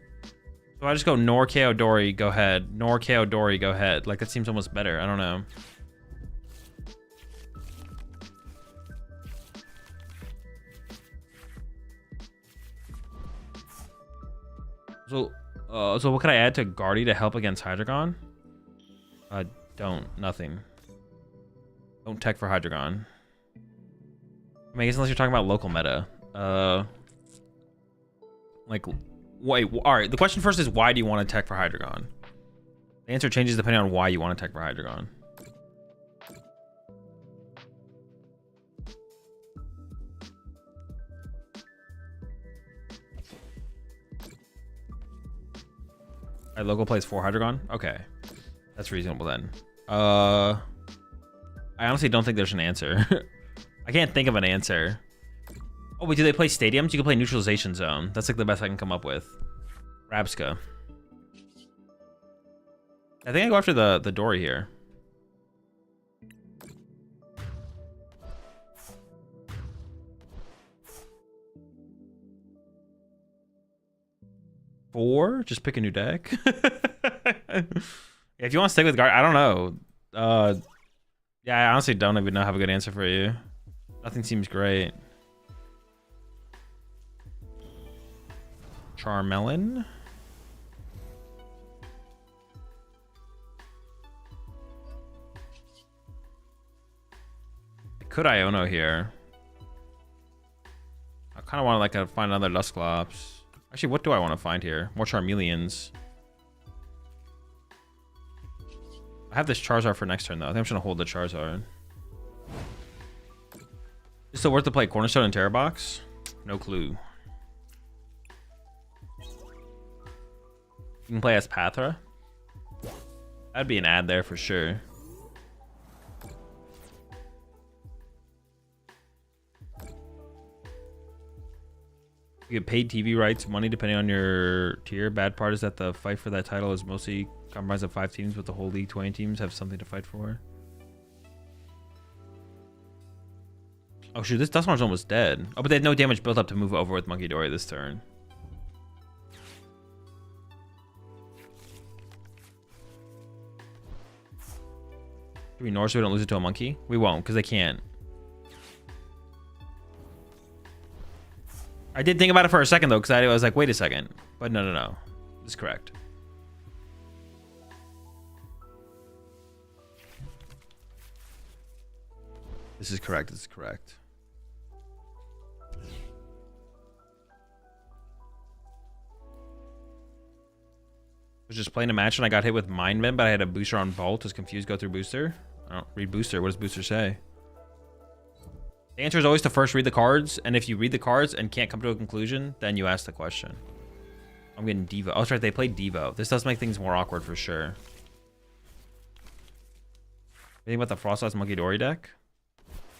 So I just go Nor KO Dory, go ahead. Nor KO Dory, go ahead. Like, that seems almost better. I don't know. So what could I add to Guardy to help against Hydreigon? Nothing. Don't tech for Hydreigon. I mean, I guess unless you're talking about local meta. Like, wait, all right. The question first is, why do you want to tech for Hydreigon? The answer changes depending on why you want to tech for Hydreigon. All right, local plays 4 Hydreigon? Okay. That's reasonable then. I honestly don't think there's an answer. I can't think of an answer. Oh, wait, do they play stadiums? You can play neutralization zone. That's like the best I can come up with. Rabska. I think I go after the Dory here. Four? Just pick a new deck? If you want to stick with guard, I don't know. Yeah, I honestly don't even have a good answer for you. Nothing seems great. Charmelon. I could Iono here. I kind of want to like find another Dusknoir. Actually, what do I want to find here? More Charmeleons. I have this Charizard for next turn though. I think I'm just gonna hold the Charizard. Is it still worth to play Cornerstone and Terra Box? No clue. You can play as Pathra. That'd be an ad there for sure. You get paid TV rights, money depending on your tier. Bad part is that the fight for that title is mostly comprised of 5 teams, but the whole league 20 teams have something to fight for. Oh shoot, this Dusknoir's almost dead. Oh, but they had no damage built up to move over with Monkey Dory this turn. Do we Norse so we don't lose it to a monkey? We won't, because they can't. I did think about it for a second though, because I was like, wait a second. But no. This is correct. This is correct. This is correct. I was just playing a match and I got hit with Mind Bend, but I had a booster on Vault. Was confused, go through booster. I don't read booster. What does booster say? The answer is always to first read the cards, and if you read the cards and can't come to a conclusion, then you ask the question. I'm getting Devo. Oh, that's right. They played Devo. This does make things more awkward for sure. Anything about the Frostlass Monkey Dory deck?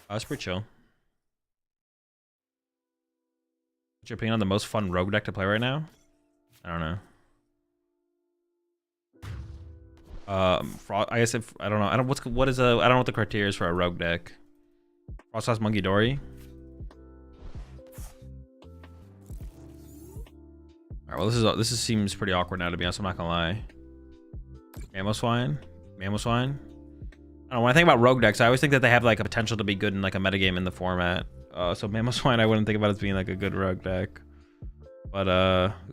It's pretty chill. What's your opinion on the most fun rogue deck to play right now? I don't know. I guess if I don't know. I don't know what the criteria is for a rogue deck. Frostlass Monkey Dory. Alright, well this seems pretty awkward now, to be honest. I'm not gonna lie. Mamoswine. I don't know, when I think about rogue decks, I always think that they have like a potential to be good in like a metagame in the format. So Mamoswine I wouldn't think about as being like a good rogue deck. But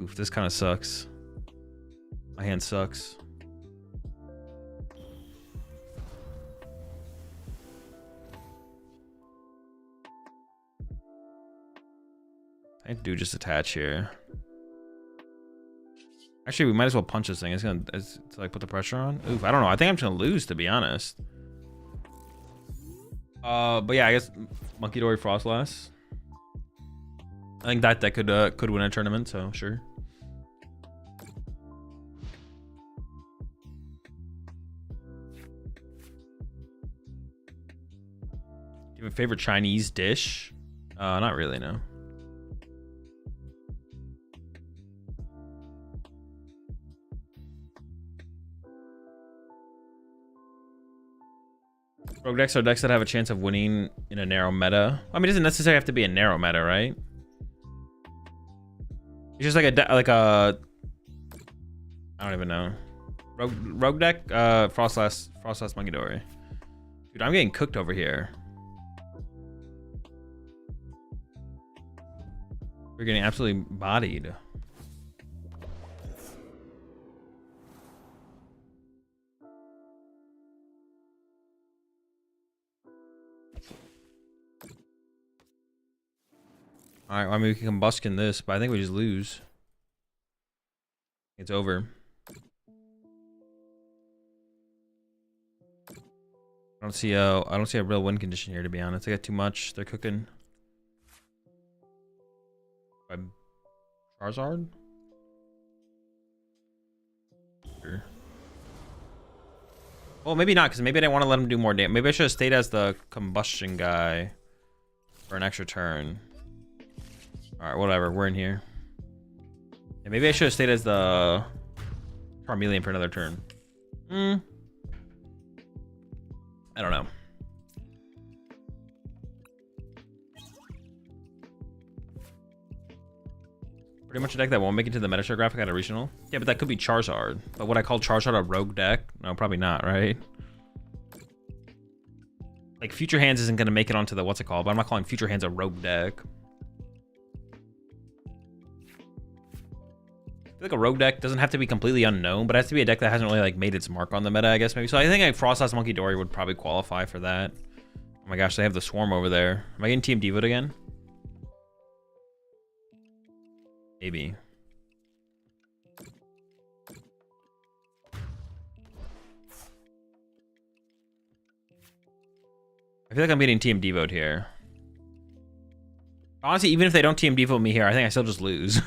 oof, this kind of sucks. My hand sucks. I do just attach here. Actually, we might as well punch this thing. It's gonna like put the pressure on. Oof, I don't know. I think I'm just gonna lose, to be honest. But yeah, I guess Monkey Dory Frostlass. I think that could win a tournament, so sure. Do you have a favorite Chinese dish? Not really, no. Rogue decks are decks that have a chance of winning in a narrow meta. I mean, it doesn't necessarily have to be a narrow meta, right? It's just like a I don't even know. Rogue deck, Frostlass Monkey Dory. Dude, I'm getting cooked over here. We're getting absolutely bodied. All right, well, I mean, we can combustion this, but I think we just lose. It's over. I don't see a real win condition here, to be honest. They got too much. They're cooking. Charizard? Sure. Well, maybe not, because maybe I didn't want to let him do more damage. Maybe I should have stayed as the combustion guy for an extra turn. Alright, whatever. We're in here. Yeah, maybe I should have stayed as the Charmeleon for another turn. I don't know. Pretty much a deck that won't make it to the Metashare graphic at a regional. Yeah, but that could be Charizard. But would I call Charizard a rogue deck? No, probably not, right? Like, Future Hands isn't going to make it onto the what's it called, but I'm not calling Future Hands a rogue deck. I feel like a rogue deck doesn't have to be completely unknown, but it has to be a deck that hasn't really like made its mark on the meta, I guess, maybe. So I think like Frostlass Monkey Dory would probably qualify for that. Oh my gosh, they have the Swarm over there. Am I getting Team Devoed again? Maybe. I feel like I'm getting Team Devoed here. Honestly, even if they don't Team Devote me here, I think I still just lose.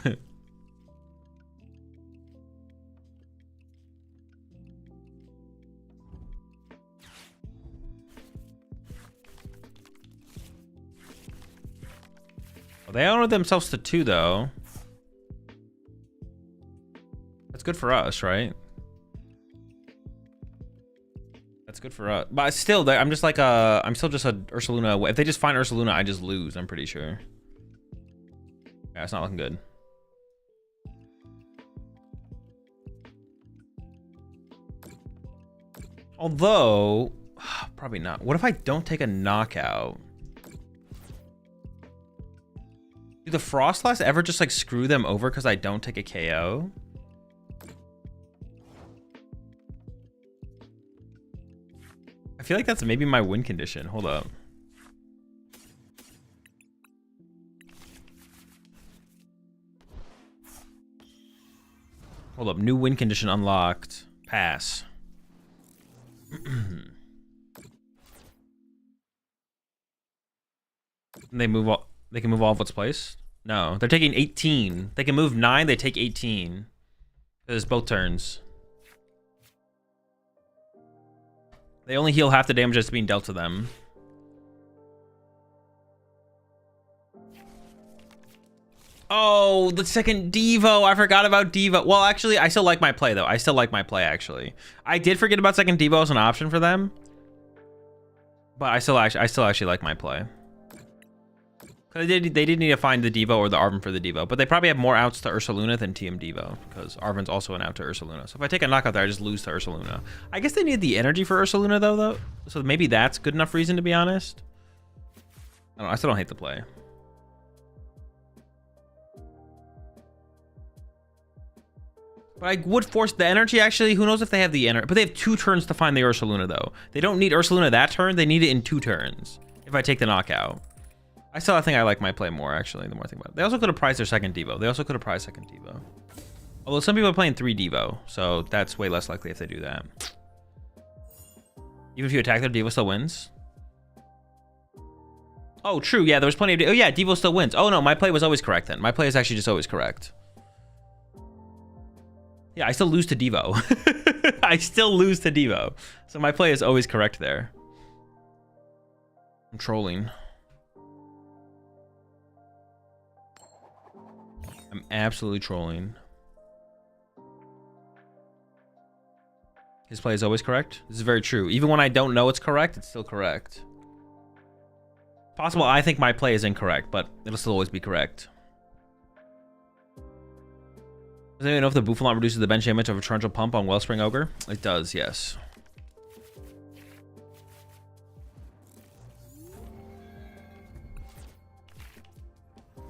Well, they honored themselves to 2, though. That's good for us, right? That's good for us. But still, I'm just like I'm still just a Ursaluna. If they just find Ursaluna, I just lose, I'm pretty sure. Yeah, it's not looking good. Although, probably not. What if I don't take a knockout? Do the Frostlass ever just like screw them over because I don't take a KO? I feel like that's maybe my win condition. Hold up. Hold up. New win condition unlocked. Pass. They move all. They can move all of what's placed? No, they're taking 18. They can move 9, they take 18. It's both turns. They only heal half the damage that's being dealt to them. Oh, the second Devo. I forgot about Devo. Well, actually, I still like my play, though. I still like my play, actually. I did forget about second Devo as an option for them. But I still actually like my play. They did need to find the Devo or the Arven for the Devo, but they probably have more outs to Ursaluna than TM Devo, because Arven's also an out to Ursaluna. So if I take a knockout there, I just lose to Ursaluna. I guess they need the energy for Ursaluna, though. So maybe that's good enough reason, to be honest. I don't know, I still don't hate the play. But I would force the energy, actually. Who knows if they have the energy? But they have 2 turns to find the Ursaluna, though. They don't need Ursaluna that turn. They need it in 2 turns if I take the knockout. I think I like my play more, actually, the more I think about it. They also could have prized their second Devo. They also could have prized second Devo. Although some people are playing 3 Devo, so that's way less likely if they do that. Even if you attack their Devo still wins? Oh, true. Yeah, there was plenty of... Oh, yeah, Devo still wins. Oh, no, my play was always correct then. My play is actually just always correct. Yeah, I still lose to Devo. I still lose to Devo. So my play is always correct there. I'm trolling. I'm absolutely trolling. His play is always correct. This is very true. Even when I don't know it's correct, it's still correct. Possible I think my play is incorrect, but it'll still always be correct. Does anyone know if the Bouffalon reduces the bench damage of a torrential pump on Wellspring Ogre? It does, yes.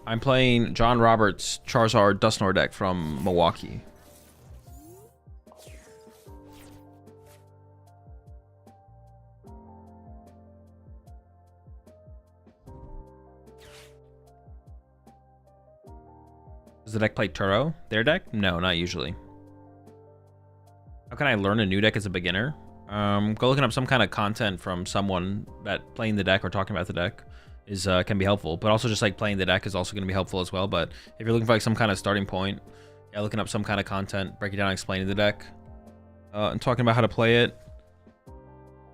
I'm playing John Roberts' Charizard Dusknoir deck from Milwaukee. Does the deck play Turo? Their deck? No, not usually. How can I learn a new deck as a beginner? Go looking up some kind of content from someone that playing the deck or talking about the deck is can be helpful. But also just like playing the deck is also going to be helpful as well. But if you're looking for like some kind of starting point, yeah, looking up some kind of content, breaking down, explaining the deck, and talking about how to play it.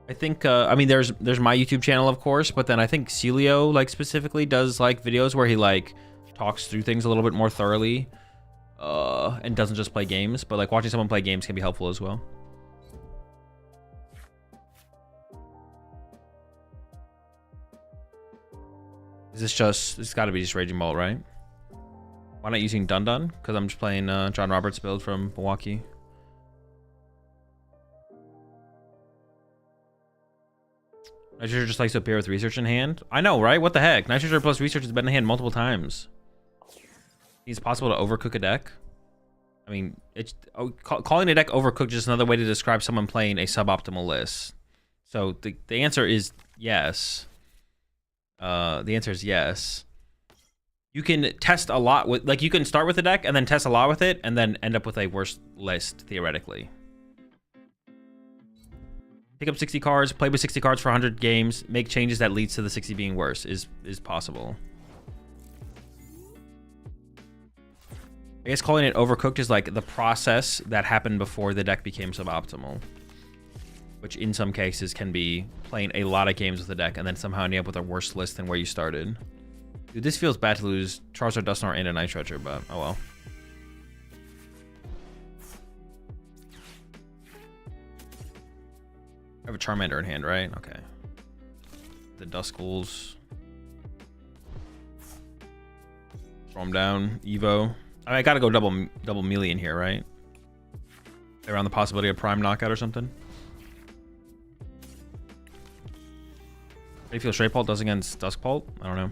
I think I mean there's my YouTube channel, of course, but then I think Celio like specifically does like videos where he like talks through things a little bit more thoroughly, and doesn't just play games. But like watching someone play games can be helpful as well. Is this just, it's got to be just Raging Bolt, right? Why not using Dun Dun? Because I'm just playing John Roberts build from Milwaukee. Night Treasure just likes to appear with research in hand. I know, right? What the heck? Night Treasure plus research has been in hand multiple times. It's possible to overcook a deck. I mean, it's calling a deck overcooked is just another way to describe someone playing a suboptimal list. So the answer is yes. The answer is yes. You can test a lot with, like, you can start with a deck and then test a lot with it and then end up with a worse list theoretically. Pick up 60 cards, play with 60 cards for 100 games, make changes that leads to the 60 being worse is possible. I guess calling it overcooked is like the process that happened before the deck became suboptimal, which in some cases can be playing a lot of games with the deck and then somehow ending up with a worse list than where you started. Dude, this feels bad to lose Charizard, Dusknoir, and a Night Treasure, but oh well. I have a Charmander in hand, right? Okay. The Duskulls. Throw them down. Evo. I gotta go double melee in here, right? Around the possibility of Prime knockout or something. How do you feel Straight Pult does against Duskpult? I don't know.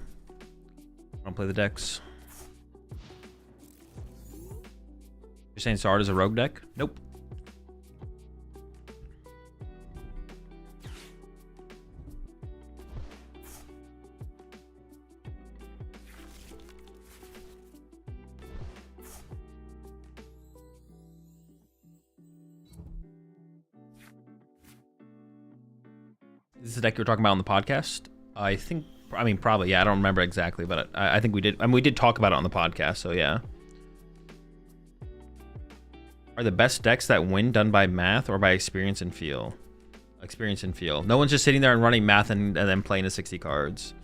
I don't play the decks. You're saying Sard is a rogue deck? Nope. Is this the deck you were talking about on the podcast? I think, I mean, probably, yeah. I don't remember exactly, but I think we did. I mean, we did talk about it on the podcast, so yeah. Are the best decks that win done by math or by experience and feel? Experience and feel. No one's just sitting there and running math and then playing the 60 cards.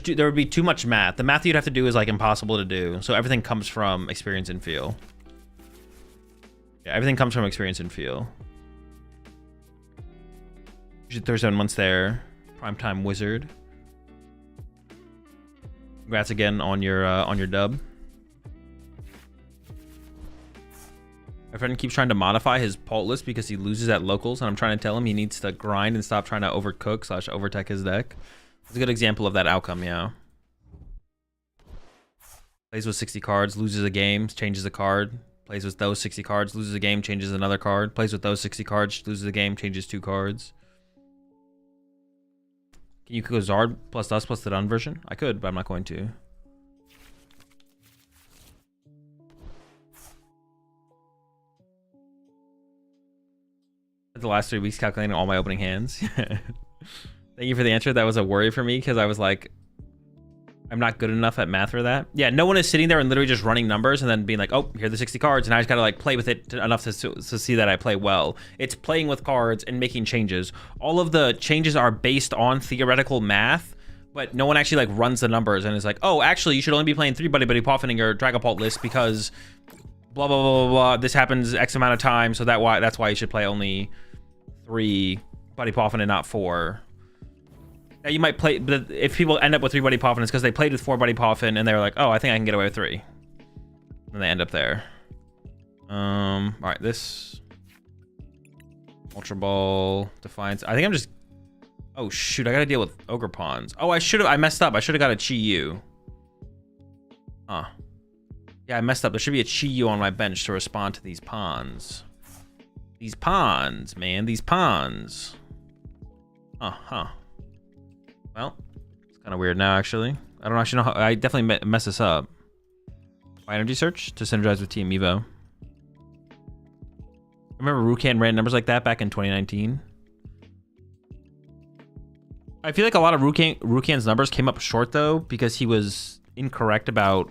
There would be too much math. The math you'd have to do is like impossible to do. So everything comes from experience and feel. Yeah, everything comes from experience and feel. Thursday once there. Primetime Wizard. Congrats again on your dub. My friend keeps trying to modify his Pult list because he loses at locals, and I'm trying to tell him he needs to grind and stop trying to overcook / overtech his deck. It's a good example of that outcome, yeah. Plays with 60 cards, loses a game, changes a card. Plays with those 60 cards, loses a game, changes another card. Plays with those 60 cards, loses a game, changes 2 cards. Can you go Zard plus Dust plus the Dun version? I could, but I'm not going to. The last 3 weeks calculating all my opening hands. Thank you for the answer. That was a worry for me because I was like, I'm not good enough at math for that. Yeah, no one is sitting there and literally just running numbers and then being like, oh, here are the 60 cards, and I just gotta like play with it enough to see that I play well. It's playing with cards and making changes. All of the changes are based on theoretical math, but no one actually like runs the numbers and is like, oh, actually, you should only be playing 3 Buddy Poffin in your Dragapult list because blah, blah, blah, blah, blah. This happens X amount of time, so that's why you should play only 3 Buddy Poffin and not 4. Now you might play, but if people end up with 3 Buddy Poffin, it's because they played with 4 Buddy Poffin and they were like, oh, I think I can get away with 3. And they end up there. All right, this Ultra Ball, Defiance. I think I'm just, oh shoot, I gotta deal with Ogre Pawns. Oh, I messed up. I should have got a Chi-Yu. Huh. Yeah, I messed up. There should be a Chi-Yu on my bench to respond to these pawns. These pawns, man, these pawns. Huh. Well, it's kind of weird now, actually. I don't actually know how. I definitely messed this up. My energy search to synergize with Team Evo. Remember Rukan ran numbers like that back in 2019? I feel like a lot of Rukan's numbers came up short though because he was incorrect about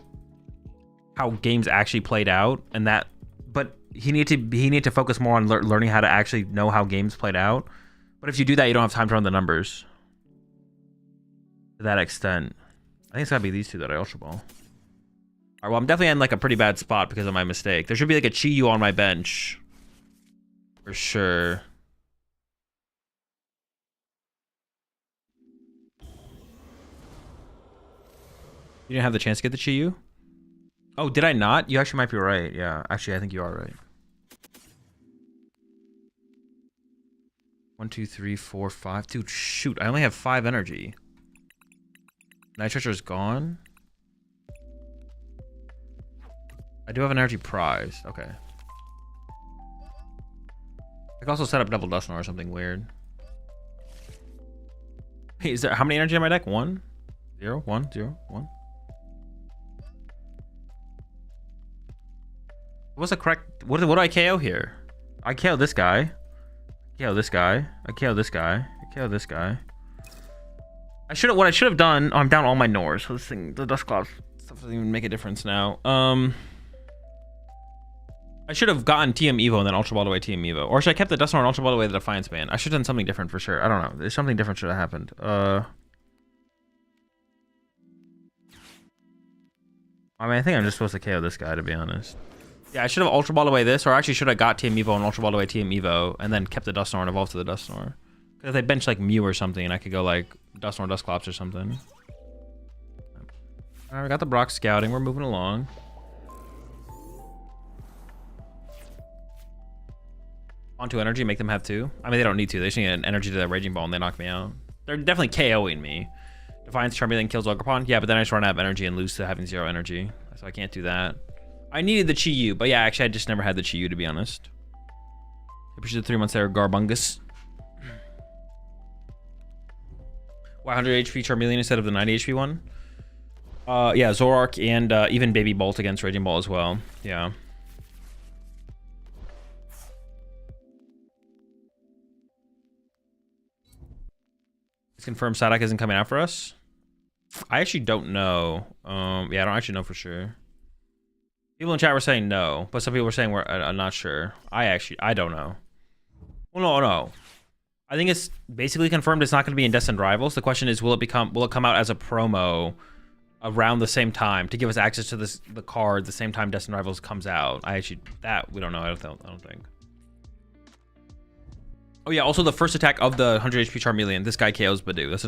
how games actually played out, and that. But he needed to focus more on learning how to actually know how games played out. But if you do that, you don't have time to run the numbers to that extent. I think it's gotta be these two that I Ultra Ball. All right, well, I'm definitely in like a pretty bad spot because of my mistake. There should be like a Chi-Yu on my bench for sure. You didn't have the chance to get the Chi-Yu? Oh, did I not? You actually might be right. Yeah, actually, I think you are right. 1, 2, 3, 4, 5. Dude, shoot. I only have 5 energy. Night Treasure's gone. I do have an energy prize. Okay. I can also set up double Dusknoir or something weird. Hey, is there how many energy on my deck? 1, 0, 1, 0, 1. What's the correct? What do I KO here? I KO this guy. I KO this guy. I KO this guy. I KO this guy. What I should have done. Oh, I'm down all my Nors. So this thing, the Dusknoir stuff doesn't even make a difference now. I should have gotten TM Evo and then Ultra Ball away TM Evo, or should I kept the Dusknoir and Ultra Ball away the Defiance Band? I should have done something different for sure. I don't know. There's something different should have happened. I mean, I think I'm just supposed to KO this guy, to be honest. Yeah, I should have Ultra Ball away this, or actually should have got TM Evo and Ultra Ball away TM Evo, and then kept the Dusknoir and evolved to the Dusknoir. Because if they bench like Mew or something, and I could go like Dusknoir, Dusclops or something. Alright, we got the Brock scouting. We're moving along. Onto energy, make them have 2. I mean, they don't need to. They just need an energy to that Raging Ball and they knock me out. They're definitely KOing me. Defiance Charmeleon kills Ogerpon. Yeah, but then I just run out of energy and lose to having 0 energy. So I can't do that. I needed the Chi-Yu, but yeah, actually I just never had the Chi-Yu, to be honest. Appreciate the 3 months there, Garbungus. Why 100 HP Charmeleon instead of the 90 HP one? Yeah, Zoroark and even Baby Bolt against Raging Ball as well. Yeah. It's confirmed Psyduck isn't coming out for us. I actually don't know. Yeah, I don't actually know for sure. People in chat were saying no, but some people were saying I'm not sure. I don't know. Well, no. I think it's basically confirmed it's not going to be in Destined Rivals. The question is, will it come out as a promo around the same time to give us access to the card the same time Destined Rivals comes out? We don't know. I don't think. Oh yeah, also the first attack of the 100 HP Charmeleon, this guy KOs Badoo. That's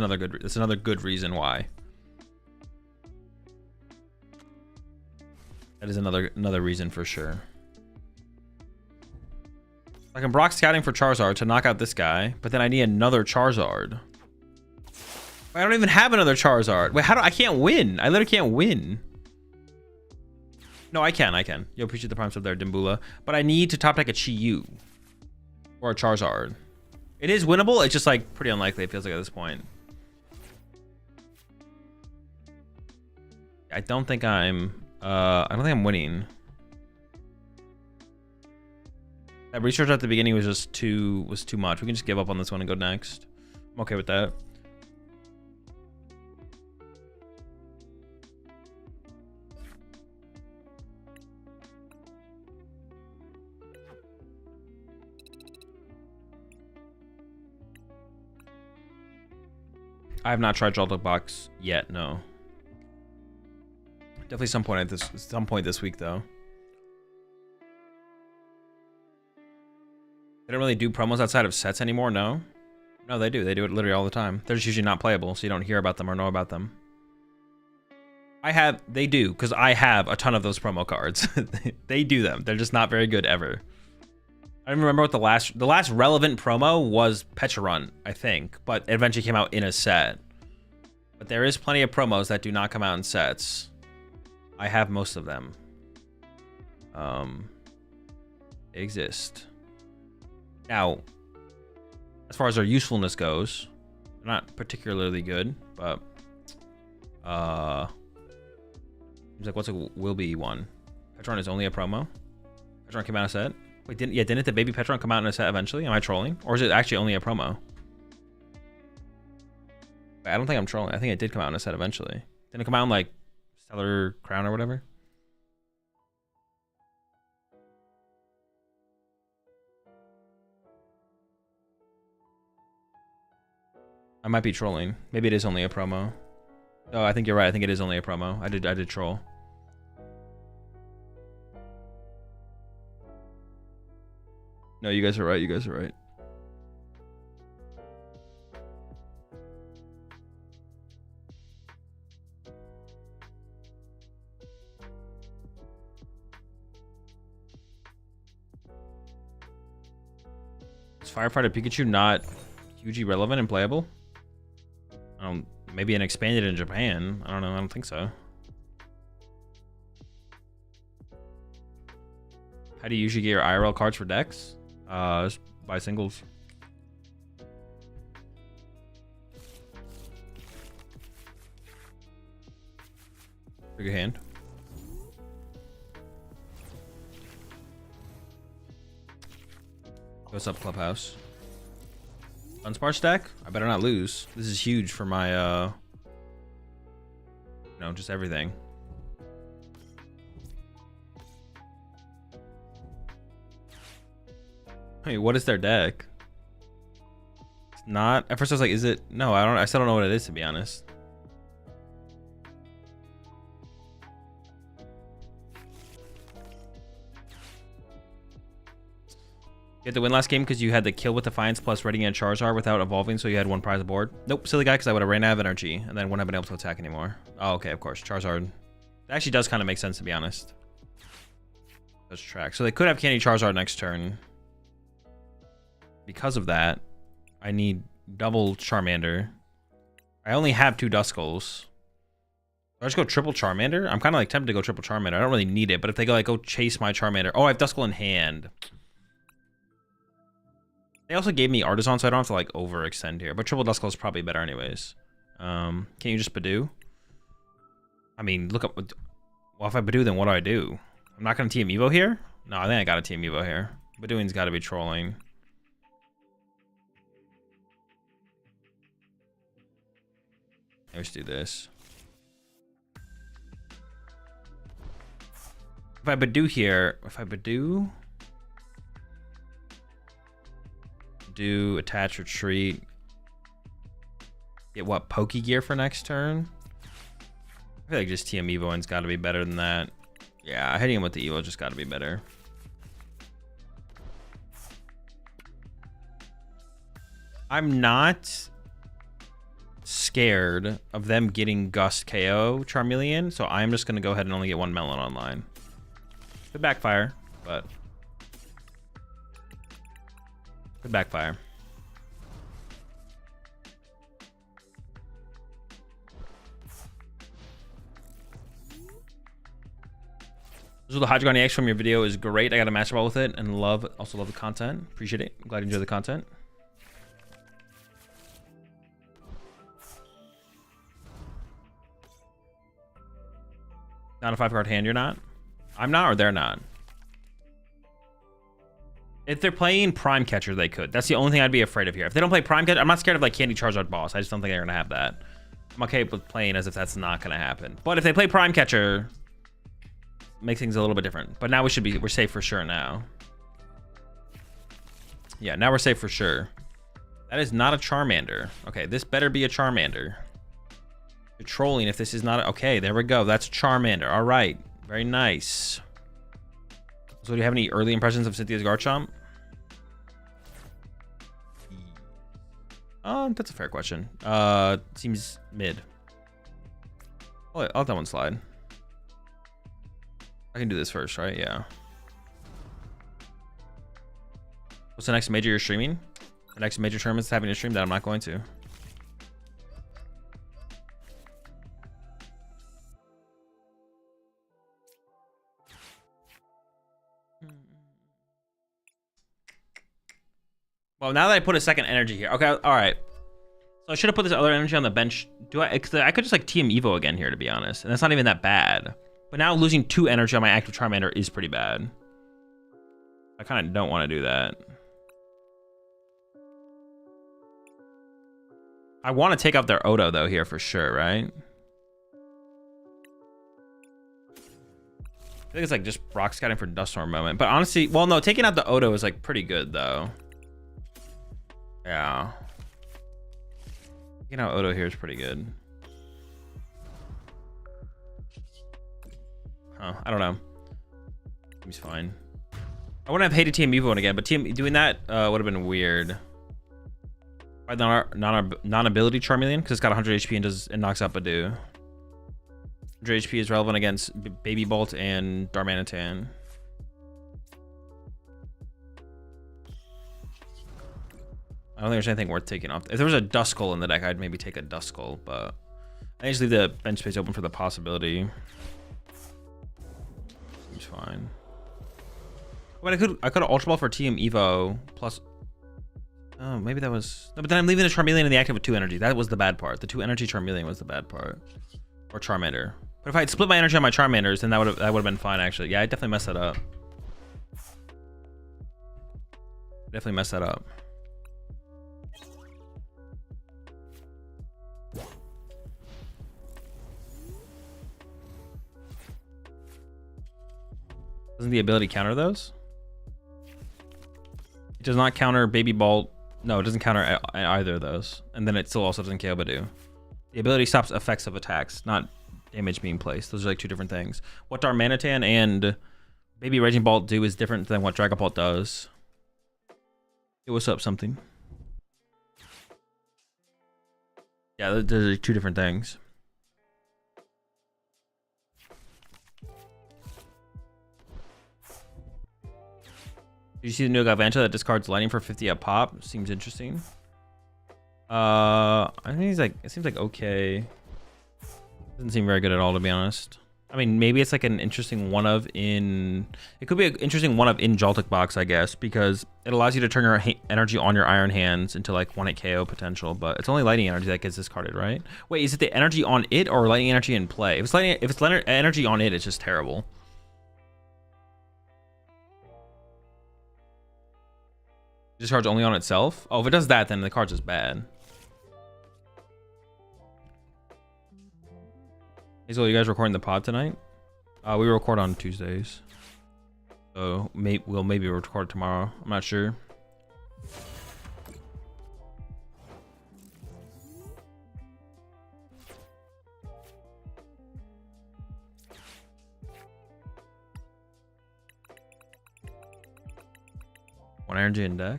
another good reason why. That is another reason for sure. I can Brock scouting for Charizard to knock out this guy, but then I need another Charizard. I don't even have another Charizard. Wait, I can't win. I literally can't win. No, I can. Yo, appreciate the prime sub there, Dimbula. But I need to top deck a Chi-Yu or a Charizard. It is winnable. It's just like pretty unlikely. It feels like at this point. I don't think I'm winning. That research at the beginning was just too much. We can just give up on this one and go next. I'm okay with that. I have not tried Joltok Box yet, no. Definitely some point this week though. They don't really do promos outside of sets anymore, no? No, they do. They do it literally all the time. They're just usually not playable, so you don't hear about them or know about them. They do, because I have a ton of those promo cards. They do them. They're just not very good ever. I don't remember what the last relevant promo was Pecharunt, I think, but it eventually came out in a set. But there is plenty of promos that do not come out in sets. I have most of them. They exist. Now, as far as their usefulness goes, they're not particularly good, but seems like what's a will be one? Petron is only a promo. Petron came out in a set. Wait, didn't the baby Petron come out in a set eventually? Am I trolling? Or is it actually only a promo? I don't think I'm trolling. I think it did come out in a set eventually. Didn't it come out in like Stellar Crown or whatever? I might be trolling. Maybe it is only a promo. Oh, I think you're right. I think it is only a promo. I did troll. No, you guys are right. You guys are right. Is Firefighter Pikachu not hugely relevant and playable? Maybe an expanded in Japan. I don't know. I don't think so. How do you usually get your IRL cards for decks? Just buy singles. Pretty good hand. What's up, Clubhouse? Unspar stack? I better not lose. This is huge for my, just everything. Hey, what is their deck? It's not. At first I was like, is it? No, I don't. I still don't know what it is, to be honest. You had to win last game because you had the kill with Defiance plus Ready and Charizard without evolving, so you had one prize aboard. Nope, silly guy, because I would have ran out of energy and then wouldn't have been able to attack anymore. Oh, okay, of course. Charizard. That actually does kind of make sense, to be honest. Let's track. So they could have Candy Charizard next turn. Because of that, I need double Charmander. I only have 2 Duskulls. Do I just go triple Charmander? I'm kind of like tempted to go triple Charmander. I don't really need it, but if they go like, go chase my Charmander. Oh, I have Duskull in hand. They also gave me Artisan, so I don't have to like overextend here. But triple Duskull is probably better anyways. Can you just Badoo? I mean, look up. Well, if I Badoo, then what do I do? I'm not going to Team Evo here? No, I think I got to Team Evo here. Badooing's got to be trolling. Let's do this. If I Badoo here, do attach retreat, get what, Poke Gear for next turn? I feel like just TM Evoing's got to be better than that. Yeah, hitting him with the Evo just got to be better. I'm not scared of them getting Gust KO Charmeleon, so I'm just going to go ahead and only get 1 Melon online. Could backfire, but could backfire. So the Hydreigon EX from your video is great. I got a Master Ball with it and also love the content. Appreciate it. I'm glad you enjoy the content. Not a 5-card hand, you're not? I'm not, or they're not? If they're playing Prime Catcher, they could. That's the only thing I'd be afraid of here. If they don't play Prime Catcher, I'm not scared of like Candy Charizard Boss. I just don't think they're going to have that. I'm okay with playing as if that's not going to happen. But if they play Prime Catcher, makes things a little bit different. But now we're safe for sure now. Yeah, now we're safe for sure. That is not a Charmander. Okay, this better be a Charmander. You're trolling if this is not okay, there we go. That's Charmander. All right. Very nice. So do you have any early impressions of Cynthia's Garchomp? That's a fair question. Seems mid. I'll let that one slide. I can do this first, right? Yeah. What's the next major you're streaming? The next major tournament's having a stream that I'm not going to. Well, now that I put a second energy here. Okay, all right. So I should have put this other energy on the bench. I could just like TM Evo again here, to be honest. And that's not even that bad. But now losing 2 energy on my active Charmander is pretty bad. I kind of don't want to do that. I want to take out their Odo, though, here for sure, right? I think it's like just rock scouting for Dusknoir moment. But honestly, well, no, taking out the Odo is like pretty good, though. Yeah. Taking out Odo here is pretty good. Huh, I don't know. He's fine. I wouldn't have hated TM Evo again, but doing that would have been weird. By non-ability Charmeleon, because it's got 100 HP and knocks out Badoo. 100 HP is relevant against Baby Bolt and Darmanitan. I don't think there's anything worth taking off. If there was a Duskull in the deck, I'd maybe take a Duskull, but I just leave the bench space open for the possibility. Seems fine. I mean, I could have Ultra Ball for TM Evo plus. Oh, maybe that was. No, but then I'm leaving the Charmeleon in the active with 2 energy. That was the bad part. The 2 energy Charmeleon was the bad part, or Charmander. But if I had split my energy on my Charmanders, then that would have been fine actually. Yeah, I definitely messed that up. Definitely messed that up. Doesn't the ability counter those? It does not counter Baby Bolt. No, it doesn't counter either of those. And then it still also doesn't KO Badoo. The ability stops effects of attacks, not damage being placed. Those are like 2 different things. What Darmanitan and Baby Raging Bolt do is different than what Dragon Bolt does. Hey, what's up, something? Yeah, those are 2 different things. Did you see the new Galvantula that discards lightning for 50 a pop? Seems interesting. I think he's like, it seems like okay. Doesn't seem very good at all, to be honest. I mean, maybe it's like an interesting one of in. It could be an interesting one of in Joltik box, I guess, because it allows you to turn your energy on your Iron Hands into like 1-hit KO potential. But it's only lightning energy that gets discarded, right? Wait, is it the energy on it or lightning energy in play? If it's energy on it, it's just terrible. Discards only on itself? Oh, if it does that, then the card's just bad. Hazel, you guys recording the pod tonight? We record on Tuesdays. So we'll maybe record tomorrow. I'm not sure. One energy in deck.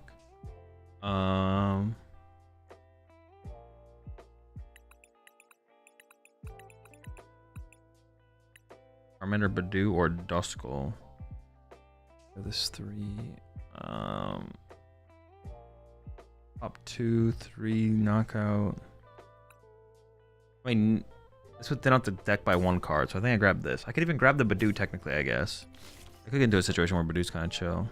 Charmander, Badoo, or Duskull. This 3. Up 2, 3, knockout. I mean, this would thin out the deck by 1 card, so I think I grabbed this. I could even grab the Badoo technically, I guess. I could get into a situation where Badoo's kind of chill.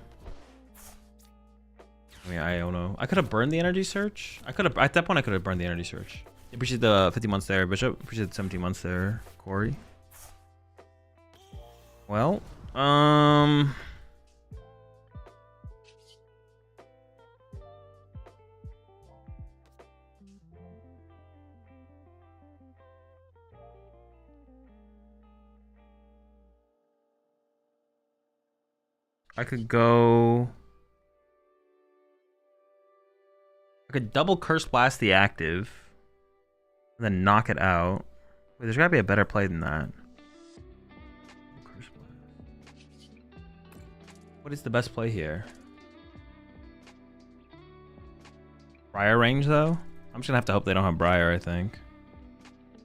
I mean, I don't know. I could have burned the energy search. I could have, at that point, I could have burned the energy search. Appreciate the 50 months there, Bishop. Appreciate the 17 months there, Corey. Well, I could go. I could double Curse Blast the active, and then knock it out. Wait, there's gotta be a better play than that. Curse Blast. What is the best play here? Briar range, though? I'm just gonna have to hope they don't have Briar, I think.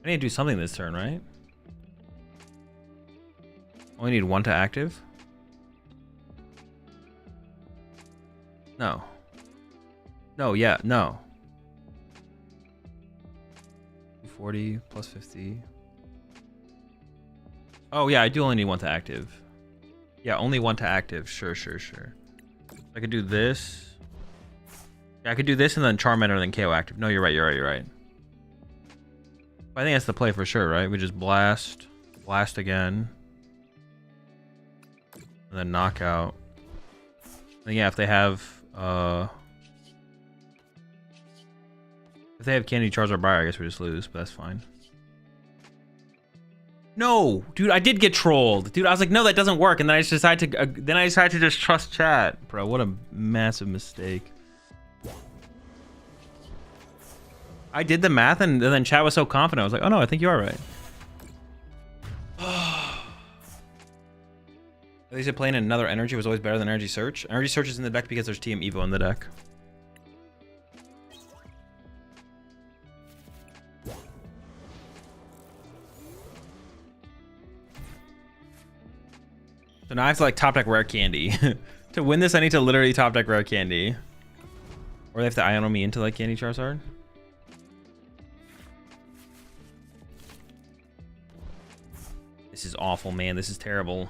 I need to do something this turn, right? Only need 1 to active? No. No, yeah, no. 40 plus 50. Oh, yeah, I do only need 1 to active. Yeah, only 1 to active. Sure. I could do this. Yeah, I could do this and then Charmander and then KO active. No, you're right. I think that's the play for sure, right? We just blast again. And then knockout. And yeah, if they have Candy Charizard Briar, I guess we just lose, but that's fine. No, dude, I did get trolled. Dude, I was like, no, that doesn't work. And then I just decided to just trust chat. Bro, what a massive mistake. I did the math and then chat was so confident. I was like, oh no, I think you are right. At least playing another energy was always better than energy search. Energy search is in the deck because there's TM Evo in the deck. So now I have to like top deck rare candy. To win this, I need to literally top deck rare candy. Or they have to Iono me into like Candy Charizard. This is awful, man. This is terrible.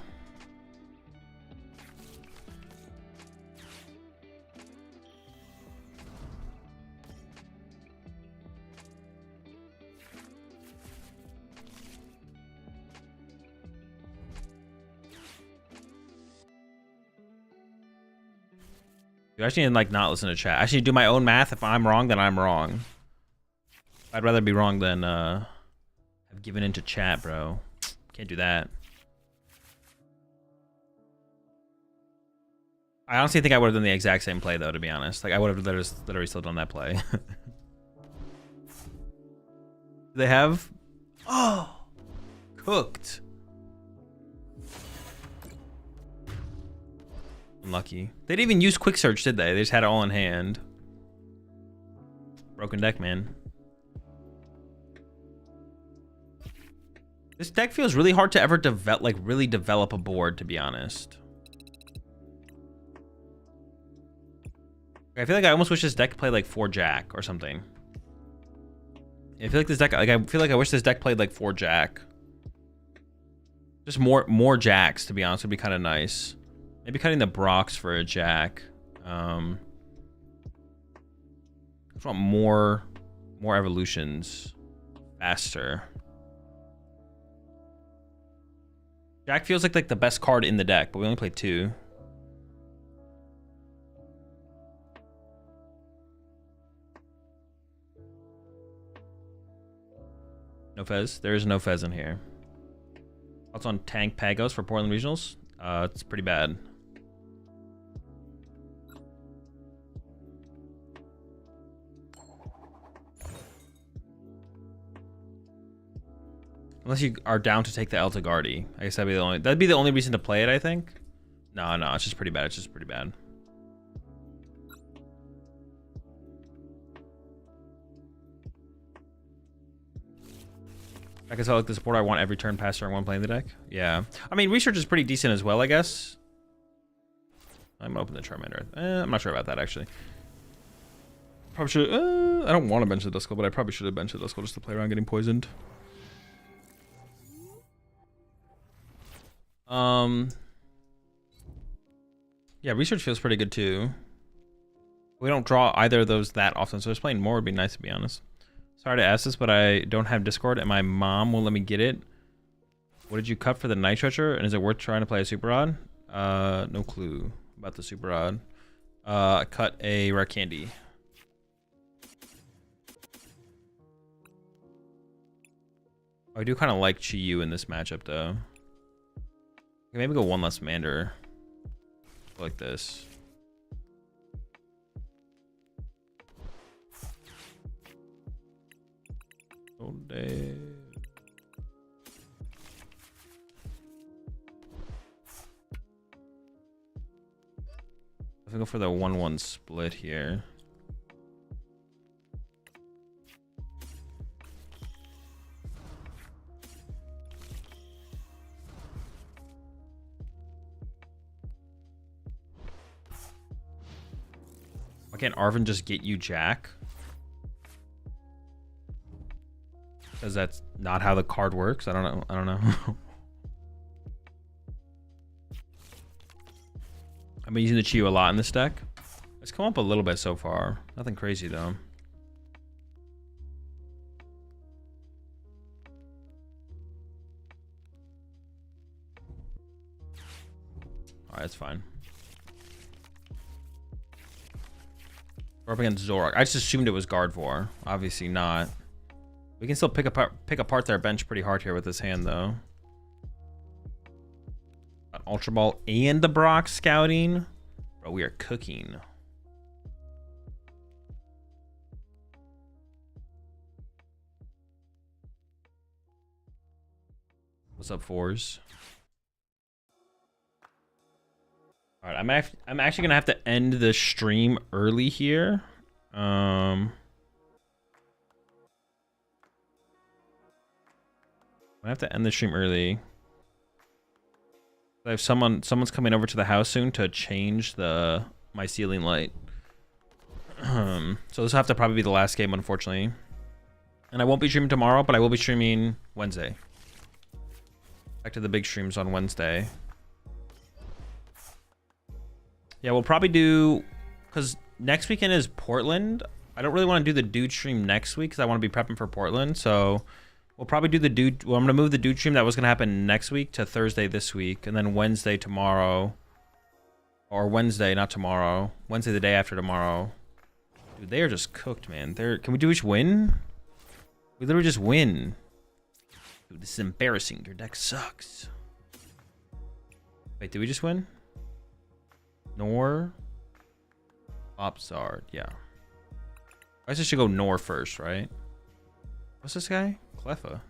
I actually need to like not listen to chat. I actually do my own math. If I'm wrong, then I'm wrong. I'd rather be wrong than have given into chat, bro. Can't do that. I honestly think I would have done the exact same play though, to be honest. Like I would have literally still done that play. They have cooked. Unlucky. They didn't even use quick search, did they? They just had it all in hand. Broken deck, man. This deck feels really hard to ever develop, like really develop a board, to be honest. I feel like I almost wish this deck played like 4 Jack or something. I feel like this deck, like I feel like I wish this deck played like 4 Jack. Just more Jacks, to be honest, would be kind of nice. Maybe cutting the Brox for a Jack. I just want more evolutions faster. Jack feels like the best card in the deck, but we only played 2. No Fez? There is no Fez in here. Thoughts on Tank Pagos for Portland Regionals? It's pretty bad. Unless you are down to take the Eltagardi. I guess that'd be the only reason to play it, I think. No, it's just pretty bad. It's just pretty bad. I guess I like the support. I want every turn pass turn 1 playing the deck. Yeah. I mean, research is pretty decent as well, I guess. I'm gonna open the Charmander. I'm not sure about that, actually. Probably should. I don't want to bench the Duskull, but I probably should have benched the Duskull just to play around getting poisoned. Yeah, research feels pretty good too. We don't draw either of those that often, so just playing more would be nice, to be honest. Sorry to ask this, but I don't have Discord and my mom won't let me get it. What did you cut for the Night Stretcher? And is it worth trying to play a Super Rod? No clue about the Super Rod. I cut a Rare Candy. I do kind of like Chi-Yu in this matchup, though. Maybe go 1 less Mander. Like this. Oh, day. Let's go for the 1-1 split here. Why can't Arvin just get you Jack? Because that's not how the card works. I don't know. I don't know. I've been using the Chi-Yu a lot in this deck. It's come up a little bit so far. Nothing crazy though. Alright, that's fine. We're up against Zorak. I just assumed it was Gardevoir. Obviously not. We can still pick apart their bench pretty hard here with this hand, though. Got Ultra Ball and the Brock scouting. Bro, we are cooking. What's up, fours? All right, I'm actually gonna have to end the stream early here. I have to end the stream early. I have someone's coming over to the house soon to change my ceiling light. So this will have to probably be the last game, unfortunately. And I won't be streaming tomorrow, but I will be streaming Wednesday. Back to the big streams on Wednesday. Yeah, we'll probably do, because next weekend is Portland. I don't really want to do the dude stream next week because I want to be prepping for Portland. So we'll probably do the dude. Well, I'm going to move the dude stream that was going to happen next week to Thursday this week. And then Wednesday tomorrow. Or Wednesday, not tomorrow. Wednesday the day after tomorrow. Dude, they are just cooked, man. Can we do each win? We literally just win. Dude, this is embarrassing. Your deck sucks. Wait, did we just win? Nor. Opzard, yeah. I guess I should go Nor first, right? What's this guy? Cleffa.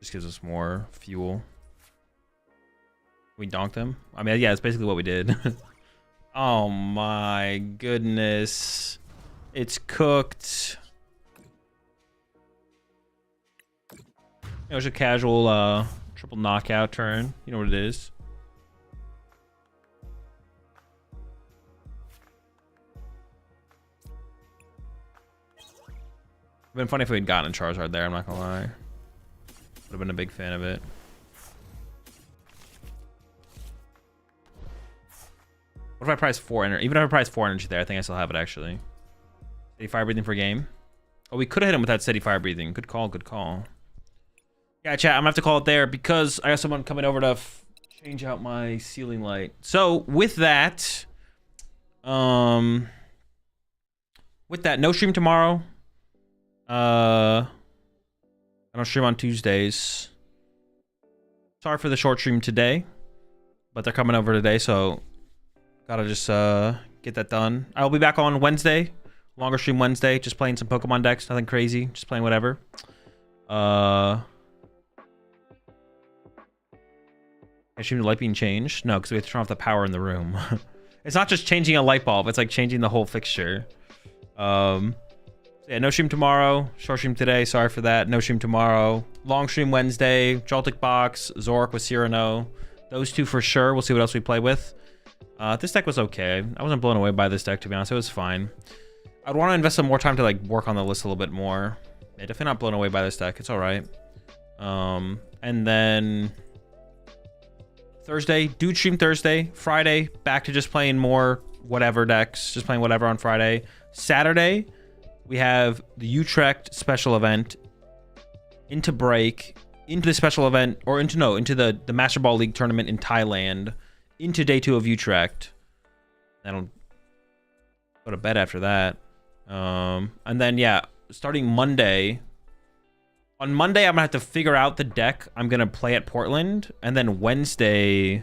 Just gives us more fuel. We donked him. I mean, yeah, it's basically what we did. Oh my goodness. It's cooked. It was a casual triple knockout turn. You know what it is. It'd been funny if we had gotten a Charizard there, I'm not gonna lie. Would have been a big fan of it. What if I price 4 energy? Even if I price 4 energy there, I think I still have it actually. Steady fire breathing for game. Oh, we could have hit him with that steady fire breathing. Good call, good call. Yeah, chat, I'm gonna have to call it there because I got someone coming over to change out my ceiling light. So with that, no stream tomorrow. I don't stream on Tuesdays. Sorry for the short stream today, but they're coming over today, so gotta just get that done. I'll be back on Wednesday, longer stream Wednesday, just playing some Pokemon decks, nothing crazy, just playing whatever. I assume the light being changed? No, because we have to turn off the power in the room. It's not just changing a light bulb, it's like changing the whole fixture. Yeah, no stream tomorrow, short stream today, sorry for that. No stream tomorrow, long stream Wednesday, Joltik Box, Zorak with Cyrano. Those two for sure. We'll see what else we play with. This deck was okay. I wasn't blown away by this deck, to be honest. It was fine. I'd want to invest some more time to like work on the list a little bit more. Yeah, definitely not blown away by this deck. It's all right. And then Thursday, dude stream Thursday. Friday, back to just playing more whatever decks. Just playing whatever on Friday. Saturday, we have the Utrecht special event. Into break. Into the special event. Or into the Master Ball League tournament in Thailand. Into day 2 of Utrecht. That'll go to bed after that. And then, yeah, starting Monday. On Monday, I'm going to have to figure out the deck I'm going to play at Portland. And then Wednesday,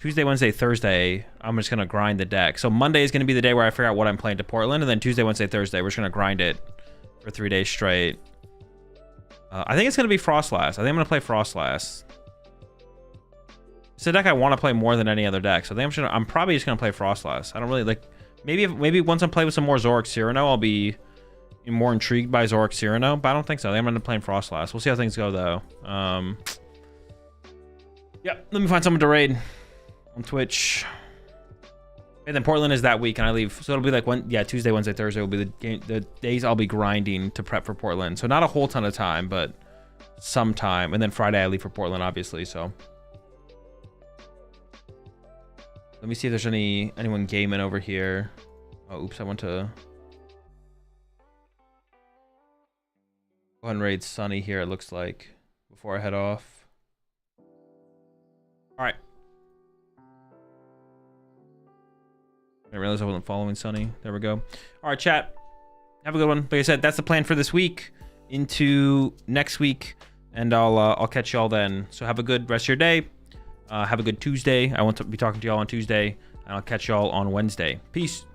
Tuesday, Wednesday, Thursday, I'm just going to grind the deck. So Monday is going to be the day where I figure out what I'm playing to Portland. And then Tuesday, Wednesday, Thursday, we're just going to grind it for 3 days straight. I think it's going to be Frostlass. I think I'm going to play Frostlass. It's a deck I want to play more than any other deck. So I think I'm probably just going to play Frostlass. I don't really like... Maybe once I'm playing with some more Zorak Cyrano, I'll be more intrigued by Zorak Cyrano. But I don't think so. I think I'm going to play Frostlass. We'll see how things go, though. Yep. Let me find someone to raid on Twitch. And then Portland is that week, and I leave. So it'll be like Tuesday, Wednesday, Thursday will be the days I'll be grinding to prep for Portland. So not a whole ton of time, but some time. And then Friday I leave for Portland, obviously. So Let me see if there's anyone gaming over here. Oh, oops, I want to go ahead and raid Sunny here, it looks like, before I head off. All right. I realized I wasn't following Sunny. There we go. All right, chat. Have a good one. Like I said, that's the plan for this week into next week, and I'll catch y'all then. So have a good rest of your day. Have a good Tuesday. I want to be talking to y'all on Tuesday, and I'll catch y'all on Wednesday. Peace.